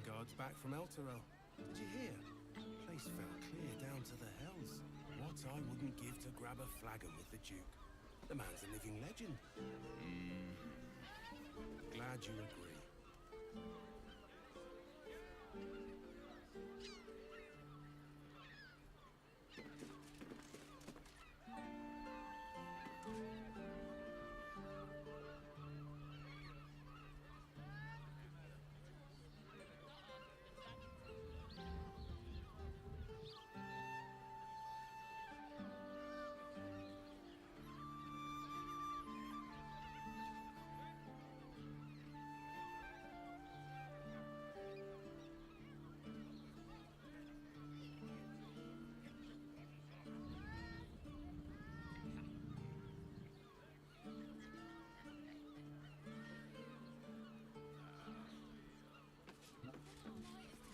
Guards back from Elturel. Did you hear? Place fell clear down to the hells. What I wouldn't give to grab a flagon with the Duke. The man's a living legend. Glad you agree.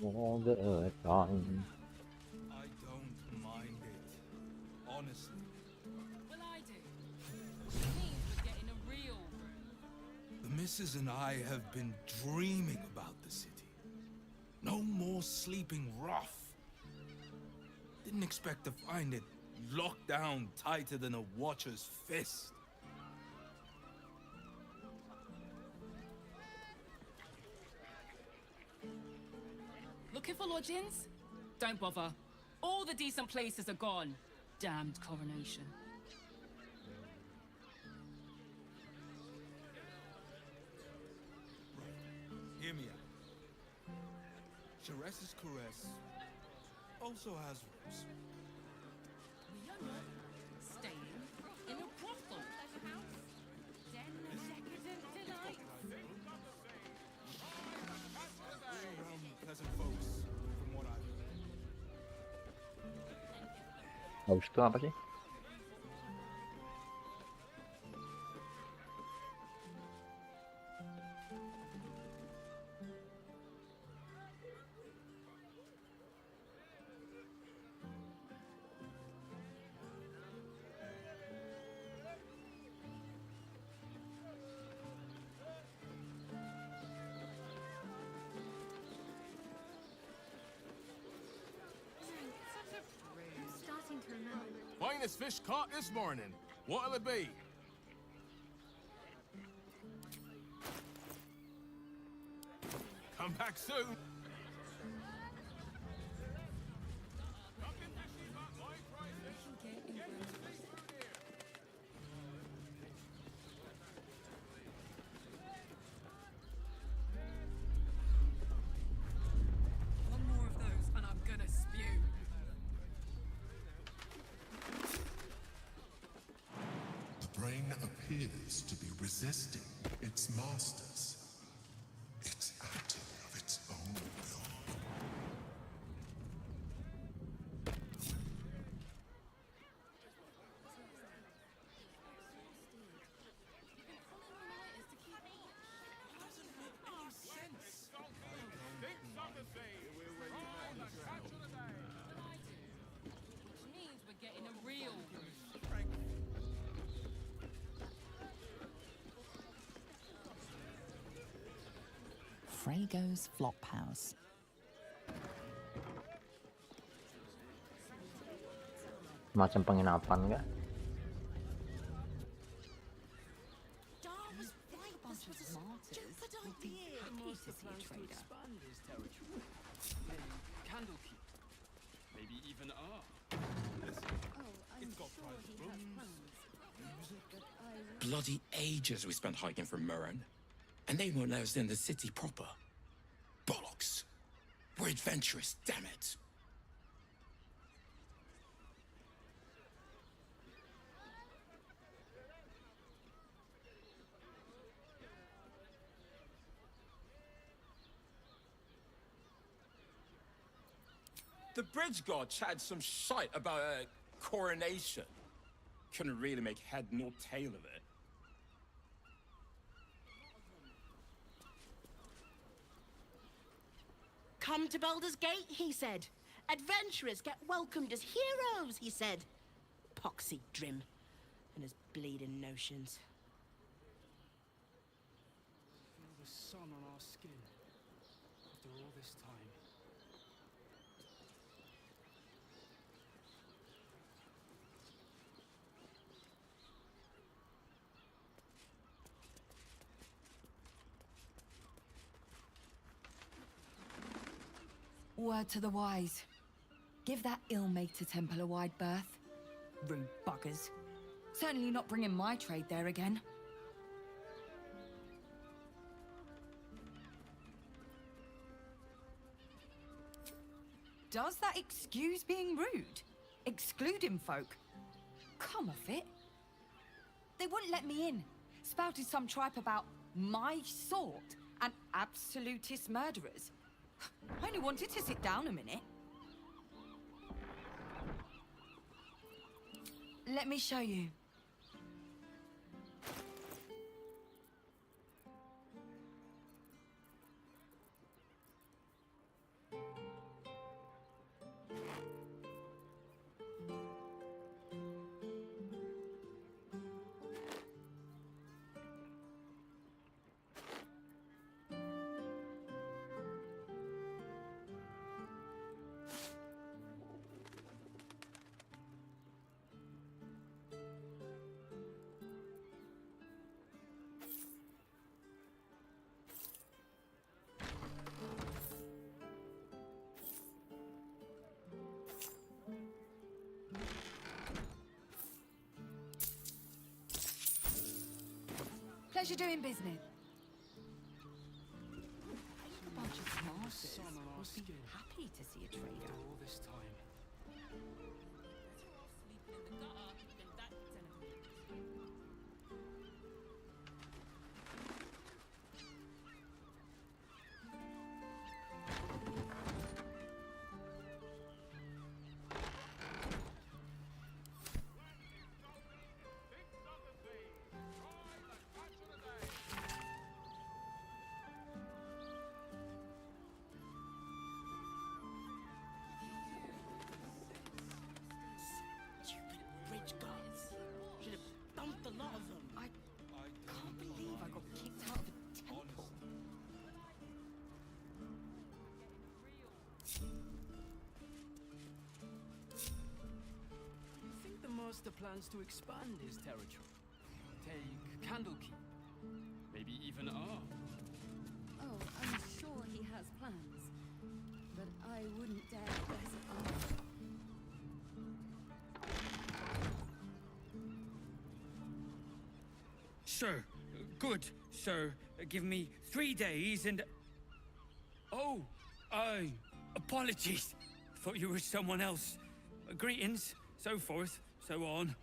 all the time. I don't mind it. Honestly. Well, I do. It means we're getting a real room. The missus and I have been dreaming about the city. No more sleeping rough. Didn't expect to find it locked down tighter than a watcher's fist. Looking for lodgings? Don't bother. All the decent places are gone. Damned coronation. Hear me out. Jerez's caress also has rooms. We are not staying in a brothel. Den of decadent delight. Around pleasant folks, from what I've heard. Habis itu apa sih? Starting to remember. Finest fish caught this morning. What'll it be? Come back soon. One more of those and I'm gonna spew. The brain appears to be resisting its masters. It's acting of its own will. Which means we're getting a real room. Frago's Flophouse. Macam penginapan enggak? These big bunch of martyrs would be happy to see a trader. Candlekeep. Maybe even R. It's got private rooms. Bloody ages we spent hiking from Murren. And they won't let us in the city proper. Bollocks. We're adventurous, damn it. The bridge god chatted some shite about a coronation. Couldn't really make head nor tail of it. Come to Baldur's Gate, he said. Adventurers get welcomed as heroes, he said. Poxy Drim and his bleeding notions. Feel the sun on our skin after all this time. Word to the wise. Give that ill-mater temple a wide berth. Rude buggers. Certainly not bringing my trade there again. Does that excuse being rude? Excluding folk? Come off it. They wouldn't let me in. Spouted some tripe about my sort and absolutist murderers. I only wanted to sit down a minute. Let me show you. pleasure doing business. A bunch of masters would be happy to see a trader. All this time. Stupid rich guys. Should have dumped a lot of them. I can't believe I got kicked out of a temple. I think the master plans to expand his territory. Take Candlekeep. Maybe even Arm. Oh, I'm sure he has plans. But I wouldn't dare guess at them. Sir, good, sir. Give me 3 days and... Oh, apologies. Thought you were someone else. Greetings, so forth, so on.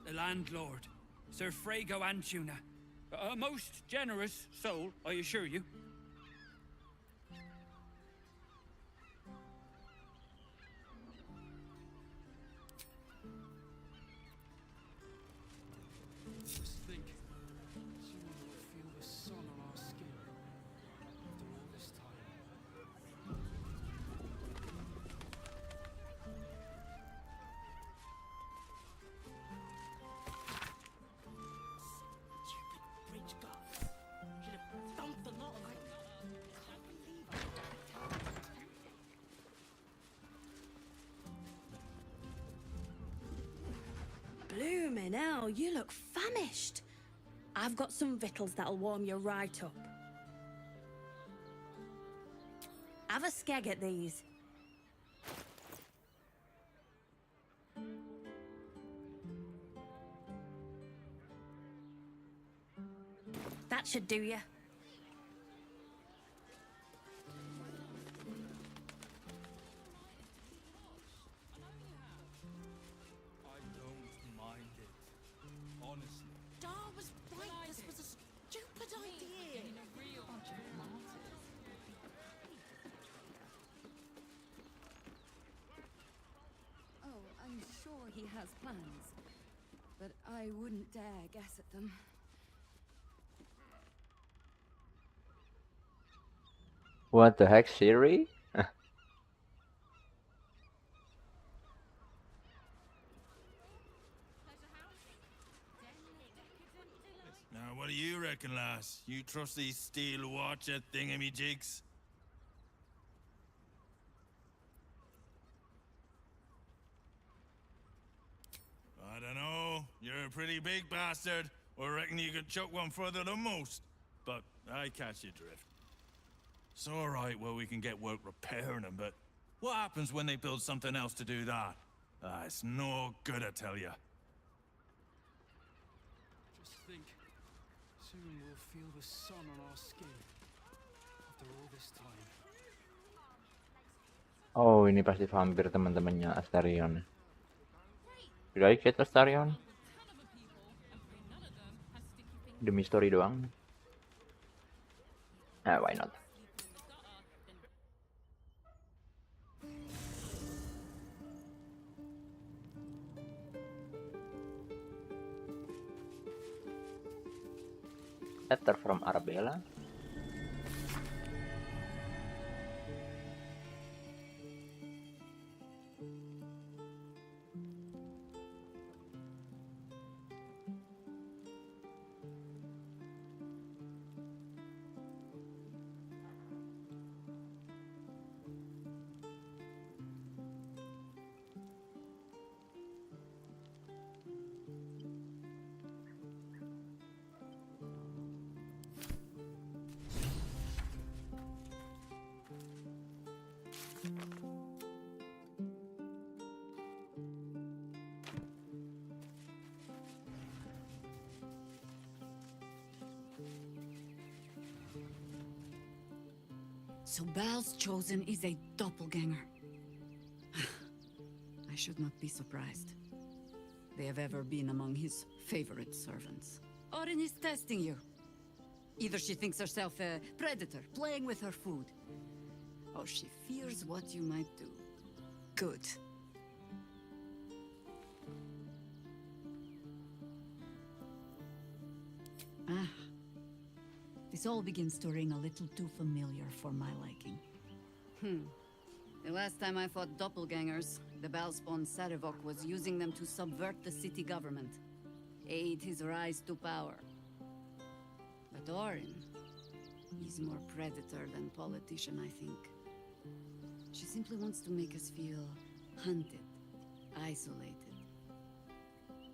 The landlord, Sir Frago Antuna. A most generous soul, I assure you. Just think, soon we'll feel the sun on our skin. After all this time. Stupid rich guys. Should have dumped a lot of them. Can't believe I got kicked out of a temple. Bloomin' hell, you look famished. I've got some victuals that'll warm you right up. Have a skeg at these. That should do you. I don't mind it. Honestly. Dar was right. This was a stupid idea. Bunch of martyrs. Oh, I'm sure he has plans. But I wouldn't dare guess at them. What the heck, Siri? Now, what do you reckon, lass? You trust these steel watcher thingamy-jigs? I don't know. You're a pretty big bastard. I reckon you could chuck one further than most. But I catch your drift. It's all right, well, we can get work repairing them, but what happens when they build something else to do that? It's no good, I tell you. Just think, soon we'll feel the sun on our skin. After all this time. Oh, ini pasti vampir teman-temannya Astarion. Did I get Astarion? Demi story doang. Why not? Letter from Arabella. So Bal's chosen is a doppelganger. I should not be surprised. They have ever been among his favorite servants. Orin is testing you. Either she thinks herself a predator, playing with her food, or she fears what you might do. Good. Ah. This all begins to ring a little too familiar for my liking. The last time I fought doppelgangers, the Balspawn Sarevok was using them to subvert the city government, aid his rise to power. But Orin, he's more predator than politician, I think. She simply wants to make us feel hunted, isolated.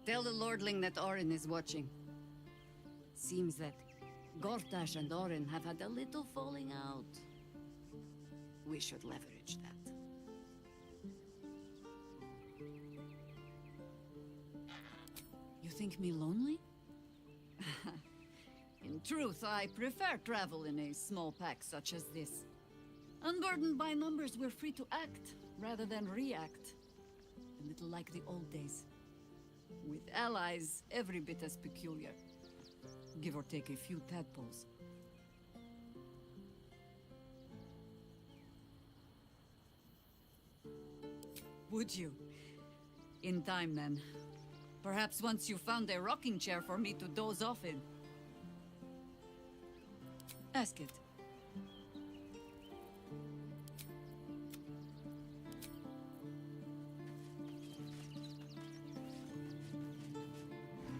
Tell the Lordling that Orin is watching. Seems that Gortash and Orin have had a little falling out. We should leverage that. You think me lonely? In truth, I prefer travel in a small pack such as this. Unburdened by numbers, we're free to act rather than react. A little like the old days. With allies every bit as peculiar. Give or take a few tadpoles. Would you? In time, then. Perhaps once you found a rocking chair for me to doze off in. Ask it.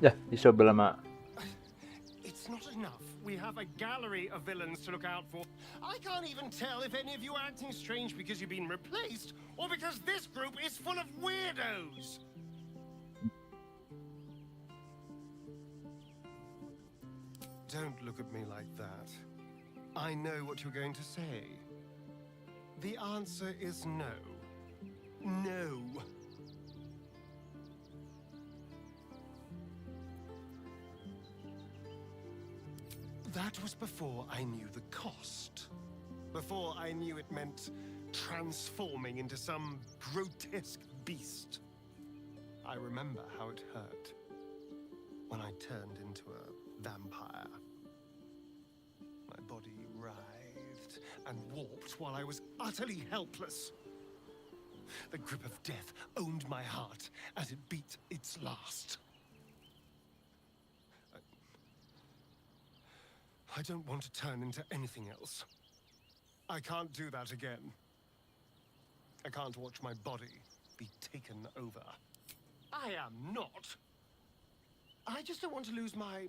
Yah, isobbel sama. It's not enough. We have a gallery of villains to look out for. I can't even tell if any of you are acting strange because you've been replaced, or because this group is full of weirdos. Don't look at me like that. I know what you're going to say. The answer is no. No. That was before I knew the cost. Before I knew it meant transforming into some grotesque beast. I remember how it hurt when I turned into a vampire. My body writhed and warped while I was utterly helpless. The grip of death owned my heart as it beat its last. I don't want to turn into anything else. I can't do that again. I can't watch my body be taken over. I am not. I just don't want to lose my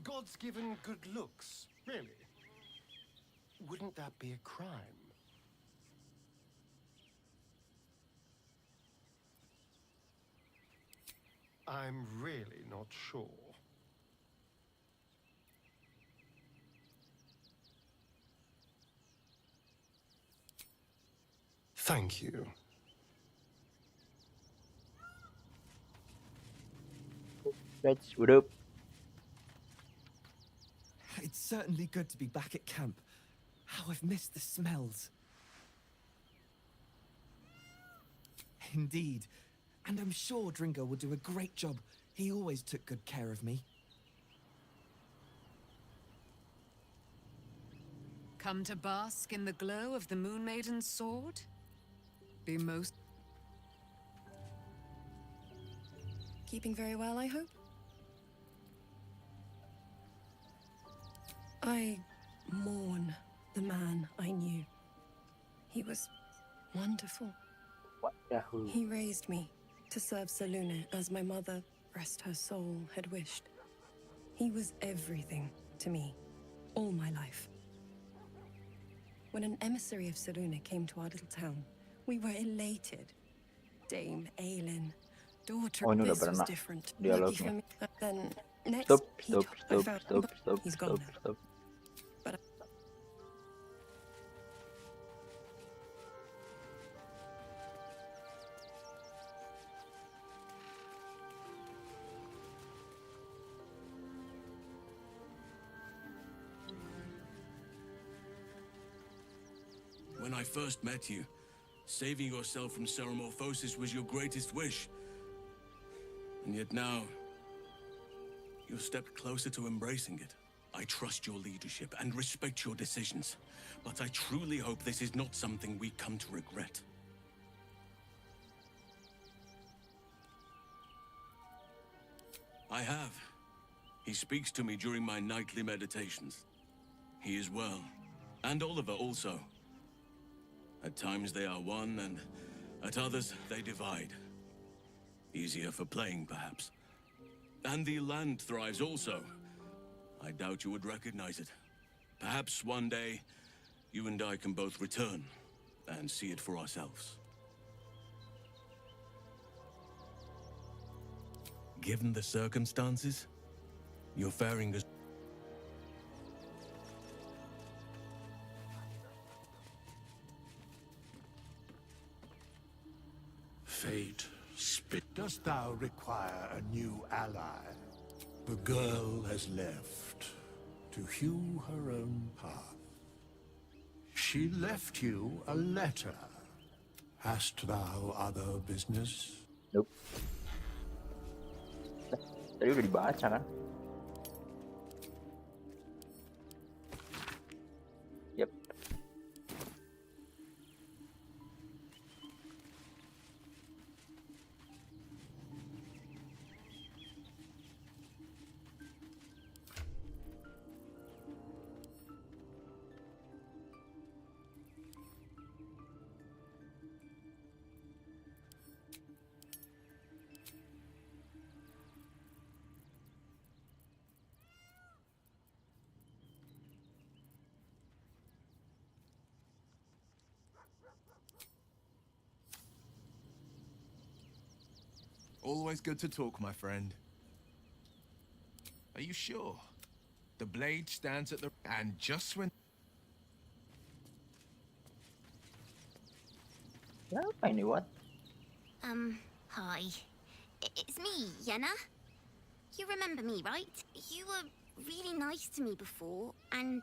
God's given good looks, really. Wouldn't that be a crime? I'm really not sure. Thank you. Let's what up? It's certainly good to be back at camp. How I've missed the smells. Indeed. And I'm sure Dringo will do a great job. He always took good care of me. Come to bask in the glow of the Moon Maiden's sword? Be most... Keeping very well, I hope? I mourn the man I knew. He was wonderful. Yahoo. He raised me to serve Selune as my mother, rest her soul, had wished. He was everything to me, all my life. When an emissary of Selune came to our little town, we were elated. Dame Aelin, daughter of this was different. Lucky for me. Then next he's gone now. But When I first met you, saving yourself from Ceramorphosis was your greatest wish. And yet now, you've stepped closer to embracing it. I trust your leadership and respect your decisions, but I truly hope this is not something we come to regret. I have. He speaks to me during my nightly meditations. He is well, and Oliver also. At times they are one, and at others they divide. Easier for playing, perhaps. And the land thrives also. I doubt you would recognize it. Perhaps one day, you and I can both return and see it for ourselves. Given the circumstances, you're faring as... Fate, dost thou require a new ally? The girl has left to hew her own path. She left you a letter. Hast thou other business? Nope. Tadi udah dibaca kan? Yep. Always good to talk, my friend. Are you sure? The blade stands at the... And just when... Siapa ini, what? Hi. It's me, Yenna. You remember me, right? You were really nice to me before, and,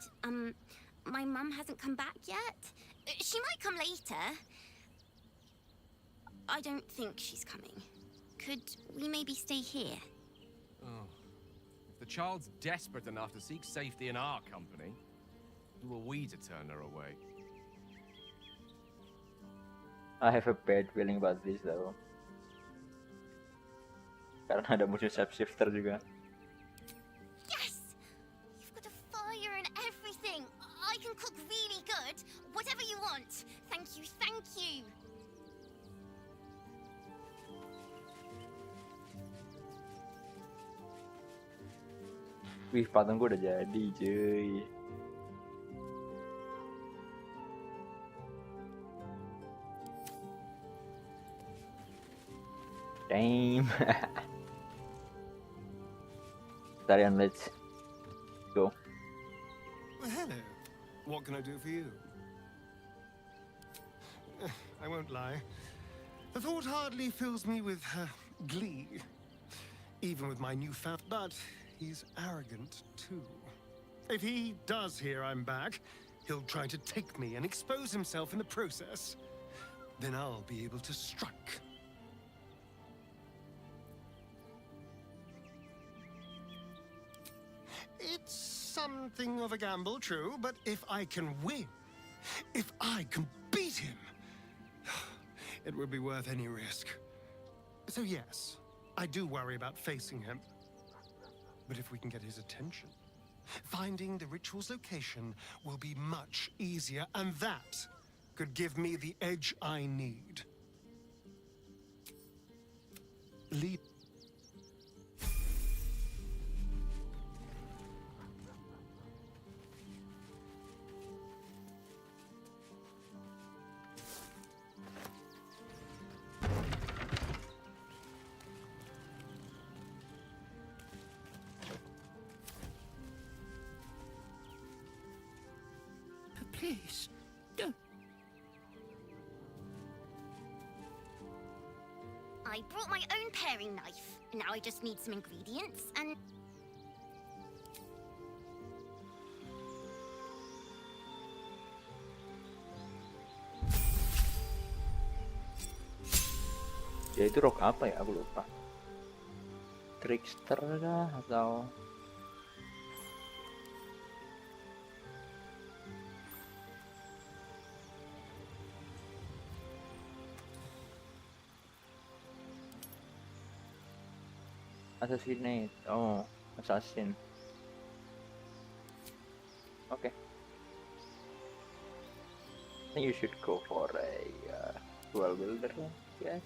my mum hasn't come back yet. She might come later. I don't think she's coming. Could we maybe stay here? Oh. If the child's desperate enough to seek safety in our company, who are we to turn her away? I have a bad feeling about this though. Karena ada musuh shapeshifter juga. Yes! You've got a fire and everything. I can cook really good. Whatever you want. Thank you, thank you. Wih, patung gue udah jadi, cuy. Damn. Tarian, let's go. Well, hello. What can I do for you? I won't lie. The thought hardly fills me with glee. Even with my newfound... But he's arrogant, too. If he does hear I'm back, he'll try to take me and expose himself in the process. Then I'll be able to strike. It's something of a gamble, true, but if I can win, if I can beat him, it would be worth any risk. So yes, I do worry about facing him. But if we can get his attention, finding the ritual's location will be much easier, and that could give me the edge I need. Lead. Please, don't. I brought my own paring knife. Now I just need some ingredients and... Ya itu rock apa ya? Aku lupa. Trickster kah atau Assassinate? Oh, assassin. Okay. I think you should go for a dual wielder, yes.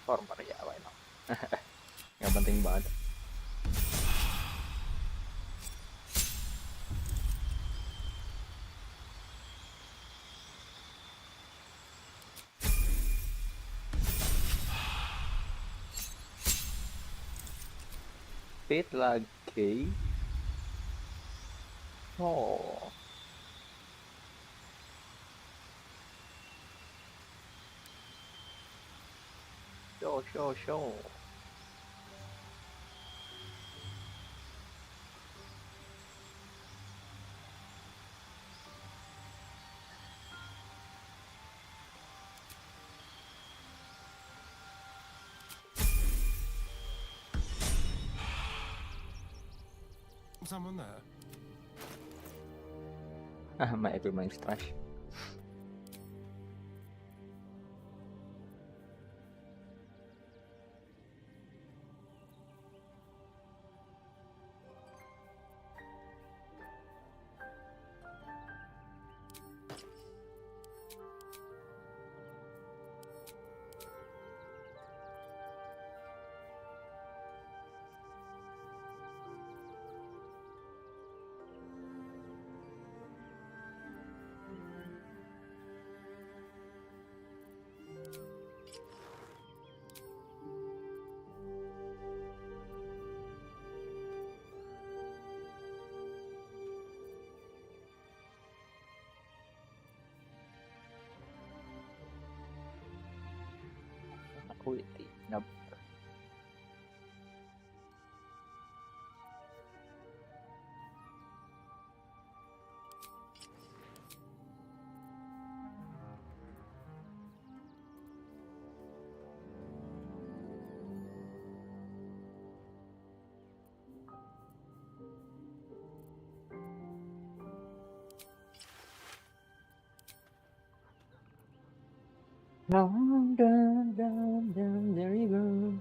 Farmer ya, why not? Yang penting banget. Speed lagi. Oh. Show. Someone there? My everyone is trash. Quality. Nope. Down the river.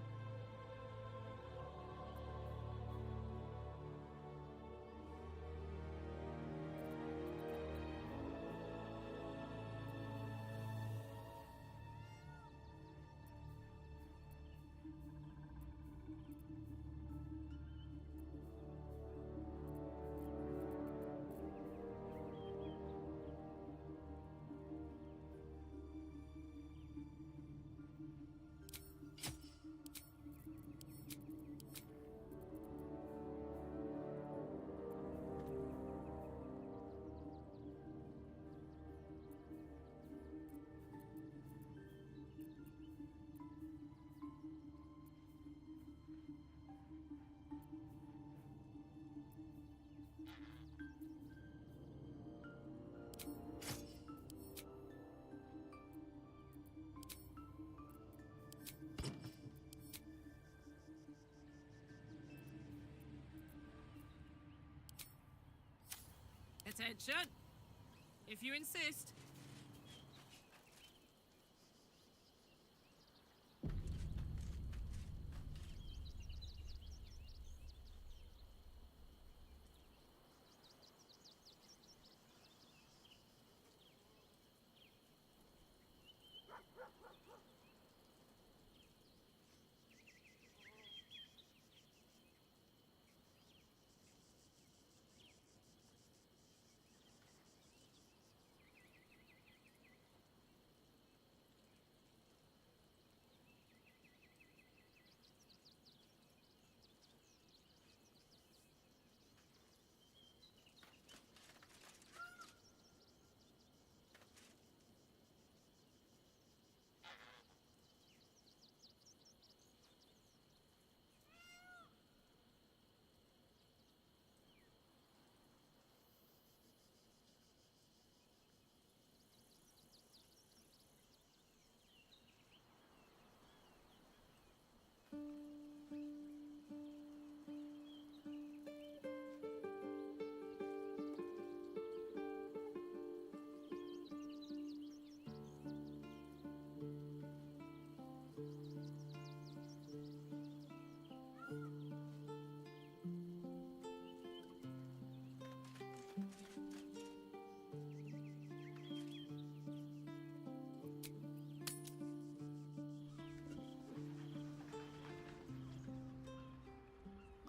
Attention! If you insist.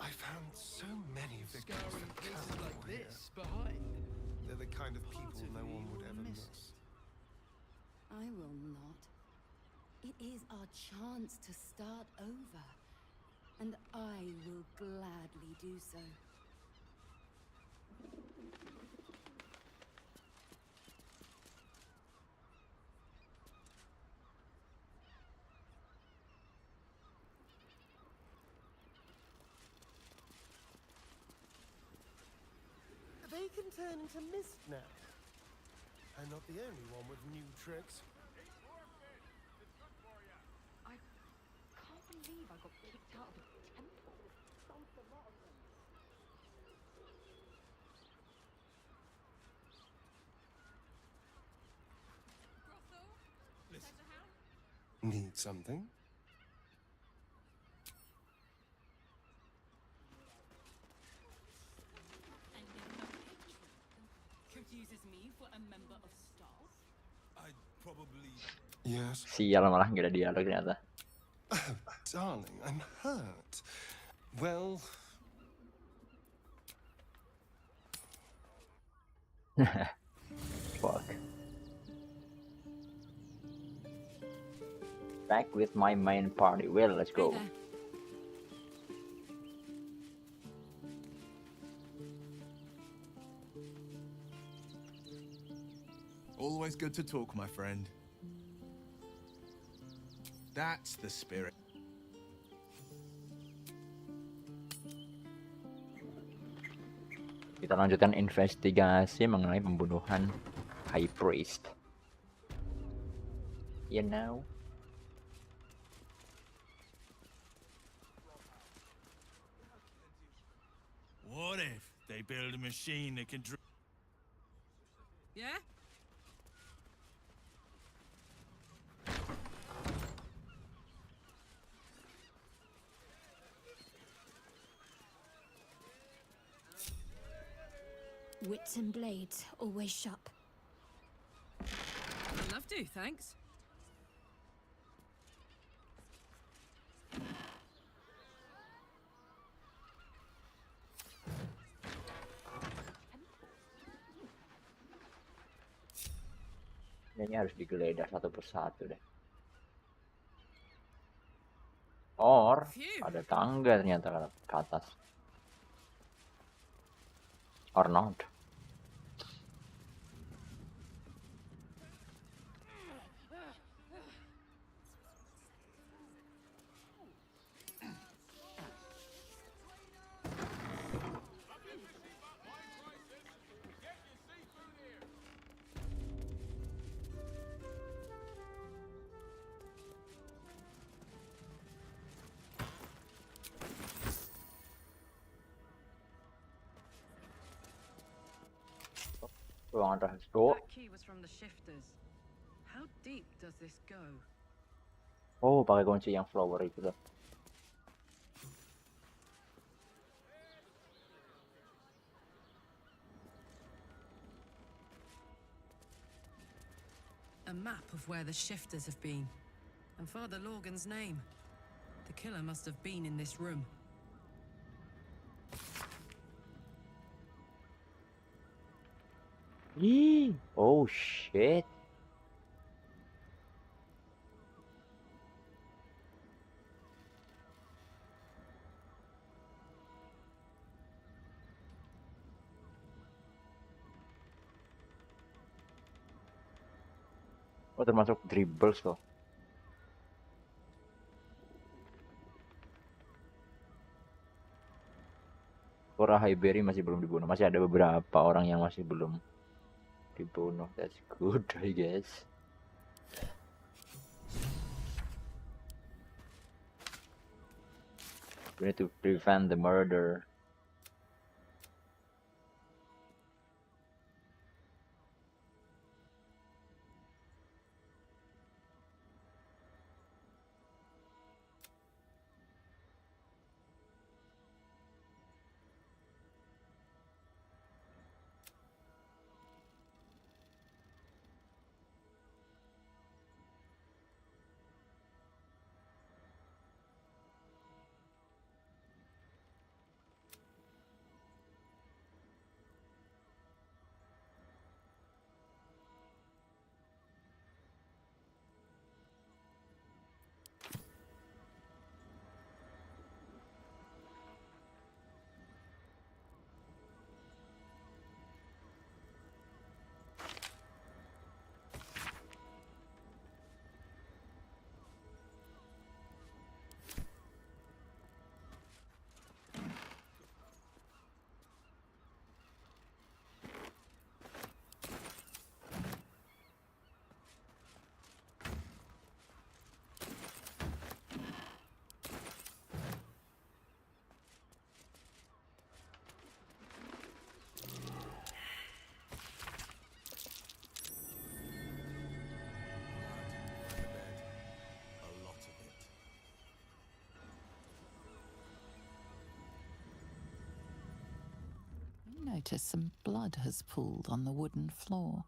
I found so many victims Scouring that places can't like warrior. this behind. They're the kind of Part people of no me one would will ever miss. miss. I will not. It is our chance to start over, and I will gladly do so. They can turn into mist now. I'm not the only one with new tricks. I can't believe I got kicked out of a temple. Need something? Confuses me for a member of staff. I'd probably... Yes. Sial malah nggak ada dialog ternyata. Oh, darling, I'm hurt. Well... Fuck. Back with my main party. Well, let's go. Always good to talk, my friend. That's the spirit. Kita lanjutkan investigasi mengenai pembunuhan High Priest. You know. What if they build a machine that can... Yeah? Wits and blades, always sharp. I'd love to, thanks. Kayaknya harus digeledah satu persatu deh. Or ada tangga ternyata ke atas. Or not. Ruangan rahasia. That key was from the shifters. How deep does this go? Oh, pakai kunci yang flower itu tuh. A map of where the shifters have been. And Father Lorgan's name. The killer must have been in this room. Oh shit. Oh, termasuk dribbles loh. Cora Highberry masih belum dibunuh. Masih ada beberapa orang yang masih belum dibunuh. That's good, I guess. We need to prevent the murder. notice some blood has pooled on the wooden floor.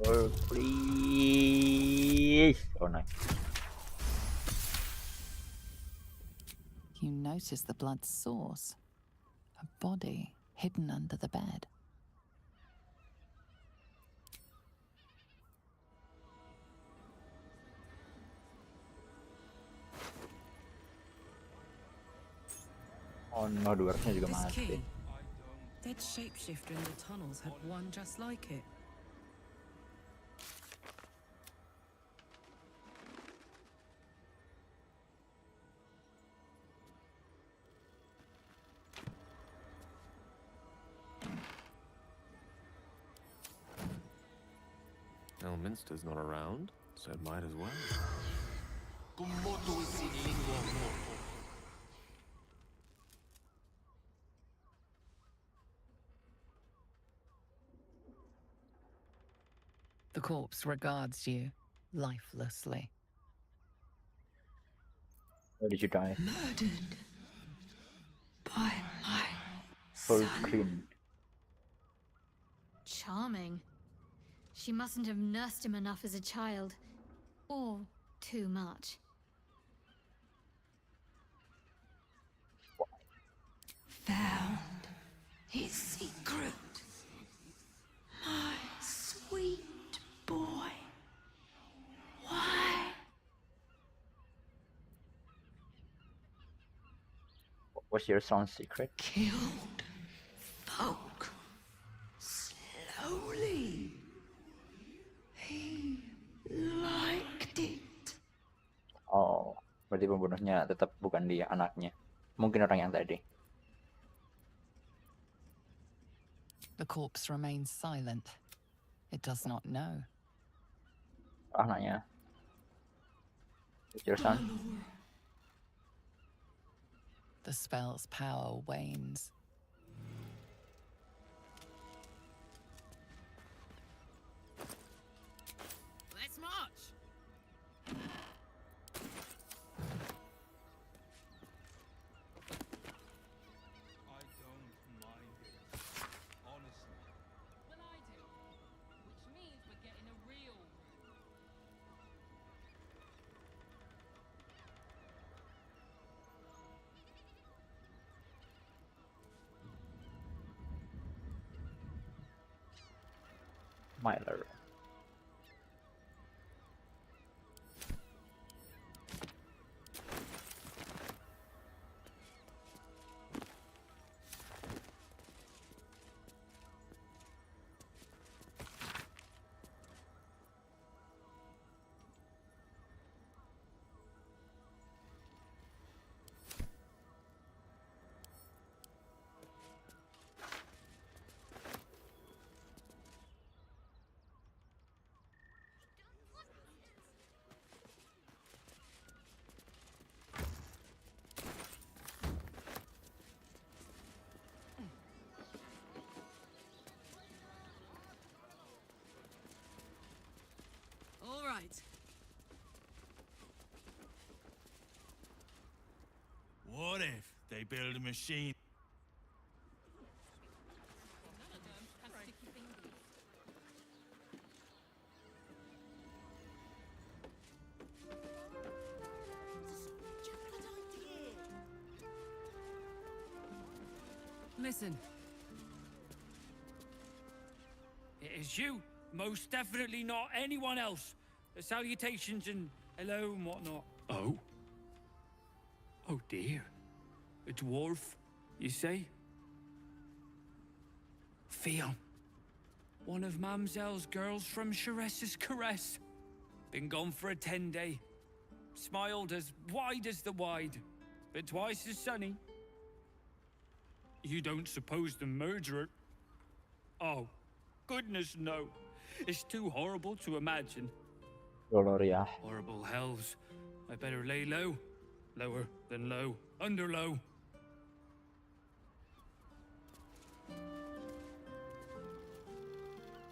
Oh, please. Oh, nice. You notice the blood's source. A body hidden under the bed. Oh no, dwarfnya juga This mati. key. Dead shapeshifter in the tunnels had one just like it. Elminster's not around, so it might as well. The corpse regards you lifelessly. Where did you die? Murdered by my Full son. clean. Charming. She mustn't have nursed him enough as a child. Or too much. Found his secret. My sweet boy. Why? What's your son's secret? Killed folk. Slowly. He liked it. Oh, berarti pembunuhnya tetap bukan dia, anaknya. Mungkin orang yang tadi. The corpse remains silent. It does not know. Anaknya. It's your son? The spell's power wanes. Let's march! I don't mind it. Honestly. Well, I do. Which means we're getting a real Myler. All right. What if they build a machine? Listen. It is you. Most definitely not anyone else. The salutations and hello and whatnot. Oh? Oh dear. A dwarf, you say? Theon. One of Mamselle's girls from Sharess's Caress. Been gone for a 10-day. Smiled as wide as the wide, but twice as sunny. You don't suppose the murderer... Oh, goodness no. It's too horrible to imagine. Gloria. Horrible hells. I better lay low. Lower than low. Under low.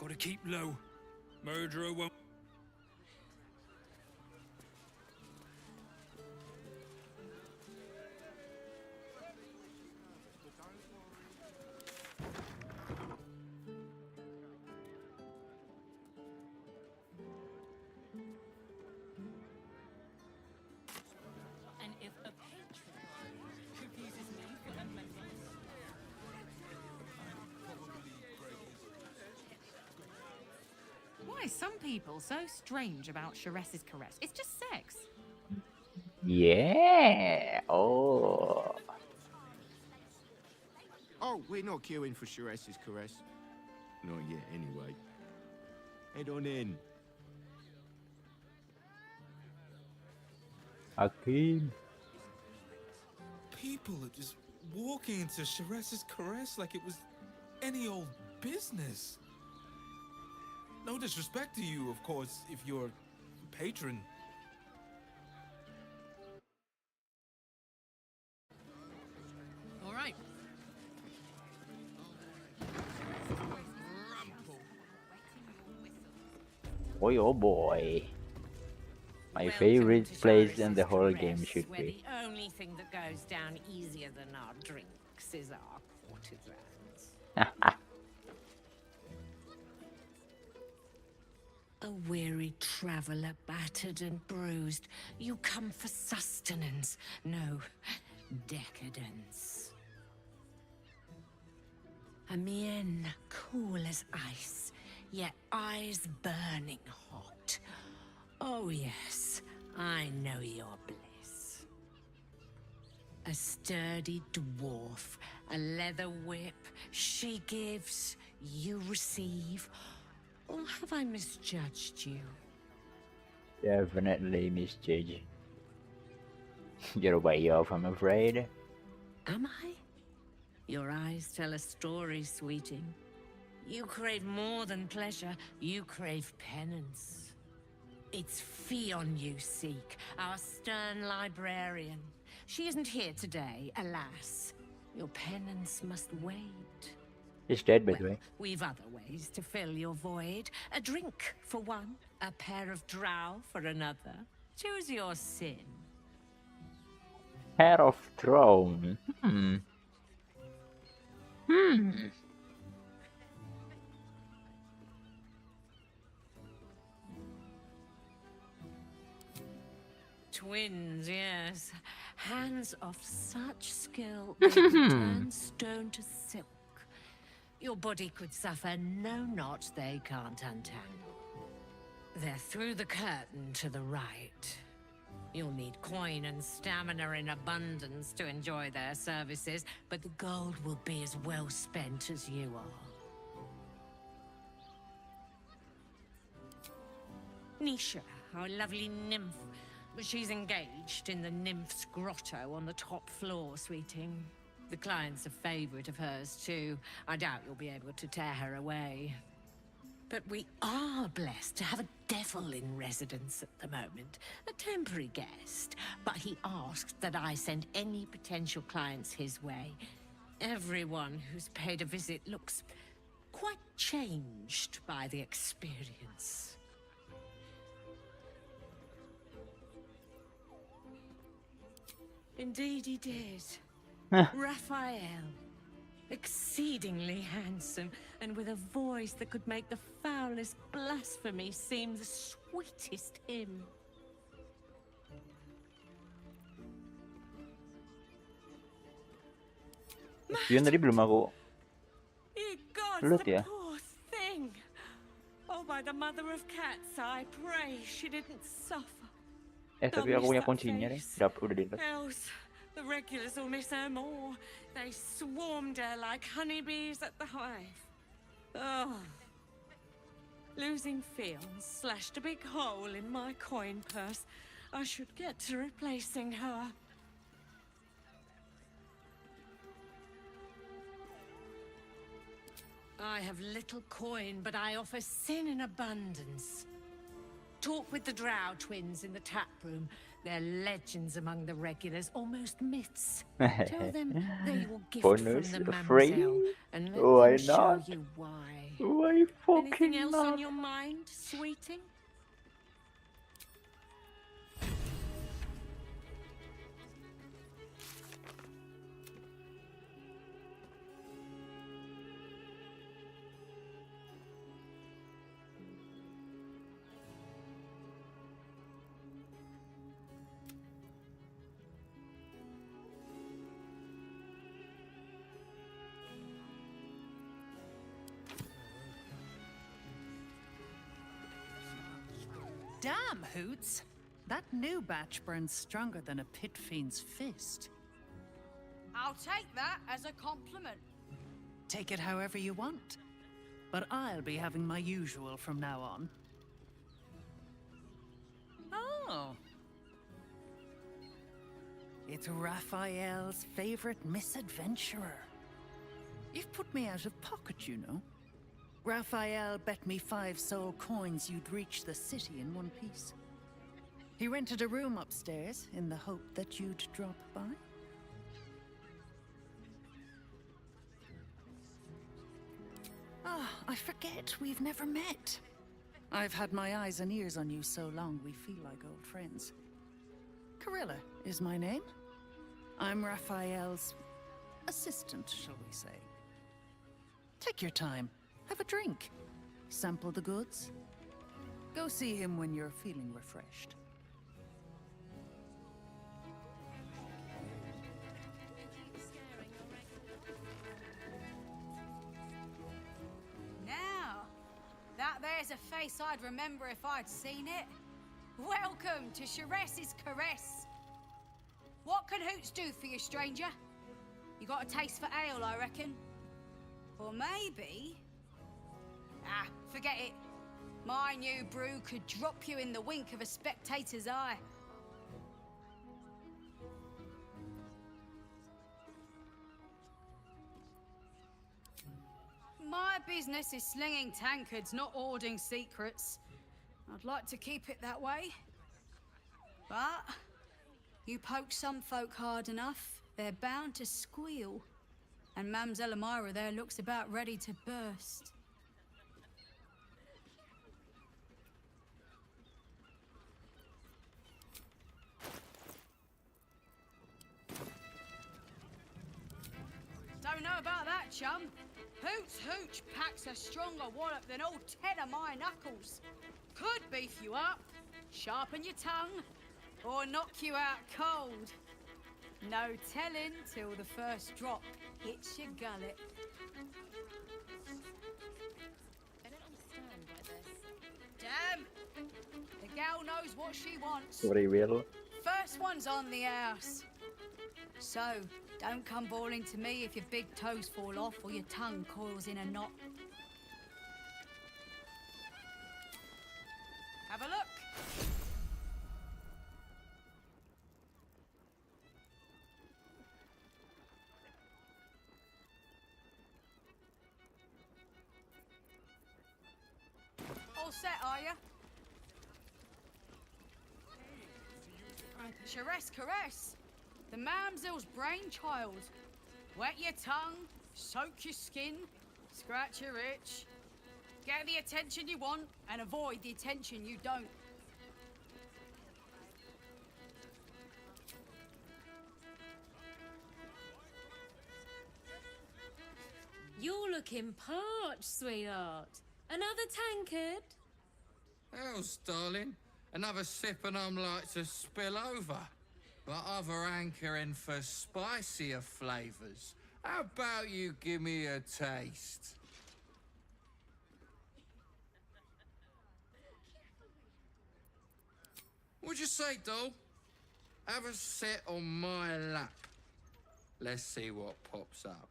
Gotta keep low. Murderer won't... Why are some people so strange about Shares's caress? It's just sex. Yeah. Oh. Oh, we're not queuing for Shares's caress. Not yet, anyway. Head on in. Hakim. People are just walking into Shares's caress like it was any old business. No disrespect to you, of course, if you're a patron. All right. Boy, oh boy. My favorite place in the whole game should where be. the only thing that goes down easier than our drinks is our courtesans. A weary traveller, battered and bruised, you come for sustenance, no decadence. A mien cool as ice, yet eyes burning hot. Oh yes, I know your bliss. A sturdy dwarf, a leather whip, she gives, you receive. Or have I misjudged you? Definitely misjudge. You're way off, I'm afraid. Am I? Your eyes tell a story, sweeting. You crave more than pleasure, you crave penance. It's Fion you seek, our stern librarian. She isn't here today, alas. Your penance must wait. He's dead, by the way. We've other ways to fill your void. A drink for one, a pair of drow for another. Choose your sin. Hair of Throne. Twins, yes. Hands of such skill, they could turn stone to silk. Your body could suffer no knot they can't untangle. They're through the curtain to the right. You'll need coin and stamina in abundance to enjoy their services, but the gold will be as well spent as you are. Nisha, our lovely nymph. She's engaged in the nymph's grotto on the top floor, sweeting. The client's a favorite of hers, too. I doubt you'll be able to tear her away. But we are blessed to have a devil in residence at the moment. A temporary guest. But he asked that I send any potential clients his way. Everyone who's paid a visit looks quite changed by the experience. Indeed he did. Raphael. Exceedingly handsome, and with a voice that could make the foulest blasphemy seem the sweetest hymn. Yun tadi belum aku You gods, Look, the yeah. poor thing. Oh, by the mother of cats, I pray she didn't suffer. Tapi aku punya kuncinya nih. Udah di Else, the regulars will miss her more. They swarmed her like honeybees at the hive. Oh. Losing Fion slashed a big hole in my coin purse. I should get to replacing her. I have little coin, but I offer sin in abundance. Talk with the Drow twins in the tap room. They're legends among the regulars, almost myths. Tell them they will gift Bonus from the free? Mamselle, and let Why them show not? you why. Why fucking Anything else not? on your mind, sweeting? Damn, Hoots. That new batch burns stronger than a pit fiend's fist. I'll take that as a compliment. Take it however you want. But I'll be having my usual from now on. Oh. It's Raphael's favorite misadventurer. You've put me out of pocket, you know. Raphael bet me 5 soul coins you'd reach the city in one piece. He rented a room upstairs in the hope that you'd drop by. Ah, I forget we've never met. I've had my eyes and ears on you so long we feel like old friends. Carilla is my name. I'm Raphael's assistant, shall we say. Take your time. Have a drink. Sample the goods. Go see him when you're feeling refreshed. Now, that there's a face I'd remember if I'd seen it. Welcome to Sharess's Caress. What can Hoots do for you, stranger? You got a taste for ale, I reckon? Or maybe... Ah, forget it. My new brew could drop you in the wink of a spectator's eye. My business is slinging tankards, not hoarding secrets. I'd like to keep it that way. But you poke some folk hard enough, they're bound to squeal. And Mamselle Elmira there looks about ready to burst. Don't know about that, chum. Hoots Hooch packs a stronger wallop than all 10 of my knuckles. Could beef you up, sharpen your tongue, or knock you out cold. No telling till the first drop hits your gullet. I don't understand why this. Damn! The gal knows what she wants. Very well. First one's on the house. So, don't come bawling to me if your big toes fall off or your tongue coils in a knot. Have a look. All set, are you? Sharess Caress, the mamsel's brainchild. Wet your tongue, soak your skin, scratch your itch. Get the attention you want and avoid the attention you don't. You're looking parched, sweetheart. Another tankard? Else, darling. Another sip and I'm like to spill over. But other hankering for spicier flavours. How about you give me a taste? What'd you say, doll? Have a sit on my lap. Let's see what pops up.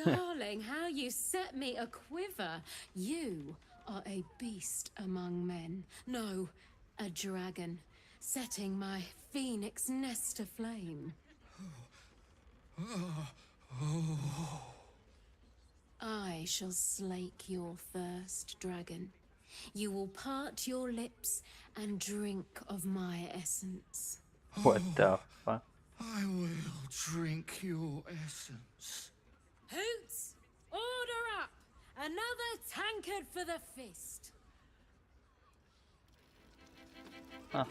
Darling, how you set me a quiver. You are a beast among men. No, a dragon, setting my phoenix nest aflame. I shall slake your thirst, dragon. You will part your lips and drink of my essence. What the fuck? I will drink your essence. Hoots, order up! Another tankard for the fist. Huh.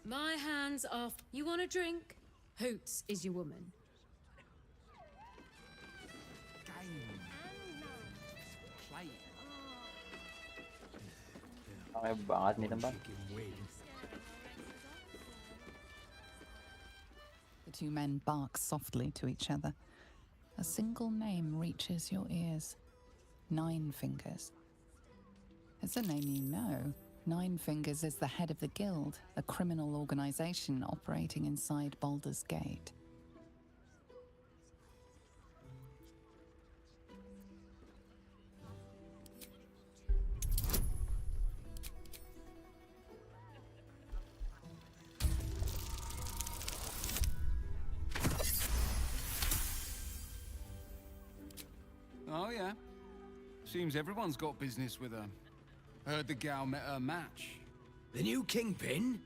My hands off. You want a drink? Hoots is your woman. Banget nih tempat. The two men bark softly to each other. A single name reaches your ears. 9 fingers. It's a name you know. Nine Fingers is the head of the Guild, a criminal organization operating inside Baldur's Gate. Oh, yeah. Seems everyone's got business with her. Heard the gal met her match. The new kingpin?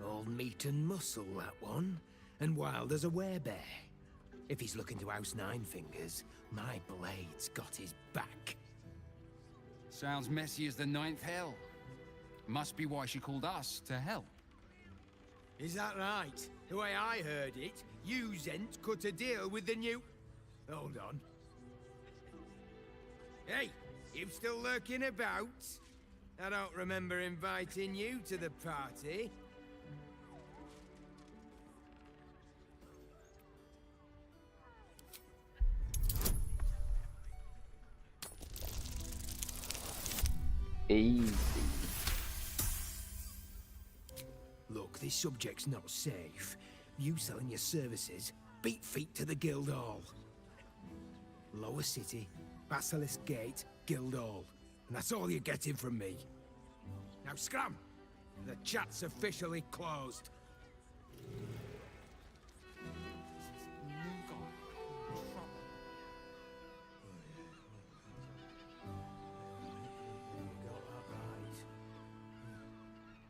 All meat and muscle, that one. And wild as a werebear. If he's looking to oust Nine Fingers, my blade's got his back. Sounds messy as the ninth hell. Must be why she called us to help. Is that right? The way I heard it, you Zent cut a deal with the new... Hold on. Hey, you still lurking about? I don't remember inviting you to the party. Easy. Look, this subject's not safe. You selling your services, beat feet to the Guildhall. Lower City, Basilisk Gate, Guildhall. And that's all you're getting from me. Now scram! The chat's officially closed.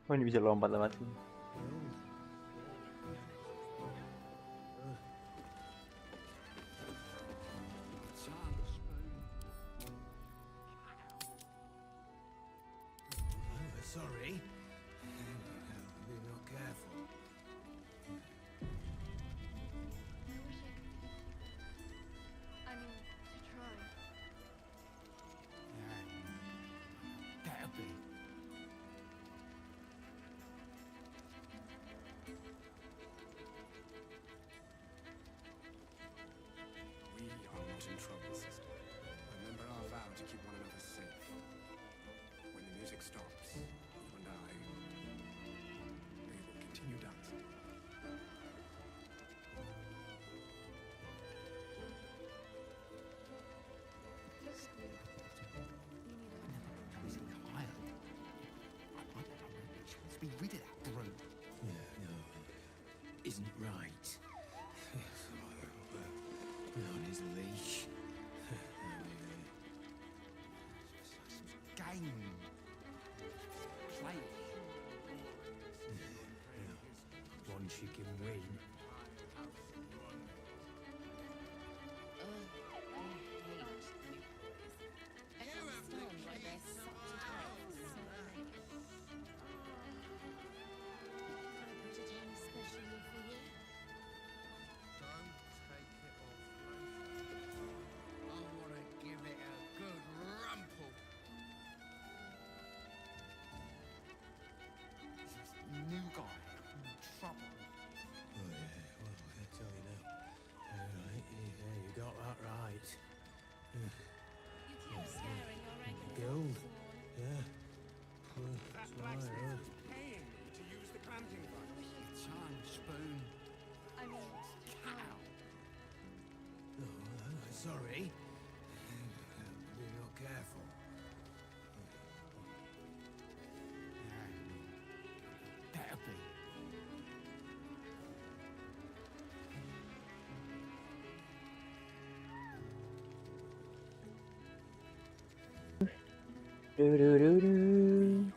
Oh, ini bisa lompat-lompat sih. Sorry. Be not careful. I mean, to try. Better be. We are not in trouble, sister. Remember our vow to keep one another safe. When the music stops, you and I, we will continue dancing. Let's be rid of that brute. No, isn't right. On his leash. Game. Play. One chicken wing. New guy in trouble. Oh yeah, well, I tell you now. Right, yeah, you got that right. You keep scaring your regular Guild. Yeah. That blacksmith is paying me to use the clamping device. Tongue, spoon. I mean, to try. Oh, sorry. Be not careful. Better be. Do-do-do-do.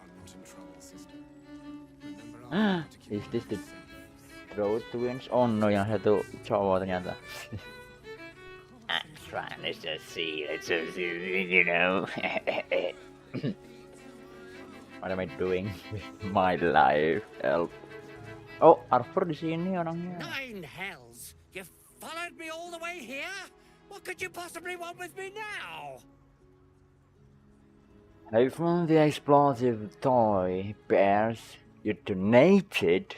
Is this the throat twins? Oh no, yang satu cowok ternyata. I'm trying to see, you know. What am I doing with my life? Help. Oh, Arthur di sini orangnya. Nine hells! You followed me all the way here? What could you possibly want with me now? I found the explosive toy bears you donated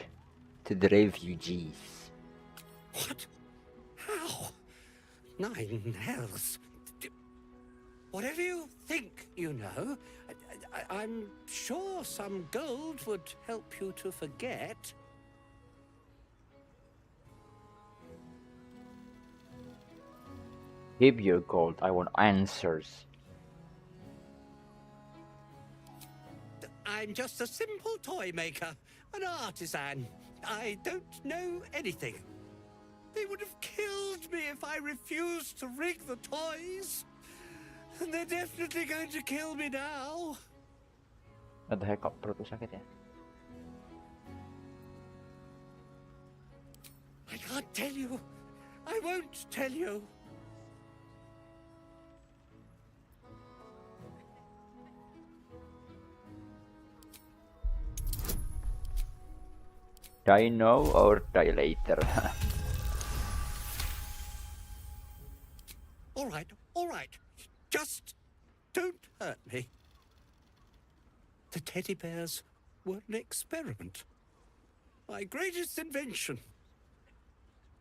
to the refugees. What? How? Nine hells. Whatever you think you know, I'm sure some gold would help you to forget. Give your gold. I want answers. I'm just a simple toy maker, an artisan. I don't know anything. They would have killed me if I refused to rig the toys. And they're definitely going to kill me now. What the heck, perutku sakit ya? I can't tell you. I won't tell you. Die now or die later. All right. Just don't hurt me. The teddy bears were an experiment. My greatest invention.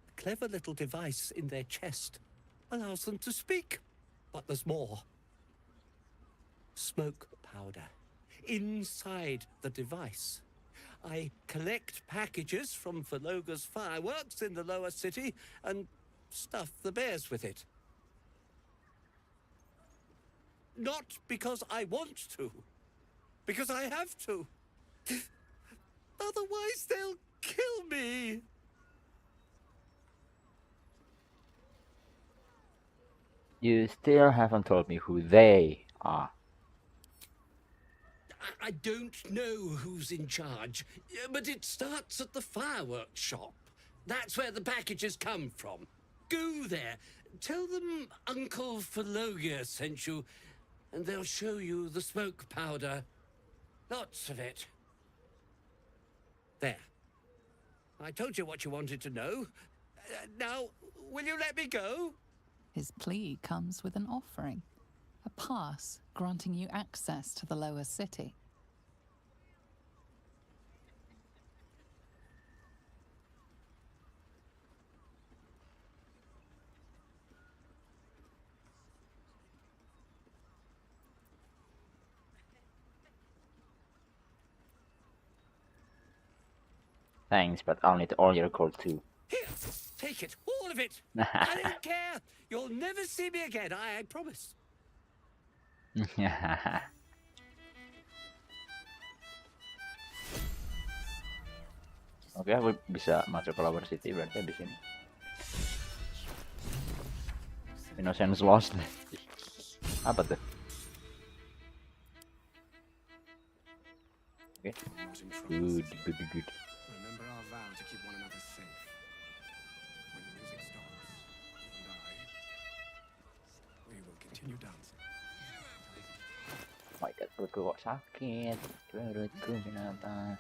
A clever little device in their chest allows them to speak. But there's more. Smoke powder. Inside the device. I collect packages from Verloga's fireworks in the lower city and stuff the bears with it. Not because I want to. Because I have to. Otherwise they'll kill me. You still haven't told me who they are. I don't know who's in charge, but it starts at the fireworks shop. That's where the packages come from. Go there. Tell them Uncle Verloga sent you, and they'll show you the smoke powder. Lots of it. There. I told you what you wanted to know. Now, will you let me go? His plea comes with an offering. A pass granting you access to the lower city. Thanks, but I'll need all your gold too. Here, take it, all of it. I don't care. You'll never see me again, I promise. Oke, aku bisa masuk ke lower city berarti di sini. Innocence lost. Apa tuh? Oke. Good. Remember our vow to keep one another safe. When the music stops, you and I, we will continue dancing. My God, perutku kok sakit. Perutku kenapa?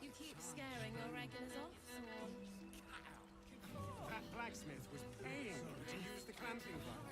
You keep scaring your regulars off, or... That blacksmith was paying you to use the clamping device.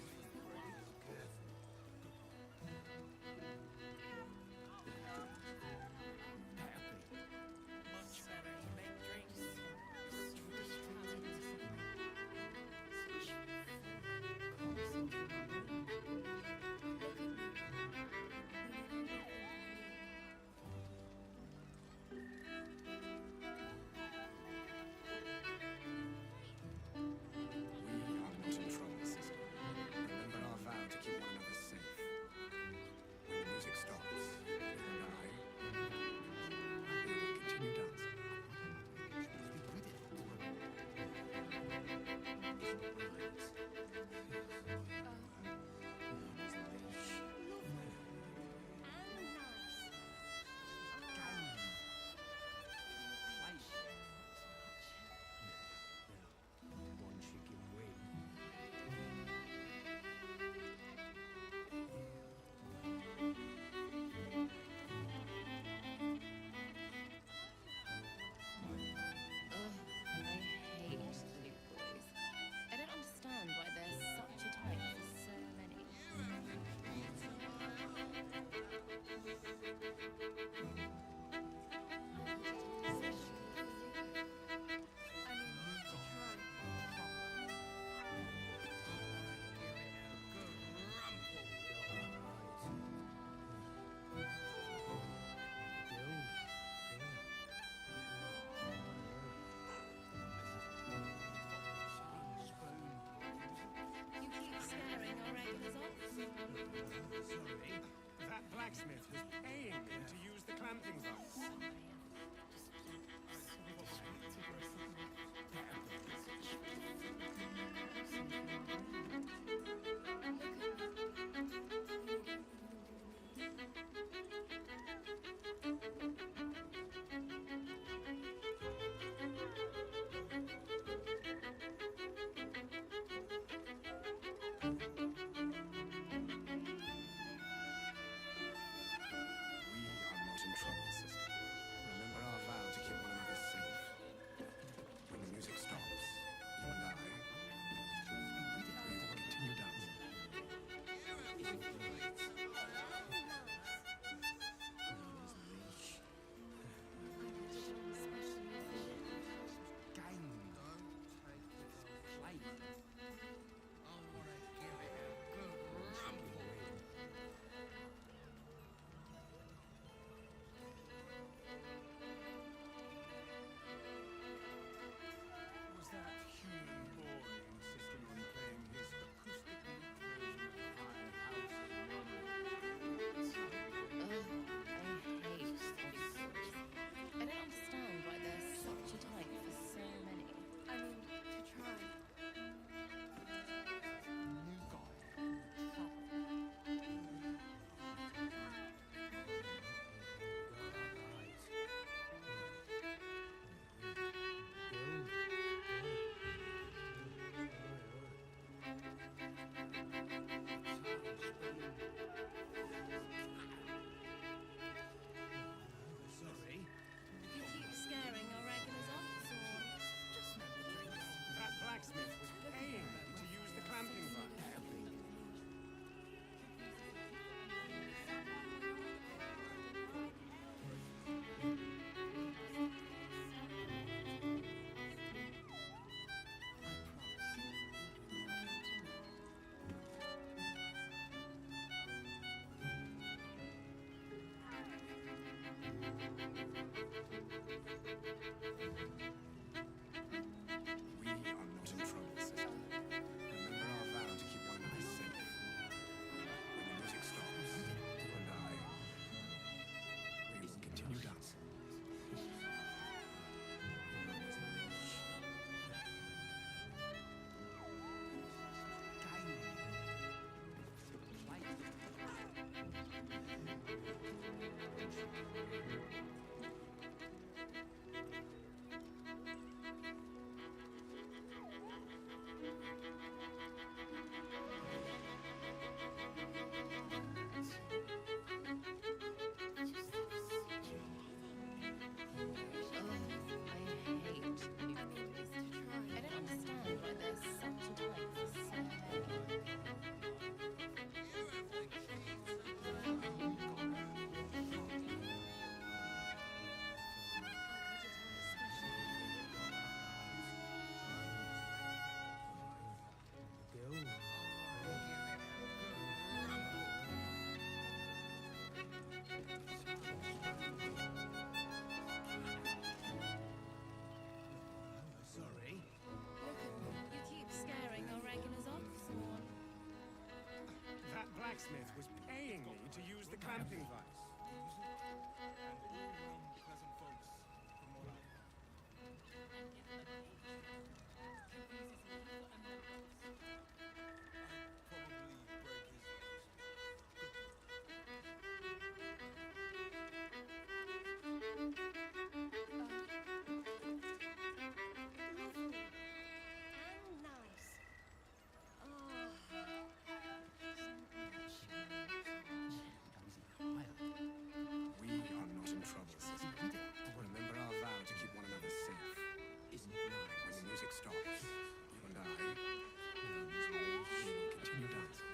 Sorry, that blacksmith was paying me to use the clamping vise. We are not in trouble, sister. Remember our vow to keep one another safe. When the music stops, you and I, we will continue dancing. Was that human boy insisting on playing his acoustic version of High House of I hate these stories. I don't understand why there's such a type for so many. I mean, to try. New guy. Sorry, You keep scaring our regulars off, or just make the drinks. that blacksmith was paying me to use the clamping vise. We are not in trouble, sister. Remember our vow to keep one another safe. When the music stops, you and I, we will continue dancing. I don't understand why there's such a type for so many. Sorry, You keep scaring our regulars off, or that blacksmith was paying me to use the clamping vise. Pleasant folks, from what I probably break his nose. And nice. We are not in trouble, sister. Remember our vow to keep one another safe. Isn't it nice? When the music stops, you and I, we will continue dancing.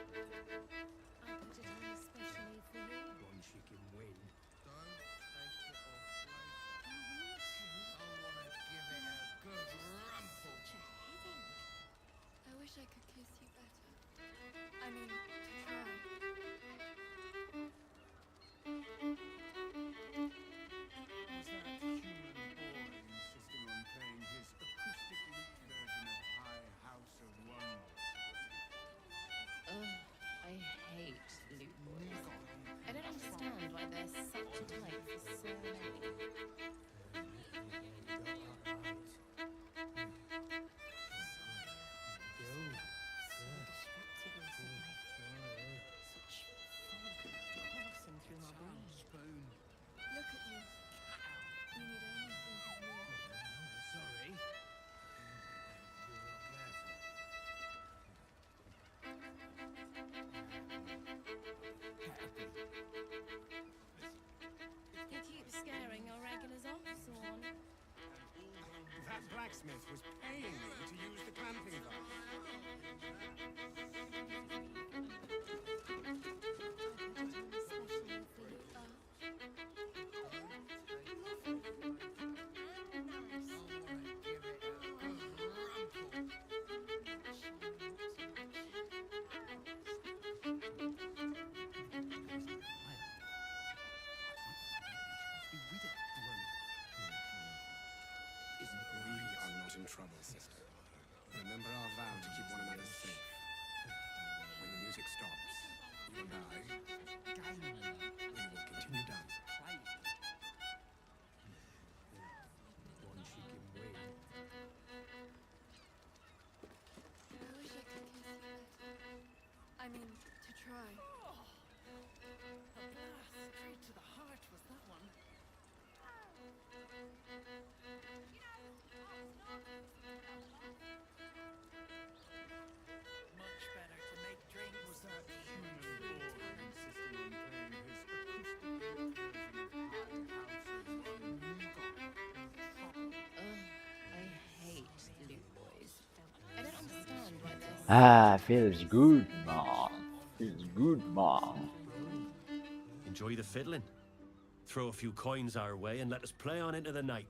I put it on especially for you. One chicken win. Don't take it off later. I want to give it a good rumple. I wish I could kiss you better. I mean, to try. Was that human boy insisting on playing his acoustic lute That blacksmith was paying me to use the clamping device. We are not in trouble, sister. Remember our vow to keep one another safe. When the music stops, you and I, we will continue dancing. One chicken wing. I wish I could kiss you better. I mean, to try. Straight to the heart was that one. Much better to make drinks. Was that human Lord insisting on playing his acoustic version of High Houses I hate loot boys. I don't understand why they're Ah, feels good, man. Feels good, man. Enjoy the fiddling. Throw a few coins our way and let us play on into the night.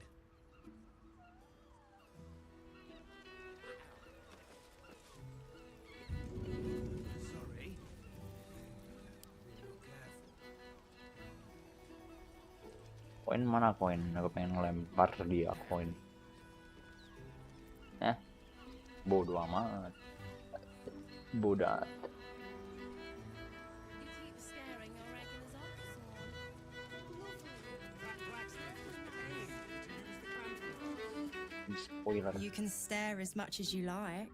Sorry. Koin mana koin? Aku pengen ngelempar dia koin. Bodoh amat. Bodoh. Spoiler. You can stare as much as you like.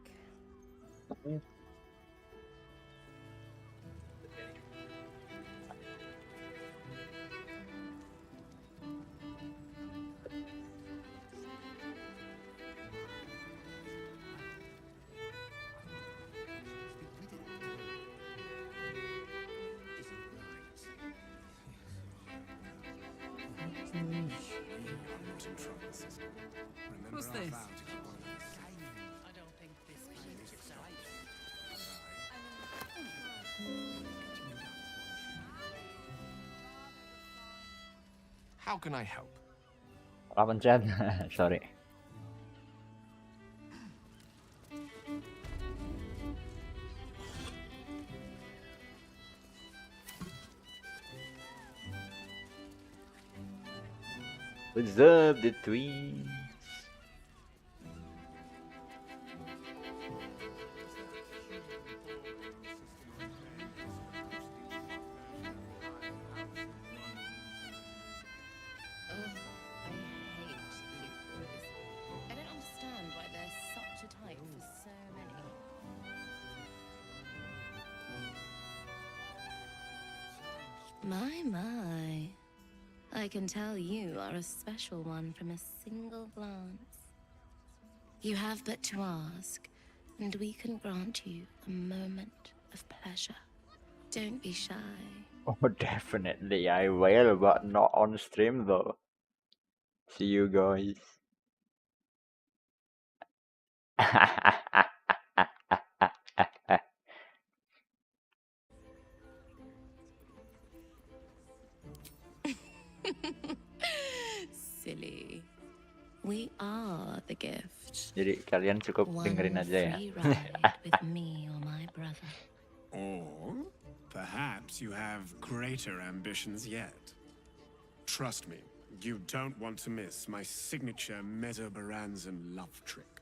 What's this? I don't think this kind of stuff. How can I help? Salah pencet. Sorry. What's up, the twins? I don't understand why there's such a type for so many. My. I can tell you are a special one from a single glance. You have but to ask, and we can grant you a moment of pleasure. Don't be shy. Oh, definitely I will, but not on stream though. See you guys. Silly. We are the gift. Jadi kalian cukup dengerin One aja ya. free ride with me or my brother. Or perhaps you have greater ambitions yet. Trust me, you don't want to miss my signature Mesobaranzan love trick.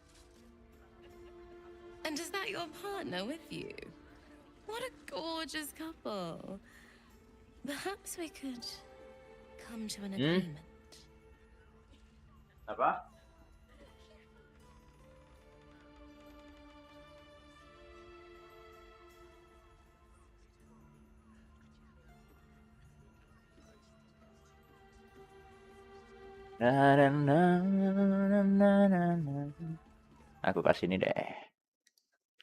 And is that your partner with you? What a gorgeous couple. Perhaps we could come to an agreement. Apa? Aku kasih ini deh.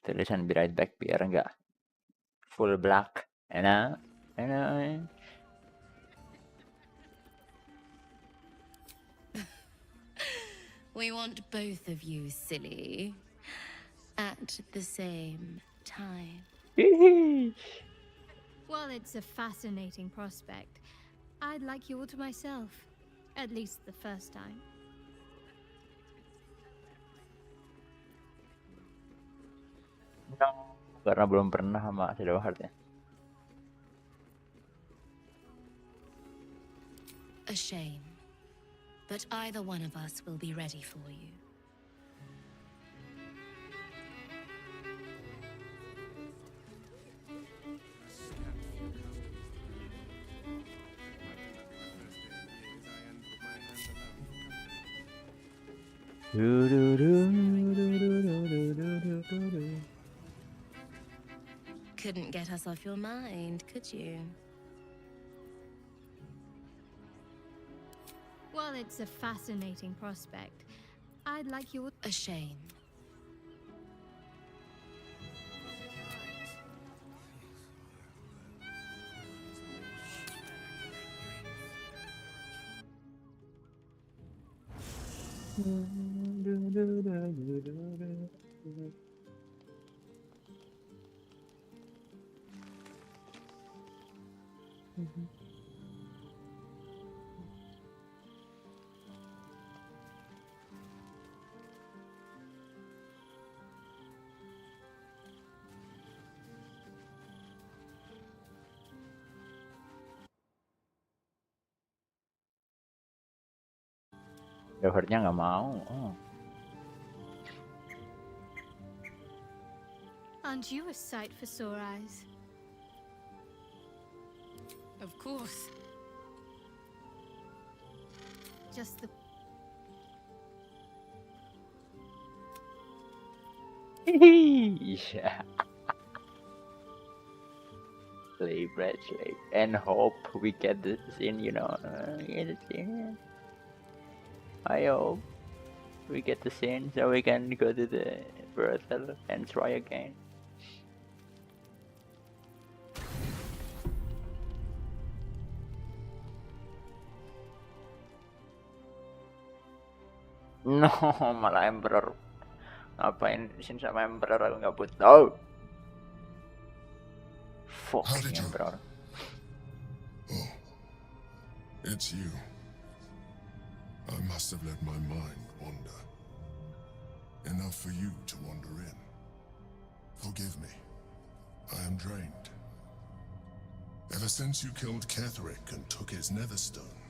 Tulisan be right back biar enggak full black. Enak. We want both of you, silly. At the same time. Well, it's a fascinating prospect. I'd like you all to myself. At least the first time. No, karena belum pernah sama Shadow Heart ya. A shame. But either one of us will be ready for you. Couldn't get us off your mind, could you? Well, it's a fascinating prospect. I'd like you all... A shame. Shadow Heart-nya nggak mau. Oh. Aren't you a sight for sore eyes? Of course. Just the... Yeah. Slave, red slave, and hope we get this in, you know. Get the scene. I hope we get the scene so we can go to the brothel and try again. No, malah Emperor. Ngapain sin sama Emperor, aku nggak butuh tahu. Fucking Emperor. Oh, it's you. I must have let my mind wander. Enough for you to wander in. Forgive me. I am drained. Ever since you killed Ketherick and took his netherstone,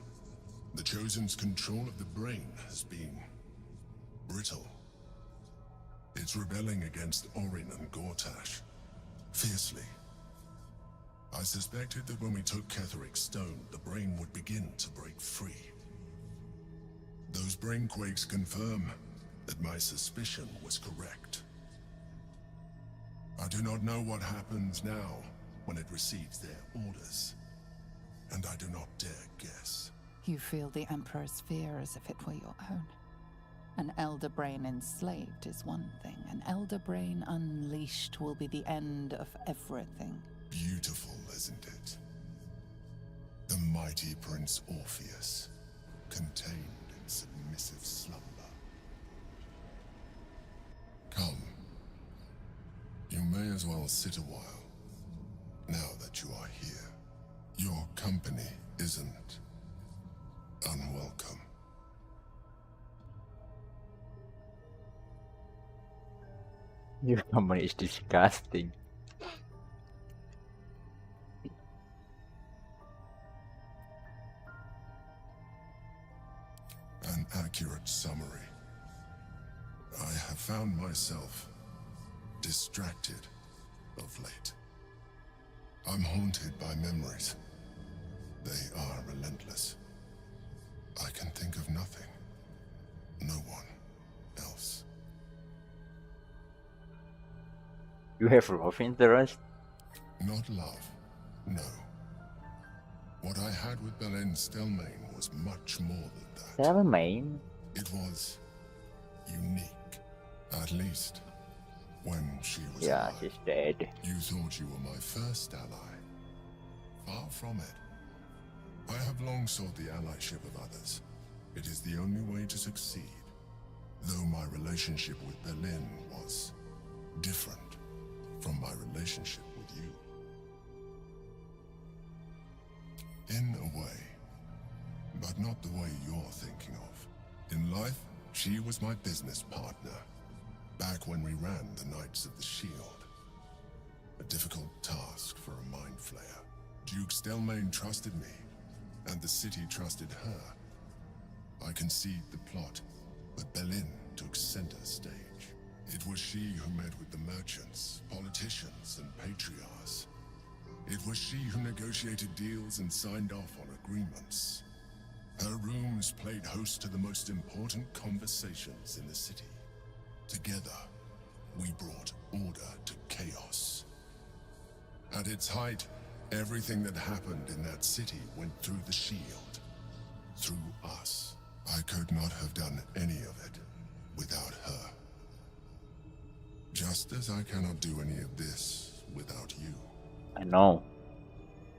the Chosen's control of the brain has been brittle. It's rebelling against Orin and Gortash, fiercely. I suspected that when we took Ketherick's stone, the brain would begin to break free. Those brain quakes confirm that my suspicion was correct. I do not know what happens now when it receives their orders, and I do not dare guess. You feel the Emperor's fear as if it were your own. An elder brain enslaved is one thing. An elder brain unleashed will be the end of everything. Beautiful, isn't it? The mighty Prince Orpheus, contained in submissive slumber. Come. You may as well sit a while, now that you are here. Your company isn't unwelcome. Your company is disgusting. An accurate summary. I have found myself distracted of late. I'm haunted by memories. They are relentless. I can think of nothing. No one else. You have love interest? Not love, no. What I had with Belen Stelmane was much more than that. Stelmane? It was unique. At least, when she was Yeah, alive. she's dead. You thought you were my first ally. Far from it. I have long sought the allyship of others. It is the only way to succeed. Though my relationship with Berlin was different from my relationship with you. In a way, but not the way you're thinking of. In life, she was my business partner, back when we ran the Knights of the Shield. A difficult task for a mind flayer. Duke Stelmane trusted me, and the city trusted her. I conceived the plot, but Berlin took center stage. It was she who met with the merchants, politicians, and patriarchs. It was she who negotiated deals and signed off on agreements. Her rooms played host to the most important conversations in the city. Together, we brought order to chaos. At its height, everything that happened in that city went through the shield. Through us. I could not have done any of it without her. Just as I cannot do any of this without you. I know.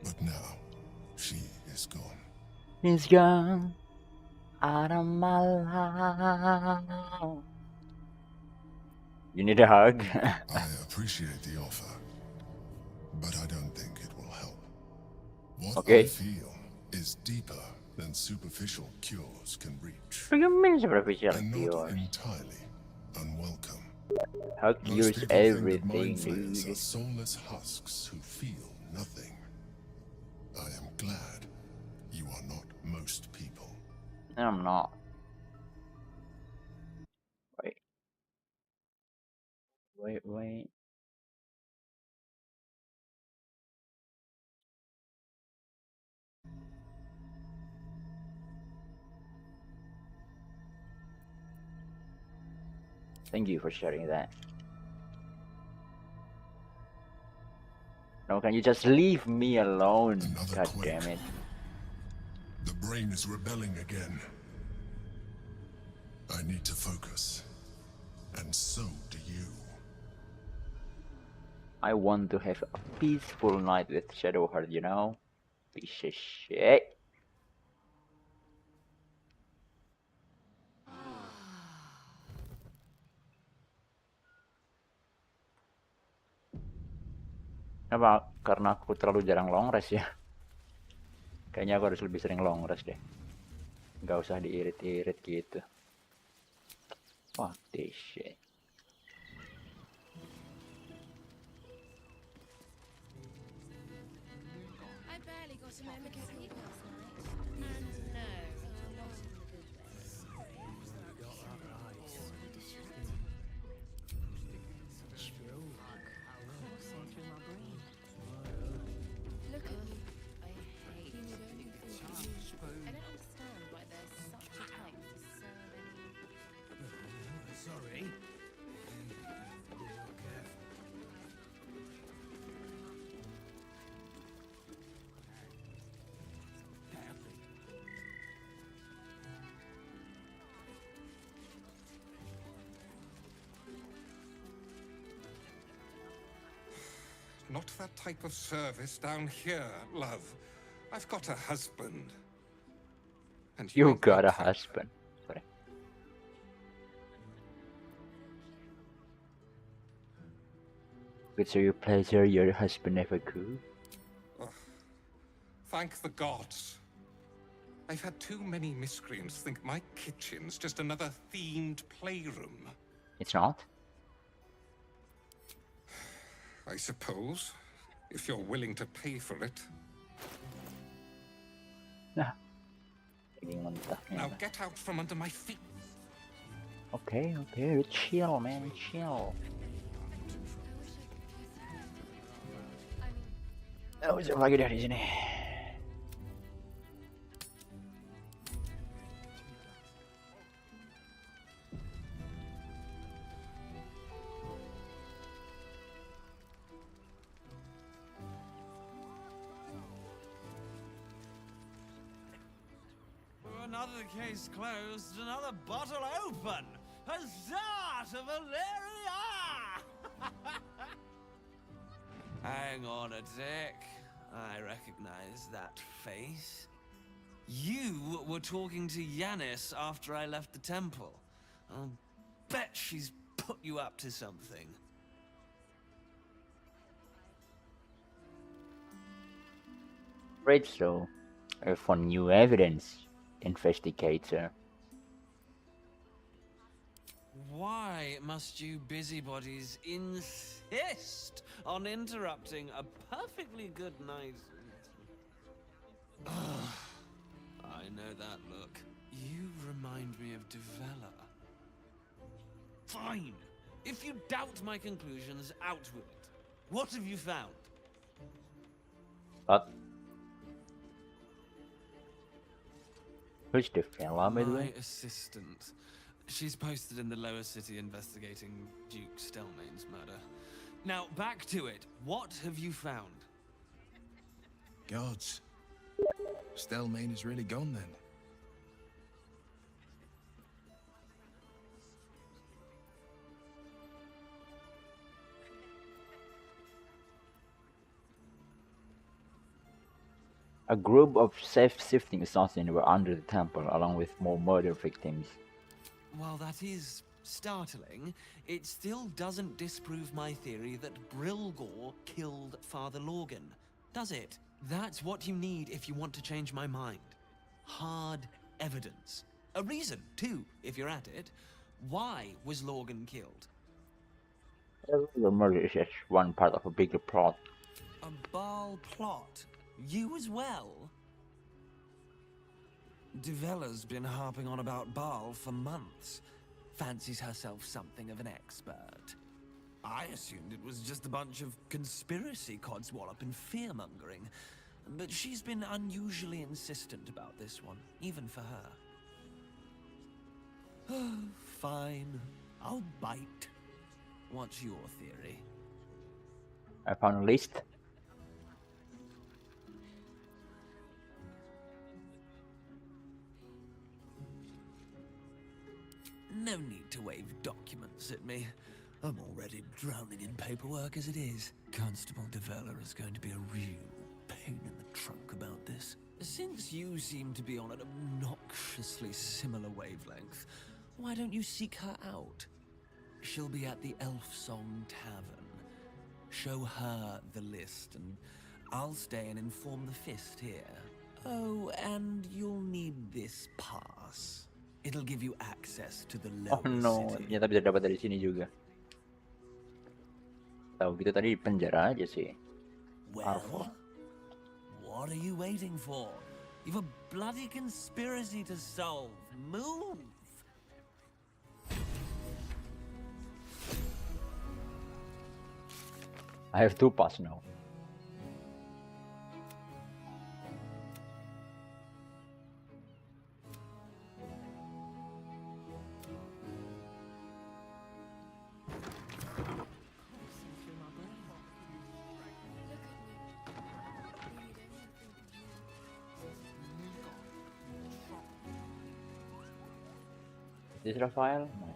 But now, she is gone. He's gone out of my life. You need a hug? I appreciate the offer, but I don't think it will help. What I feel is deeper than superficial cures can reach. What do you mean superficial and cures? Not entirely unwelcome. How cures Most people think that everything, mind flayers dude. are soulless husks who feel nothing. I am glad you are not most people. I'm not. Wait. Thank you for sharing that. No, can you just leave me alone? God damn it. The brain is rebelling again. I need to focus. And so do you. I want to have a peaceful night with Shadowheart, you know? Piece of shit. Apa? Karena aku terlalu jarang long rest ya? Kayaknya aku harus lebih sering long rest deh. Nggak usah diirit-irit gitu. Fuck this shit. I barely got a moment to sleep last night. And no, not in the good way. Look at you. I hate You would only think that you... I don't understand why there's such a hype for so many. Sorry. Not that type of service down here, love. I've got a husband. And You ain't got a that. husband. Sorry. With your pleasure, your husband never could. Ugh. Thank the gods. I've had too many miscreants think my kitchen's just another themed playroom. It's not? I suppose, if you're willing to pay for it. Nah. Now get out from under my feet. Okay, chill man, chill. Oh, siapa lagi dari sini? Another case closed, another bottle open. Huzzah to Valeria! Hang on a tick. I recognize that face. You were talking to Yanis after I left the temple. bet she's put you up to something. Great, so for new evidence, investigator. Why must you busybodies insist on interrupting a perfectly good night? Ugh, I know that look. You remind me of Devella. Fine. If you doubt my conclusions, out with it. What have you found? But who's the fella, by the My way? assistant. She's posted in the lower city investigating Duke Stelmane's murder. Now, back to it. What have you found? Gods. Stelmane is really gone then. A group of self-shifting assassins were under the temple, along with more murder victims. While that is startling, it still doesn't disprove my theory that Brilgor killed Father Lorgan, does it? That's what you need if you want to change my mind. Hard evidence. A reason, too, if you're at it. Why was Lorgan killed? The murder is just one part of a bigger plot. A Baal plot? You as well? Devella's been harping on about Baal for months. Fancies herself something of an expert. I assumed it was just a bunch of conspiracy codswallop and fear-mongering. But she's been unusually insistent about this one, even for her. Fine. I'll bite. What's your theory? I found a list. No need to wave documents at me. I'm already drowning in paperwork as it is. Constable Devella is going to be a real pain in the trunk about this. Since you seem to be on an obnoxiously similar wavelength, why don't you seek her out? She'll be at the Elf Song Tavern. Show her the list, and I'll stay and inform the Fist here. Oh, and you'll need this pass. It'll give you access to the lower Oh no, city. ternyata bisa dapat dari sini juga. Tahu gitu tadi di penjara aja sih. Well, what are you waiting for? You've a bloody conspiracy to solve. Move! I have 2 pass now. Is this Raphael? No.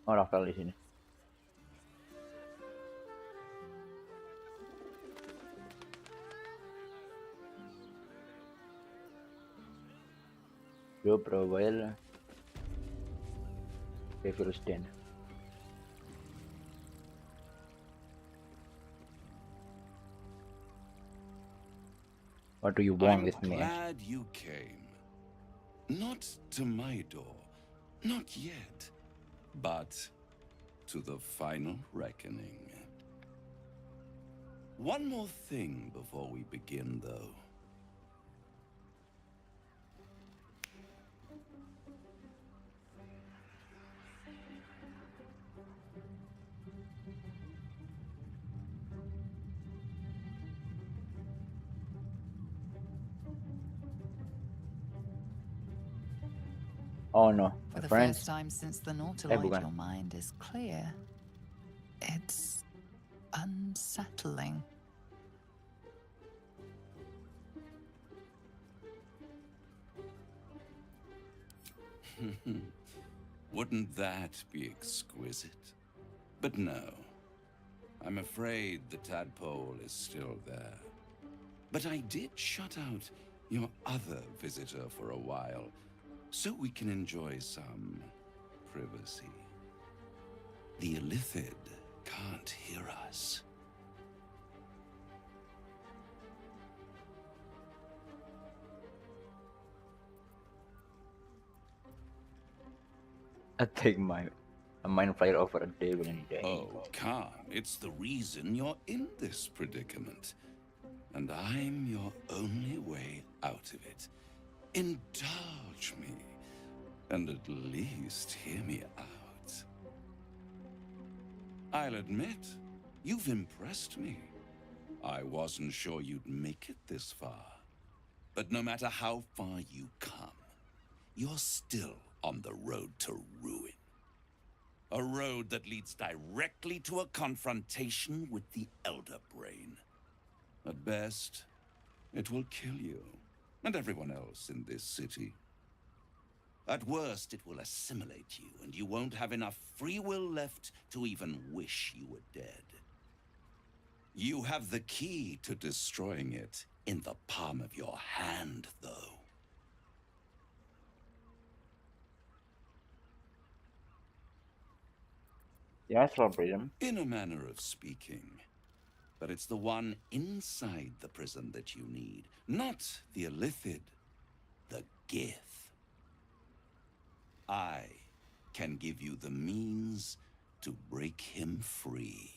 Oh, Raphael di sini. Joe Prowell. Devil's Den. What do you want I'm with me? glad you came. Not to my door, not yet, but to the final reckoning. One more thing before we begin, though. Oh no, For my the friends. first time since the Nautiloid, bukan. your mind is clear. It's unsettling. Wouldn't that be exquisite? But no. I'm afraid the tadpole is still there. But I did shut out your other visitor for a while, so we can enjoy some privacy. The Illithid can't hear us. I take a mind flyer over a devil any day. Oh, Khan, it's the reason you're in this predicament. And I'm your only way out of it. Indulge me, and at least hear me out. I'll admit, you've impressed me. I wasn't sure you'd make it this far. But no matter how far you come, you're still on the road to ruin. A road that leads directly to a confrontation with the Elder Brain. At best, it will kill you, and everyone else in this city. At worst, it will assimilate you, and you won't have enough free will left to even wish you were dead. You have the key to destroying it in the palm of your hand, though. The astral prism. In a manner of speaking. But it's the one inside the prison that you need, not the Illithid, the Gith. I can give you the means to break him free.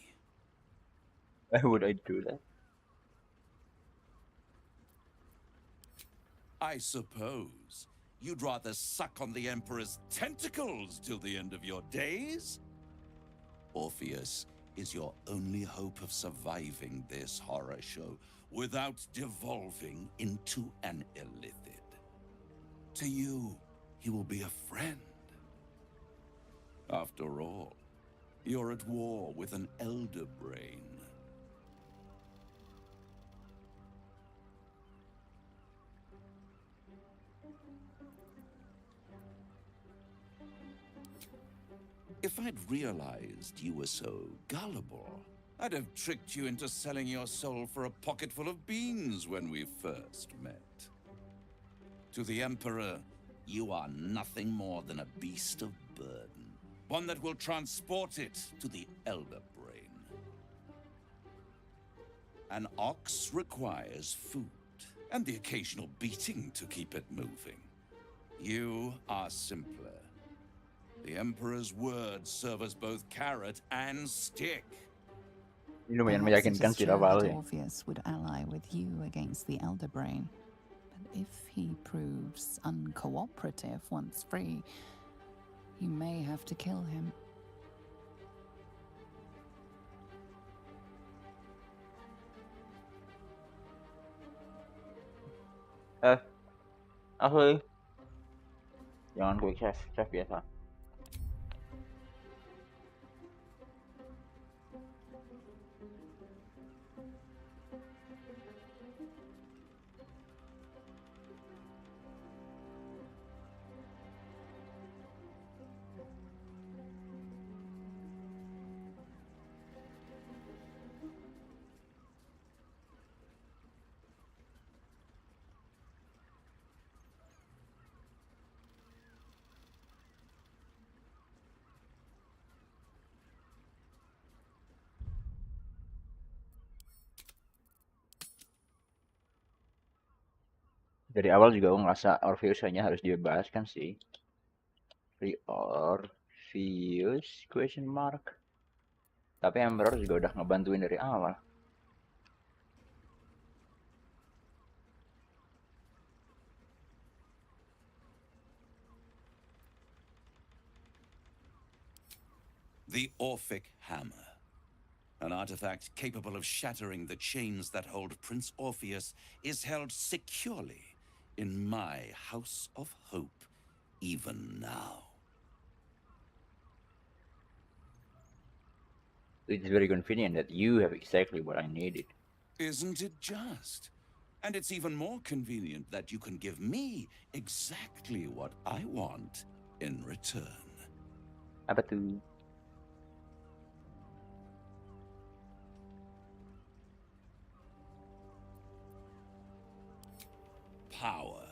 Why would I do that? I suppose you'd rather suck on the Emperor's tentacles till the end of your days? Orpheus is your only hope of surviving this horror show without devolving into an Illithid. To you, he will be a friend. After all, you're at war with an Elder Brain. If I'd realized you were so gullible, I'd have tricked you into selling your soul for a pocketful of beans when we first met. To the Emperor, you are nothing more than a beast of burden, one that will transport it to the Elder Brain. An ox requires food, and the occasional beating to keep it moving. You are simpler. The Emperor's words serve as both carrot and stick. Ini lumayan Perhaps it meyakinkan is sih true Raval that ya. Orpheus would ally with you against the Elder Brain. But if he proves uncooperative once free, you may have to kill him. Asli. Jangan quick save biasa. Dari awal juga gue ngerasa Orpheus hanya harus dibebaskan sih. Free Orpheus question mark. Tapi Emperor juga udah ngebantuin dari awal. The Orphic Hammer. An artifact capable of shattering the chains that hold Prince Orpheus is held securely in my House of Hope even now. It's very convenient that you have exactly what I needed. Isn't it just? And it's even more convenient that you can give me exactly what I want in return. Apa tuh? Power.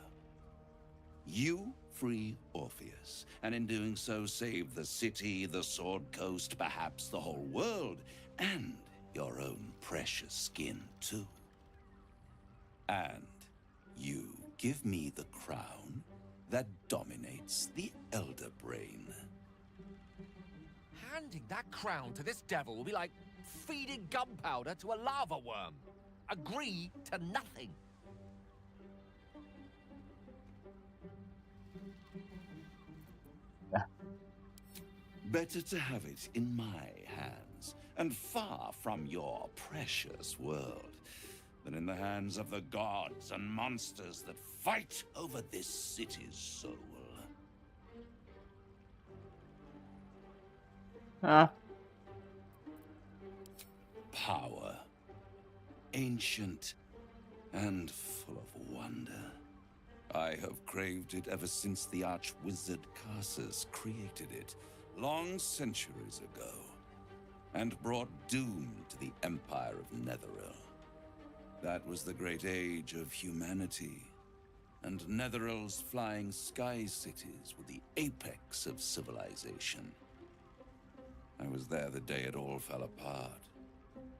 You free Orpheus, and in doing so save the city, the Sword Coast, perhaps the whole world, and your own precious skin too. And you give me the crown that dominates the Elder Brain. Handing that crown to this devil will be like feeding gunpowder to a lava worm. Agree to nothing. Better to have it in my hands, and far from your precious world, than in the hands of the gods and monsters that fight over this city's soul. Huh? Power. Ancient and full of wonder. I have craved it ever since the arch-wizard Carsus created it, long centuries ago, and brought doom to the Empire of Netheril. That was the great age of humanity, and Netheril's flying sky cities were the apex of civilization. I was there the day it all fell apart.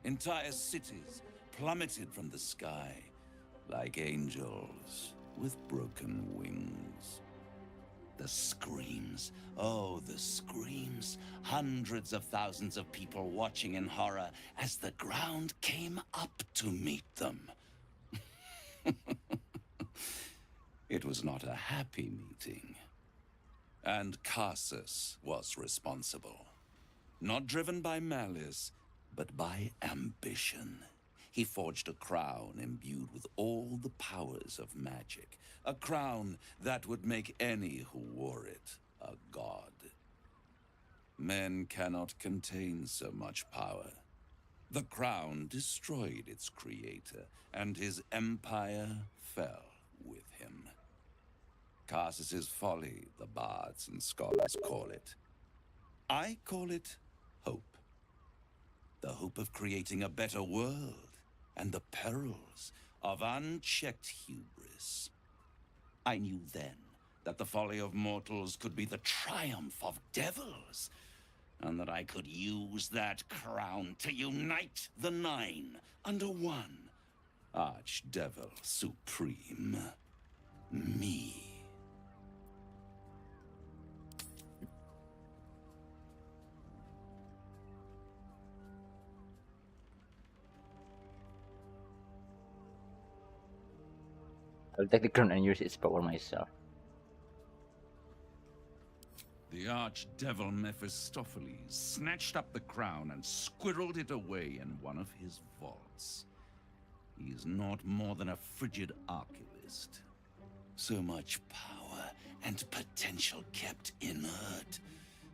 Entire cities plummeted from the sky like angels with broken wings. The screams, oh, the screams. Hundreds of thousands of people watching in horror as the ground came up to meet them. It was not a happy meeting. And Carsus was responsible. Not driven by malice, but by ambition. He forged a crown imbued with all the powers of magic. A crown that would make any who wore it a god. Men cannot contain so much power. The crown destroyed its creator, and his empire fell with him. Carsus's folly, the bards and scholars call it. I call it hope. The hope of creating a better world, and the perils of unchecked hubris. I knew then that the folly of mortals could be the triumph of devils, and that I could use that crown to unite the Nine under one Archdevil Supreme. Me. I'll take the crown and use its power myself. The archdevil Mephistopheles snatched up the crown and squirreled it away in one of his vaults. He is not more than a frigid archivist. So much power and potential kept inert.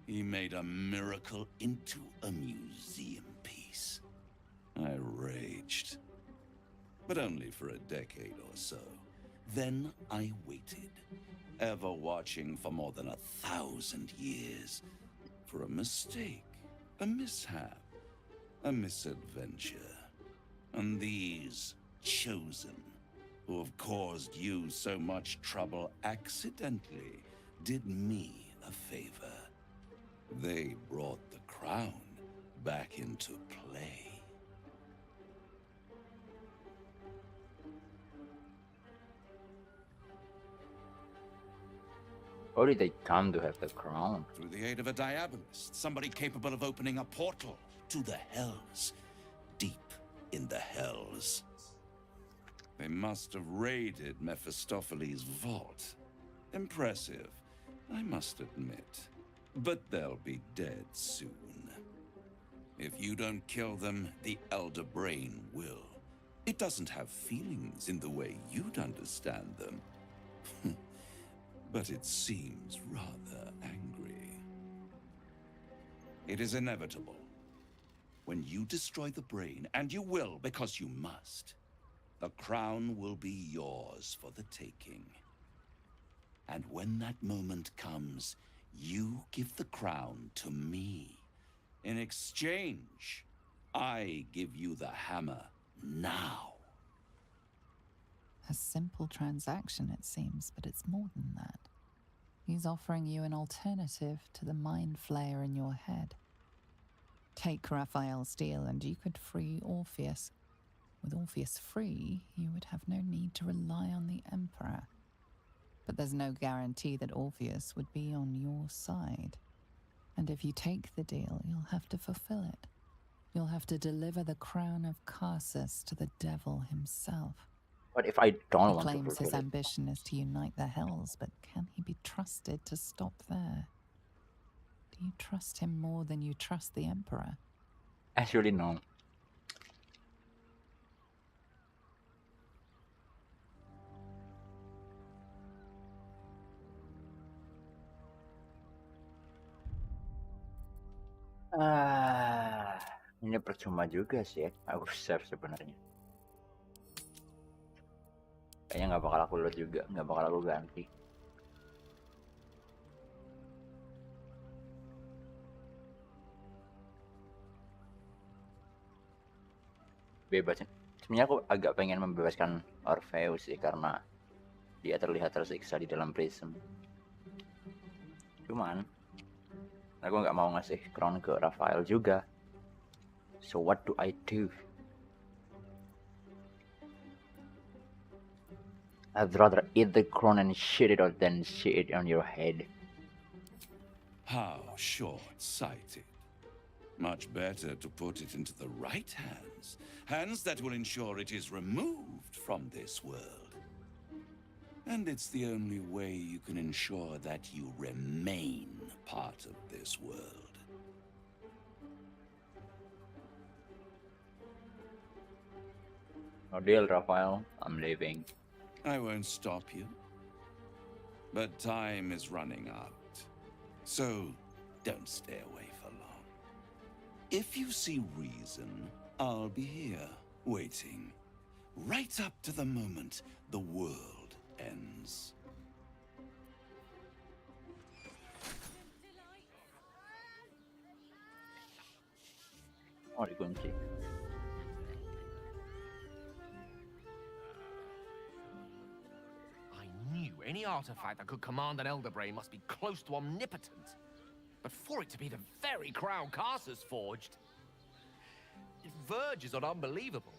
He made a miracle into a museum piece. I raged. But only for a decade or so. Then I waited, ever watching for more than 1,000 years, for a mistake, a mishap, a misadventure. And these chosen, who have caused you so much trouble accidentally, did me a favor. They brought the crown back into play. How did they come to have the crown? Through the aid of a diabolist, somebody capable of opening a portal to the Hells, deep in the Hells. They must have raided Mephistopheles' vault. Impressive, I must admit. But they'll be dead soon. If you don't kill them, the Elder Brain will. It doesn't have feelings in the way you'd understand them. but it seems rather angry. It is inevitable. When you destroy the brain, and you will because you must, the crown will be yours for the taking. And when that moment comes, you give the crown to me. In exchange, I give you the hammer now. A simple transaction, it seems, but it's more than that. He's offering you an alternative to the mind flayer in your head. Take Raphael's deal and you could free Orpheus. With Orpheus free, you would have no need to rely on the Emperor. But there's no guarantee that Orpheus would be on your side. And if you take the deal, you'll have to fulfill it. You'll have to deliver the crown of Carsus to the devil himself. What if I don't He want to claims his fulfill it? ambition is to unite the Hells, but can he be trusted to stop there? Do you trust him more than you trust the Emperor? Actually, no. Ini percuma juga sih ya. Aku save sebenarnya. Kayaknya nggak bakal aku load juga, nggak bakal aku ganti. Bebasin. Sebenarnya aku agak pengen membebaskan Orpheus sih karena dia terlihat tersiksa di dalam prism. Cuman aku nggak mau ngasih crown ke Raphael juga. So what do I do? I'd rather eat the crown and shit it out than shit it on your head. How short-sighted. Much better to put it into the right hands. Hands that will ensure it is removed from this world. And it's the only way you can ensure that you remain part of this world. No deal, Raphael. I'm leaving. I won't stop you. But time is running out. So don't stay away for long. If you see reason, I'll be here, waiting. Right up to the moment the world ends. Oh, dikunci. Knew any artifact that could command an Elder Brain must be close to omnipotent. But for it to be the very crown Carsus forged, it verges on unbelievable.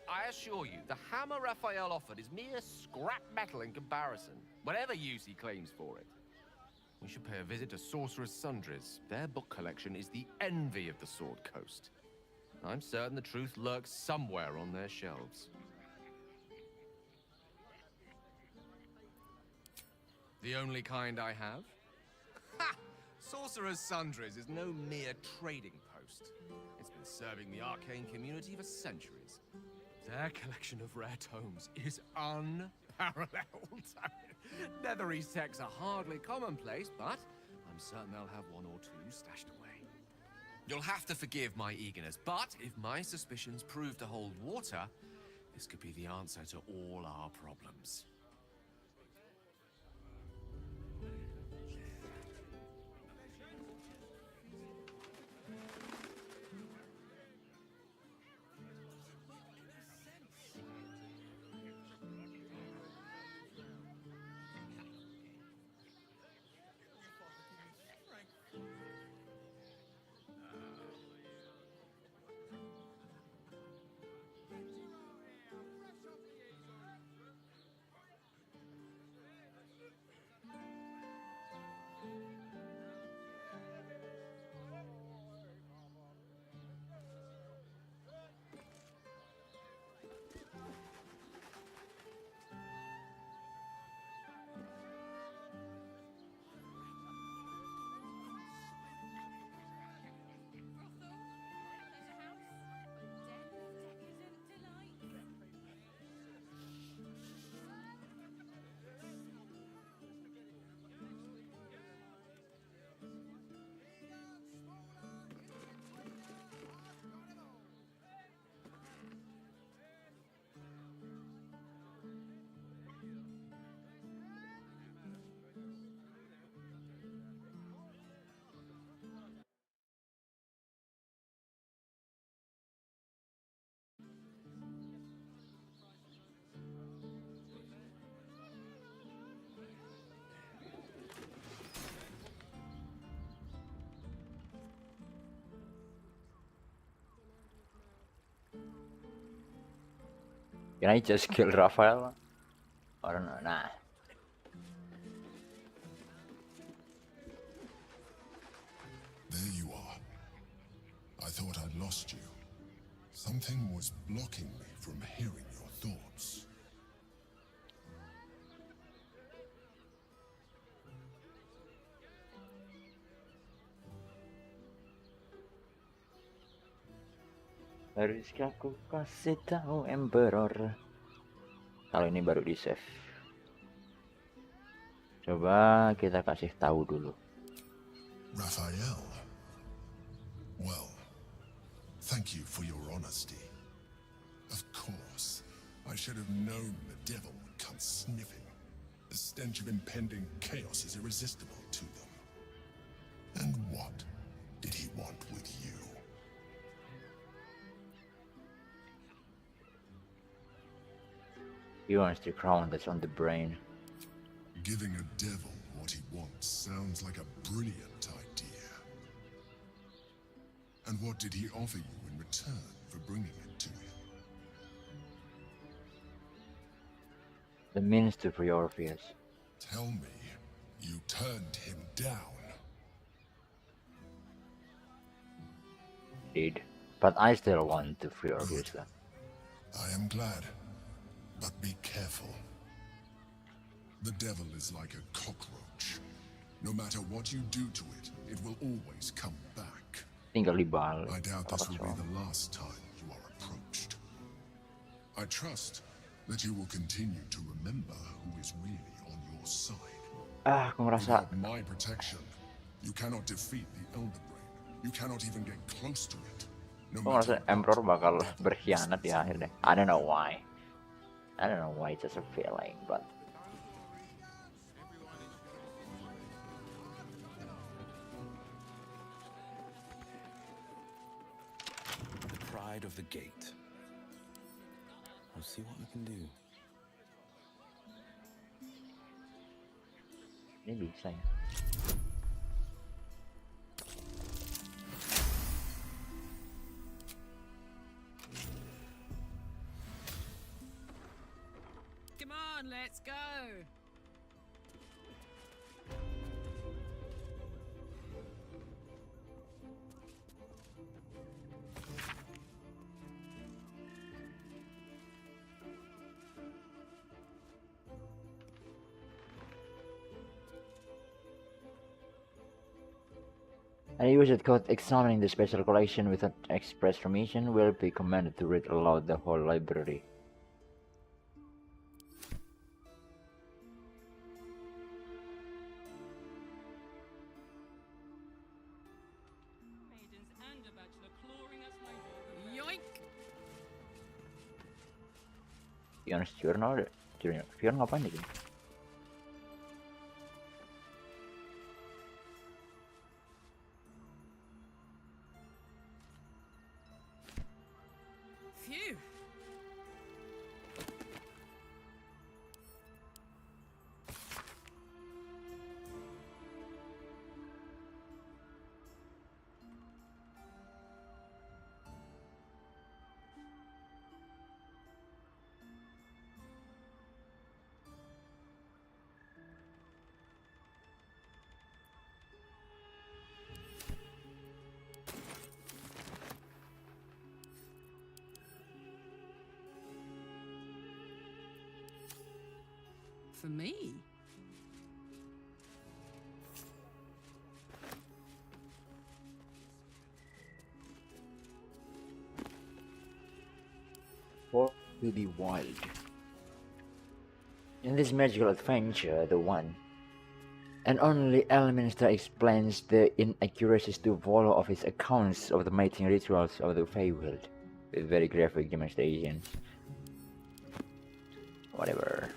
I assure you, the hammer Raphael offered is mere scrap metal in comparison, whatever use he claims for it. We should pay a visit to Sorcerer's Sundries. Their book collection is the envy of the Sword Coast. I'm certain the truth lurks somewhere on their shelves. The only kind I have? Ha! Sorcerer's Sundries is no mere trading post. It's been serving the arcane community for centuries. Their collection of rare tomes is unparalleled. Nethery's texts are hardly commonplace, but I'm certain they'll have one or two stashed away. You'll have to forgive my eagerness, but if my suspicions prove to hold water, this could be the answer to all our problems. Can I just kill Raphael? Or no? Nah. There you are. I thought I'd lost you. Something was blocking me from hearing your thoughts. Haruskah aku kasih tahu Emperor? Kalau ini baru di save. Coba kita kasih tahu dulu. Raphael. Well, thank you for your honesty. Of course, I should have known the devil would come sniffing. The stench of impending chaos is irresistible to them. And what did he want with you? He wants the crown that's on the brain. Giving a devil what he wants sounds like a brilliant idea. And what did he offer you in return for bringing it to him? The means to free Orpheus. Tell me, you turned him down. Did. But I still want to free Orpheus though. I am glad, but be careful. The devil is like a cockroach. No matter what you do to it, it will always come back. Tinggal dibalik. I doubt this will be the last time you are approached. I trust that you will continue to remember who is really on your side. Aku ngerasa Without my protection, you cannot defeat the Elder Brain. You cannot even get close to it. No Aku ngerasa Emperor bakal berkhianat di akhir deh. I don't know why. It's just a feeling, but The pride of the gate. I'll see what we can do. ini bisa ya. Come on, let's go. A user code examining the special collection without express permission will be commanded to read aloud the whole library. Yoink! Fion's journal, Fion ngapain di sini? Phew. For me? For to the wild. In this magical adventure, the one and only element that explains the inaccuracies to follow of his accounts of the mating rituals of the Feywild, with very graphic demonstrations. Whatever.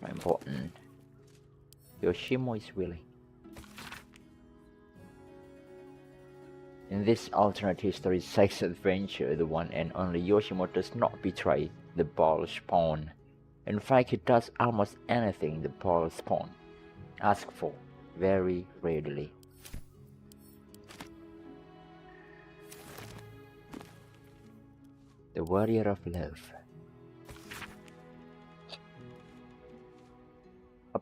Not important. Yoshimo is willing. In this alternate history sex adventure, the one and only Yoshimo does not betray the ball spawn. In fact, he does almost anything the ball spawn asks for, very readily. The warrior of love.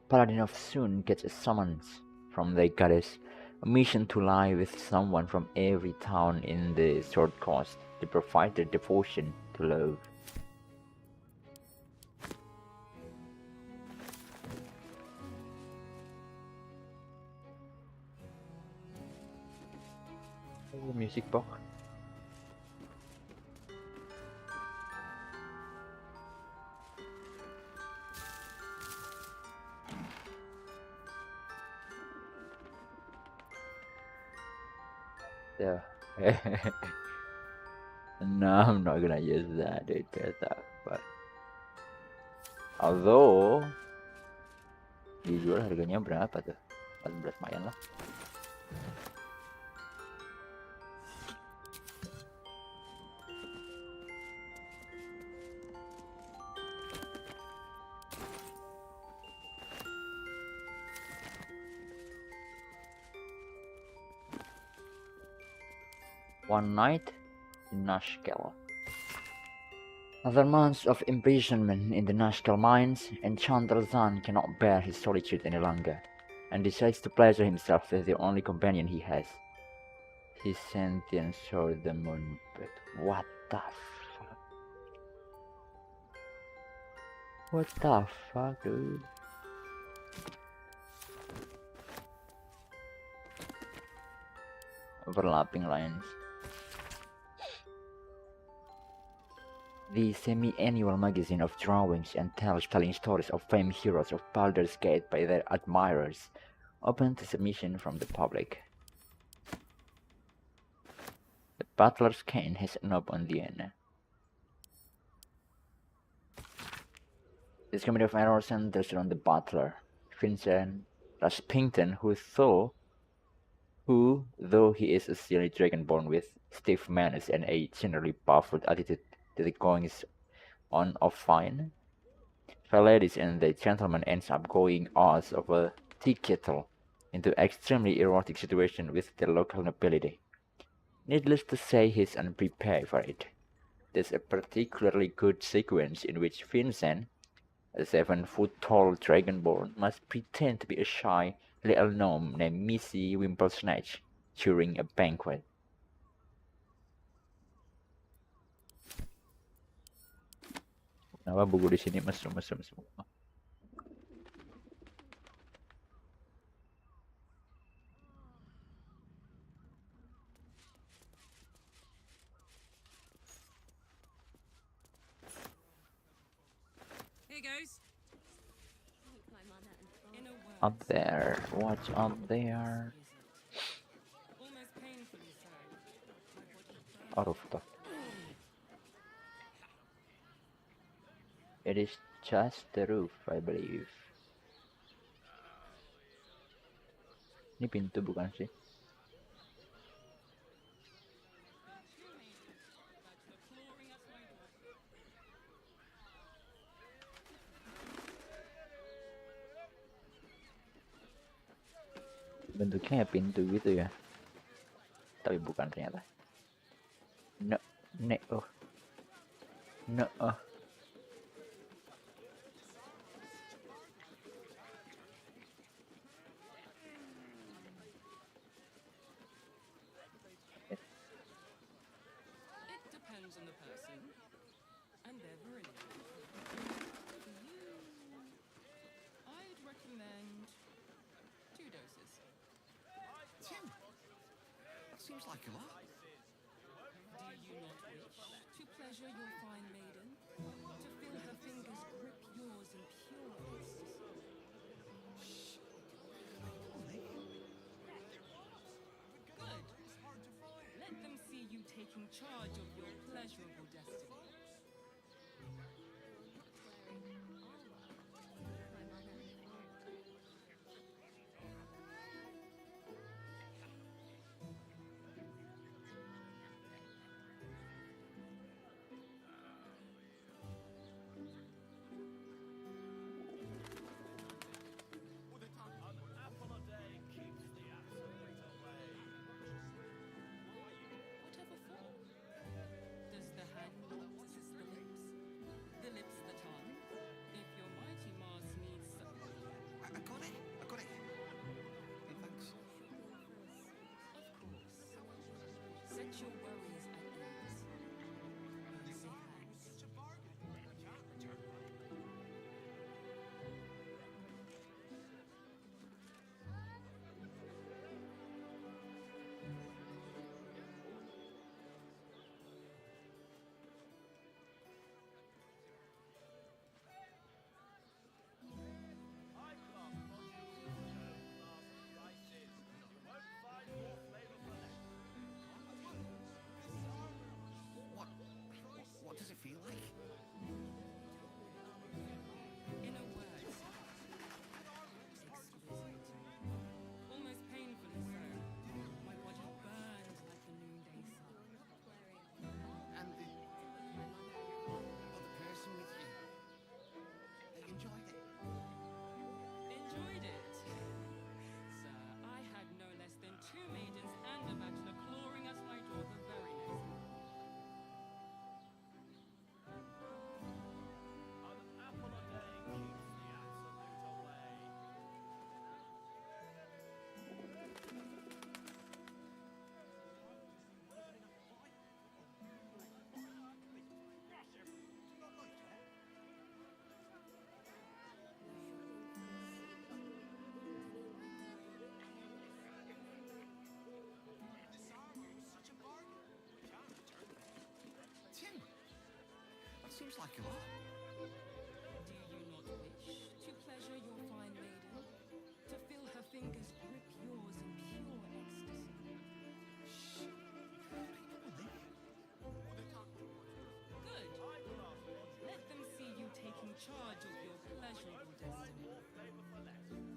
Paladin of Soon gets a summons from the goddess, a mission to lie with someone from every town in the Sword Coast to provide their devotion to love. Oh, music box. Yeah. No, I'm not gonna use that, dude. But although dijual harganya berapa tuh? 14 lumayan lah. One night in Nashkel. After months of imprisonment in the Nashkel mines, Enchanter Zan cannot bear his solitude any longer, and decides to pleasure himself with the only companion he has. His sentient sword, the Moonbird. What the fuck? What the fuck, dude? Overlapping lines. The semi-annual magazine of drawings and tales telling stories of famed heroes of Baldur's Gate by their admirers, open to submission from the public. The butler's cane has a knob on the end. This comedy of errors centers around the butler, Vincent Raspington, who, though he is a silly dragonborn with stiff manners and a generally baffled attitude to the goings on of fine, the ladies and the gentleman ends up going off of a tea kettle into extremely erotic situation with the local nobility. Needless to say, he's unprepared for it. There's a particularly good sequence in which Vincent, a 7-foot-tall dragonborn, must pretend to be a shy little gnome named Missy Wimplesnatch during a banquet. Kenapa buku di sini mesum-mesum semua? Here goes. Up there, what's up there? Out of the. It is just the roof, I believe. Ini pintu bukan sih? Bentuknya kayak pintu gitu ya, tapi bukan ternyata. No, no. Seems like a lot. Do you not wish to pleasure your fine maiden? To feel her fingers grip yours in pure ecstasy? Good. Let them see you taking charge of your pleasurable destiny. Whatever for? Does the hand not Put your worries at ease. Say thanks. What does it feel like? In a word, exquisite. Almost painfully so. My body burns like the noonday sun. And the other person with you, they enjoyed it. Enjoyed it? Sir, I had no less than 2 maidens and a bachelor clawing at my door the very next morning. Tim, that seems like a lot. Do you not wish to pleasure your fine maiden? To feel her fingers grip yours in pure ecstasy? Good. Let them see you taking charge of your pleasurable destiny.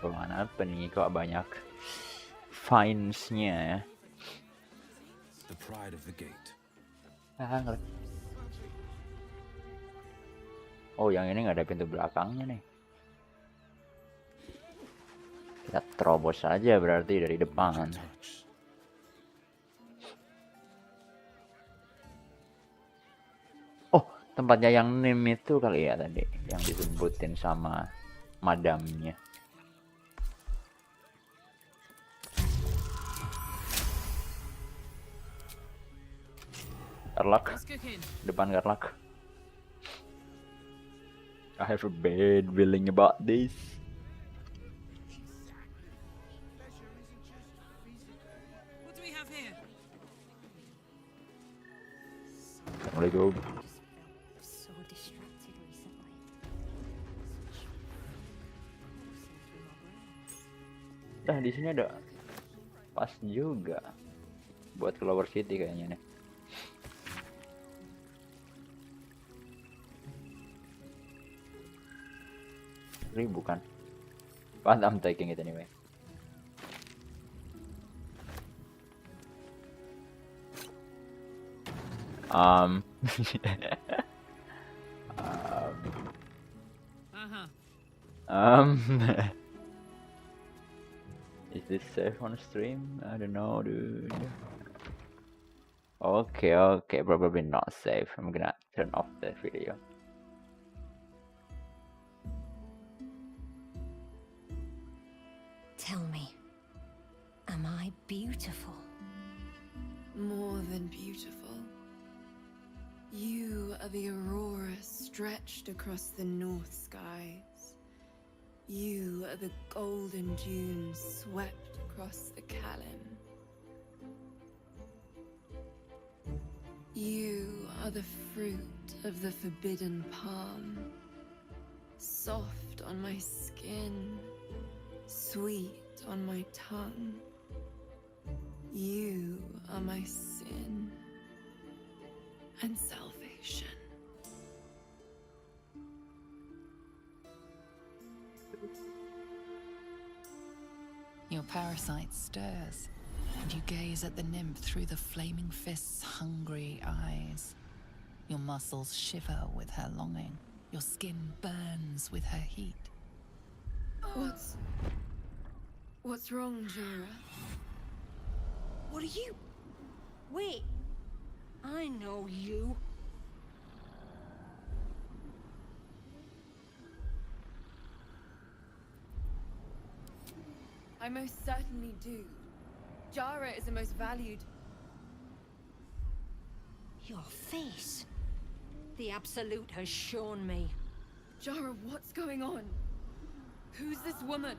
Ruangan apa nih? Kok banyak finds-nya ya? The pride of the gate. Oh, yang ini nggak ada pintu belakangnya nih. Kita terobos saja berarti dari depan. Oh, tempatnya yang Nim itu kali ya tadi, yang disebutin sama madamnya. Garlak, depan Garlak. I have a bad feeling about this. What do we have here? Assalamualaikum. So distracted recently. Nah, di sini ada pas juga buat Clover City kayaknya nih. Bukan, but I'm taking it anyway. Is this safe on stream? I don't know, dude. Okay, probably not safe. I'm gonna turn off the video. Tell me, am I beautiful? More than beautiful. You are the aurora stretched across the north skies. You are the golden dunes swept across the Callan. You are the fruit of the forbidden palm, soft on my skin, sweet on my tongue. You are my sin and salvation. Your parasite stirs, and you gaze at the nymph through the flaming fist's hungry eyes. Your muscles shiver with her longing. Your skin burns with her heat. What's wrong, Jara? What are you? Wait. I know you. I most certainly do. Jara is the most valued. Your face. The Absolute has shown me. Jara, what's going on? Who's this woman?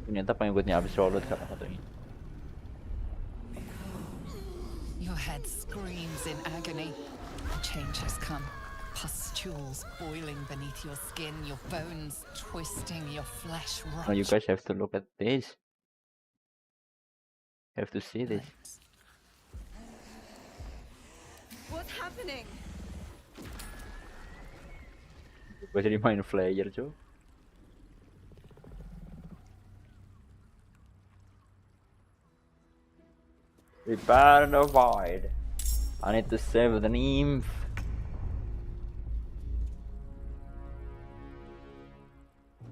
Ternyata pengikutnya Absolute salah satunya. Your head screams in agony. The change has come. Pustules boiling beneath your skin, your bones twisting, your flesh Oh, you rotting. guys have to look at this. Have to see this. What's happening? Gue jadi main player cuy. Prepare the void. I need to save the nymph.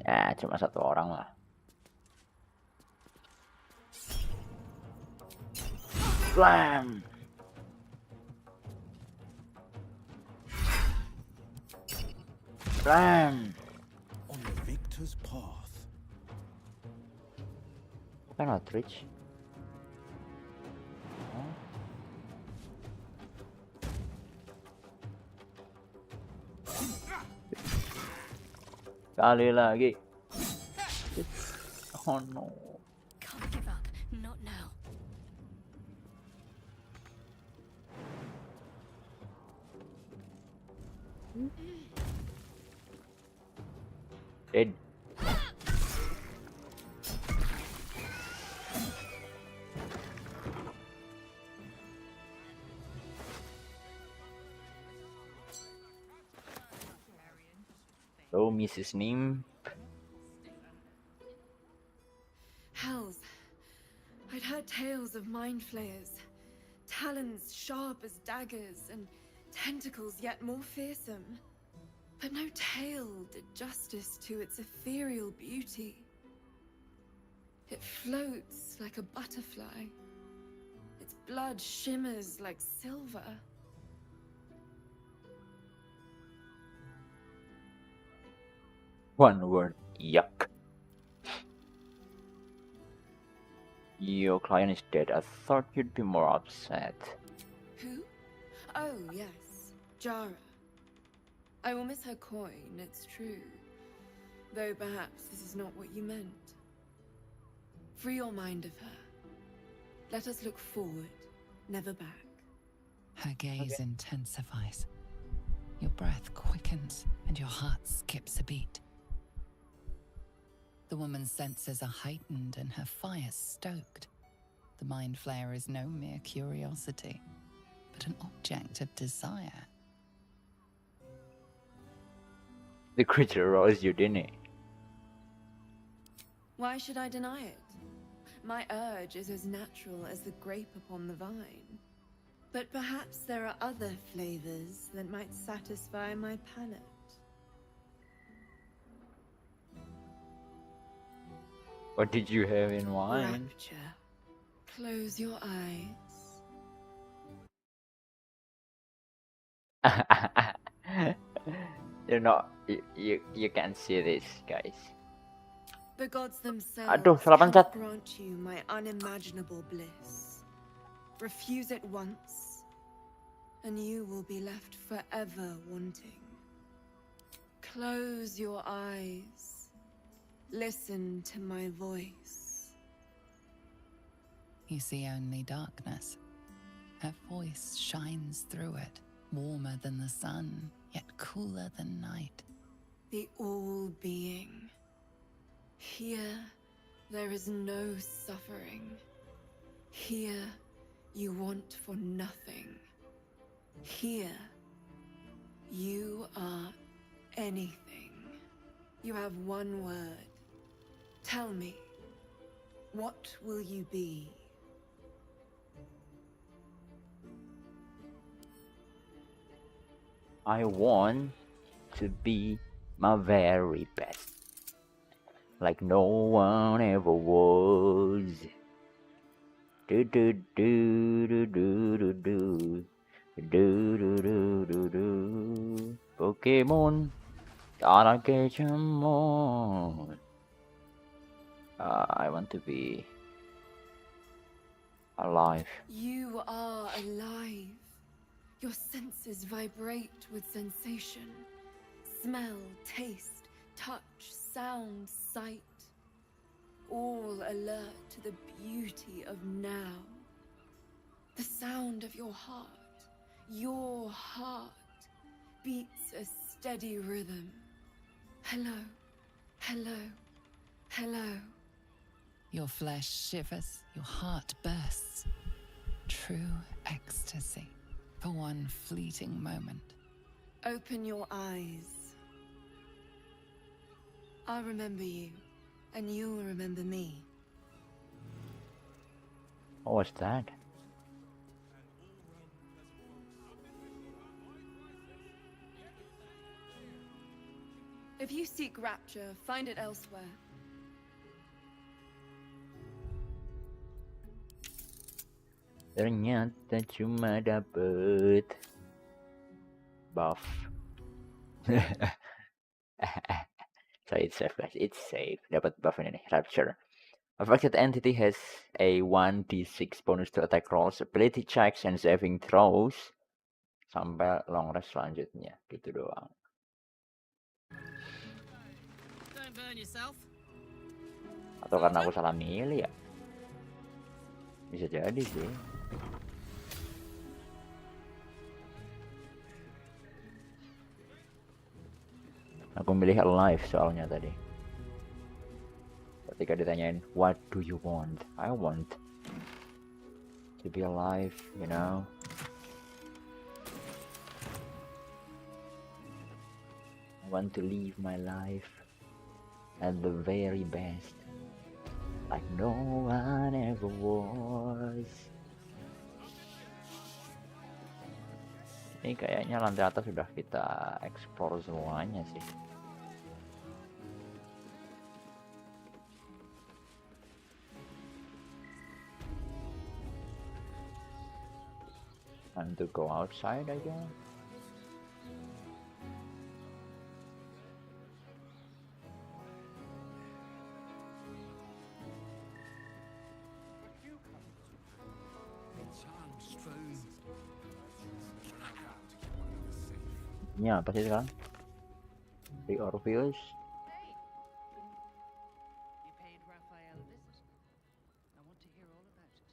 Ya, cuma satu orang lah. Slam. Slam. On the victor's path. Cannot reach. Kali lagi. Oh no. Can't give up. Not now. Dead. So, Mrs. Nim. Hells. I'd heard tales of mind flayers. Talons sharp as daggers and tentacles yet more fearsome. But no tale did justice to its ethereal beauty. It floats like a butterfly. Its blood shimmers like silver. One word. Yuck. Your client is dead. I thought you'd be more upset. Who? Oh, yes. Jara. I will miss her coin, it's true. Though perhaps this is not what you meant. Free your mind of her. Let us look forward, never back. Her gaze intensifies. Your breath quickens and your heart skips a beat. The woman's senses are heightened and her fire stoked. The mind flayer is no mere curiosity, but an object of desire. The creature rose you, didn't it? Why should I deny it? My urge is as natural as the grape upon the vine. But perhaps there are other flavors that might satisfy my palate. What did you have in mind? Rapture. Close your eyes. You're not. You can't see this, guys. The gods themselves Aduh, salah pencet. cannot grant you my unimaginable bliss. Refuse it once, and you will be left forever wanting. Close your eyes. Listen to my voice. You see only darkness. Her voice shines through it, warmer than the sun, yet cooler than night. The all-being. Here, there is no suffering. Here, you want for nothing. Here, you are anything. You have one word. Tell me, what will you be? I want to be my very best, like no one ever was. Do do do do do do do do do do do do. Pokemon, gotta catch 'em all. I want to be alive. You are alive. Your senses vibrate with sensation. Smell, taste, touch, sound, sight. All alert to the beauty of now. The sound of your heart beats a steady rhythm. Hello, hello, hello. Your flesh shivers, your heart bursts. True ecstasy for one fleeting moment. Open your eyes. I'll remember you, and you'll remember me. What was that? If you seek rapture, find it elsewhere. Ternyata cuma dapet buff. So it's safe guys, it's safe. Dapat buff ini nih, Rapture. Affected entity has a 1d6 bonus to attack rolls, ability checks, and saving throws sampai long rest selanjutnya. Gitu doang. Don't burn yourself. Atau karena aku salah milih ya? Bisa jadi sih. Aku milih alive soalnya tadi. Ketika ditanyain, what do you want? I want to be alive, you know. I want to live my life at the very best, like no one ever was. Ini kayaknya lantai atas sudah kita explore semuanya sih. And to go outside, I guess. Ini apa sih sekarang? The Orpheus. You paid Raphael a visit. I want to hear all about it.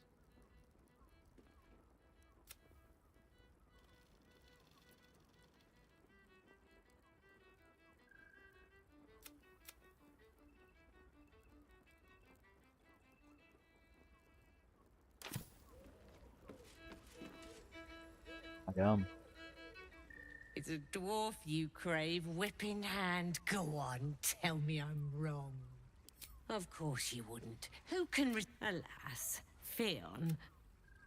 Adam. It's a dwarf you crave, whip in hand. Go on, tell me I'm wrong. Of course you wouldn't. Who can alas, Fionn.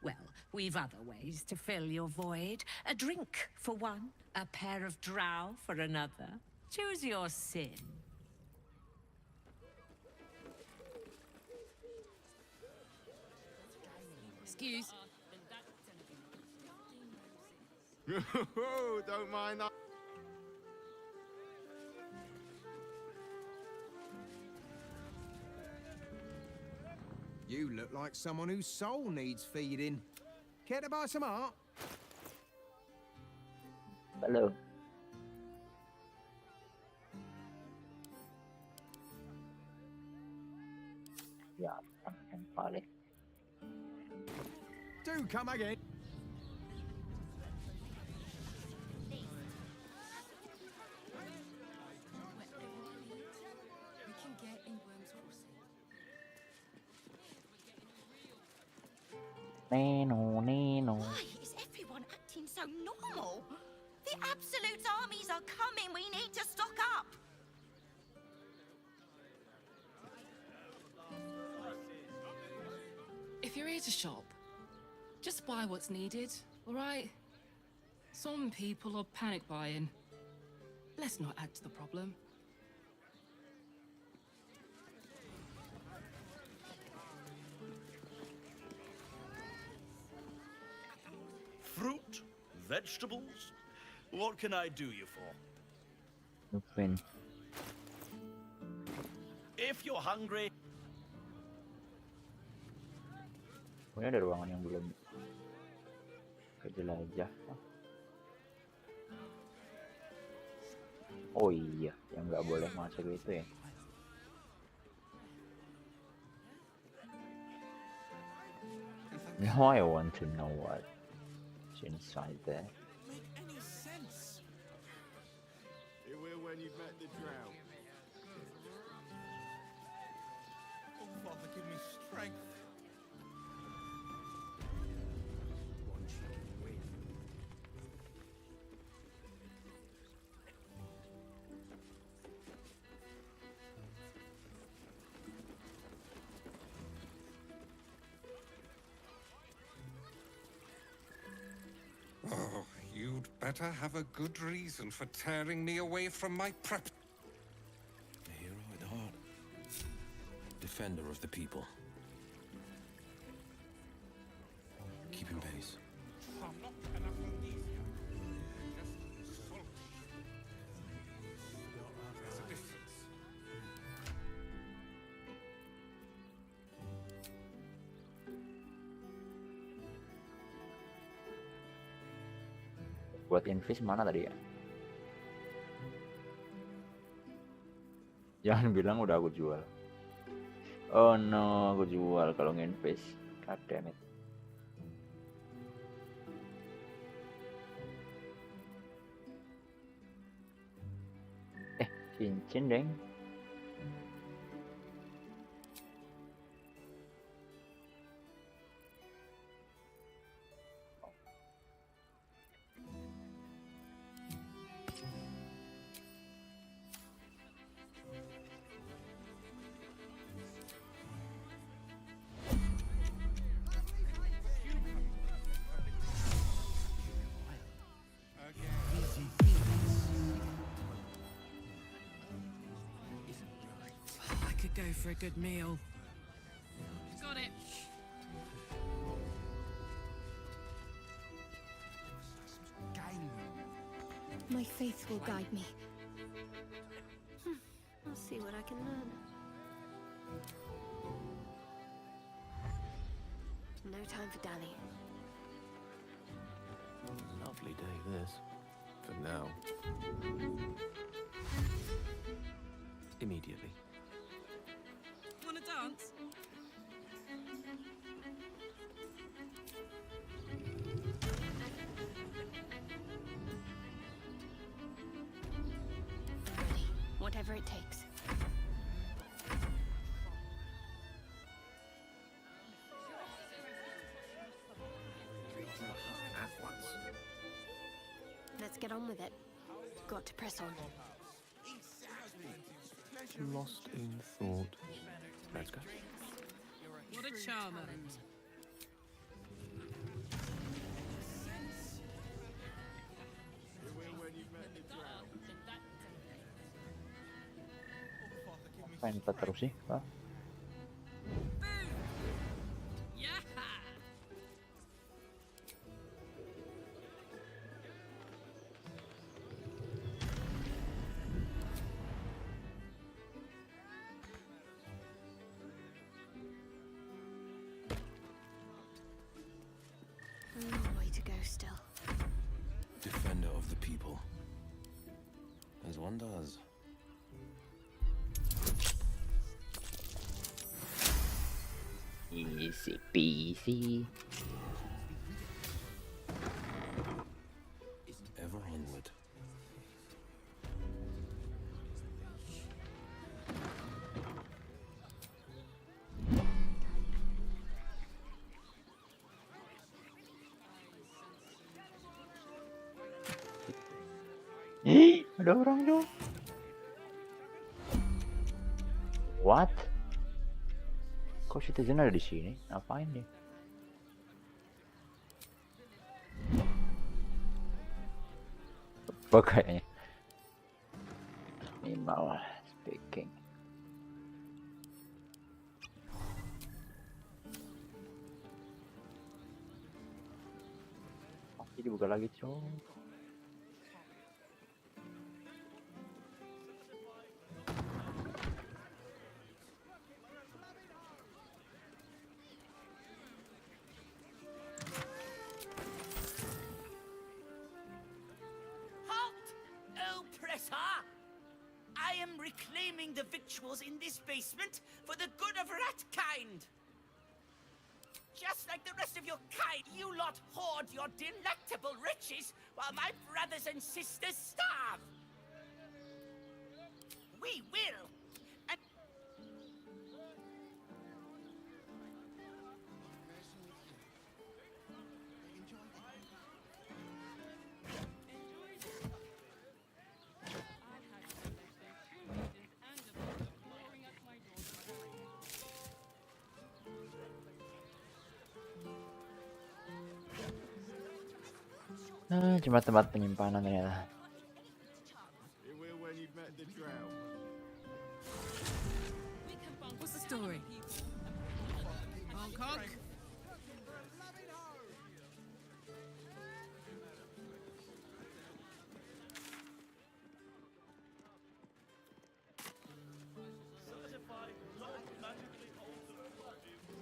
Well, we've other ways to fill your void. A drink for one, a pair of drow for another. Choose your sin. Excuse. Don't mind that. You look like someone whose soul needs feeding. Care to buy some art? Hello. Yeah, I'm fine. Do come again. We can get in Worm's Crossing. Nino. Why is everyone acting so normal? The Absolute armies are coming. We need to stock up. If you're here to shop, just buy what's needed, all right? Some people are panic buying. Let's not add to the problem. Fruit? Vegetables? What can I do you for? Lupin. If you're hungry... Ini ada ruangan yang belum kejelajah. Oh iya, yang nggak boleh masuk itu ya. Now I want to know what's inside there. Make any sense? Here we're when you've met the drought. Oh, Father, give me strength. Oh, you'd better have a good reason for tearing me away from my prep. A hero at heart. Defender of the people. Keeping pace. I'm not an amnesia. Just salty. There's a difference. Buat invest mana tadi ya? Jangan bilang udah aku jual. Oh no, aku jual kalau nginvest. God damn it. Cincin deng. I could go for a good meal. Got it. My faith will guide me. I'll see what I can learn. No time for Danny. Lovely day this. For now. Immediately. Wanna dance? Whatever it takes. At once. Let's get on with it. Got to press on. Lost in thought. Let's go. What a charmer. Main terus sih, Pak. Way to go still. Defender of the people. As one does. Easy peasy. Ever onward. Ada orang tuh. What? Kok citizen ada di sini? Ngapain dia? bug kayaknya. Minimal speaking. Oke, dibuka lagi, cok. I am reclaiming the victuals in this basement for the good of rat kind. Just like the rest of your kind, you lot hoard your delectable riches while my brothers and sisters starve. We will. And Cuma tempat penyimpanan ternyata. What's the story? Hong Kong?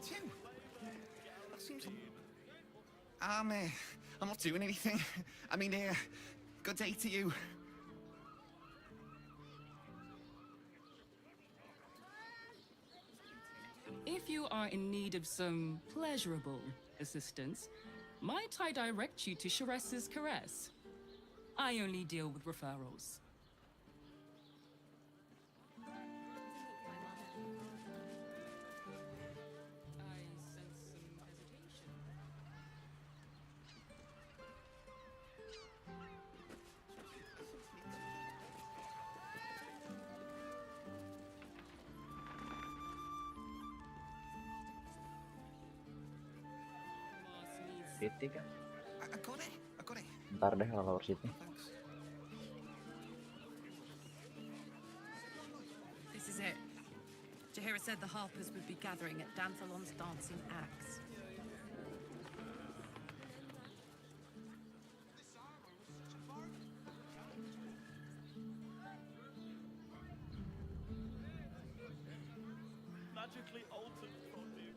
Tim, that seems... I'm not doing anything. I mean, good day to you. If you are in need of some pleasurable assistance, might I direct you to Shares's Caress? I only deal with referrals. City kan? I got it. Ntar deh kalau Lower City. This is it. Jahira said the harpers would be gathering at Danthalon's dancing axe. Magically altered produce.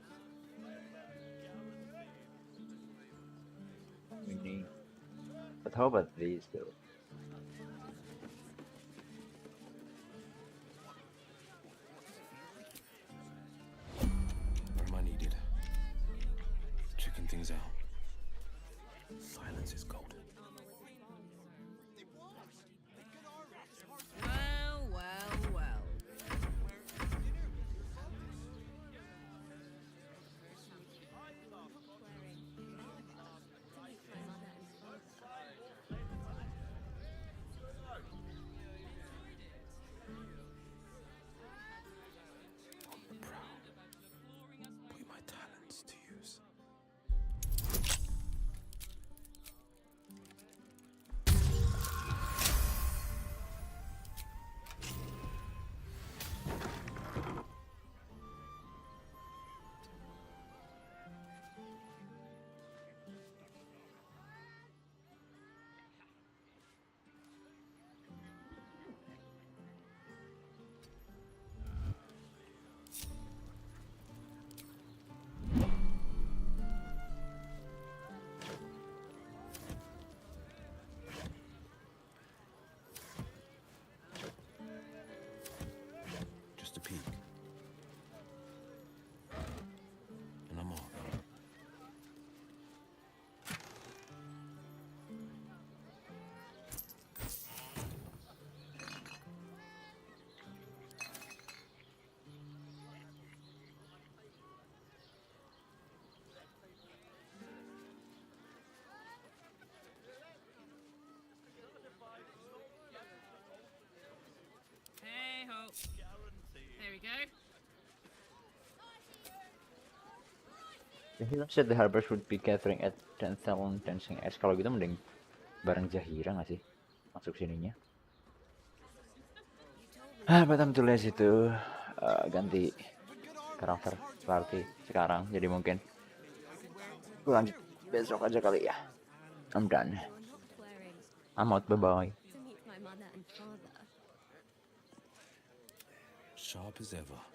But how about these though? Where am I needed? Checking things out. Silence is golden. Well, well, well. Put my talents to use. Just a peek. And I'm off. Hey ho. There we go. Jahira said the harpers would be gathering at 10,000 dancing axe. Kalau gitu mending bareng Jahira nggak sih? masuk sininya. But I'm too lazy to ganti karakter party sekarang, jadi mungkin gue lanjut besok aja kali ya. I'm done. I'm out, bye-bye. Sharp as ever.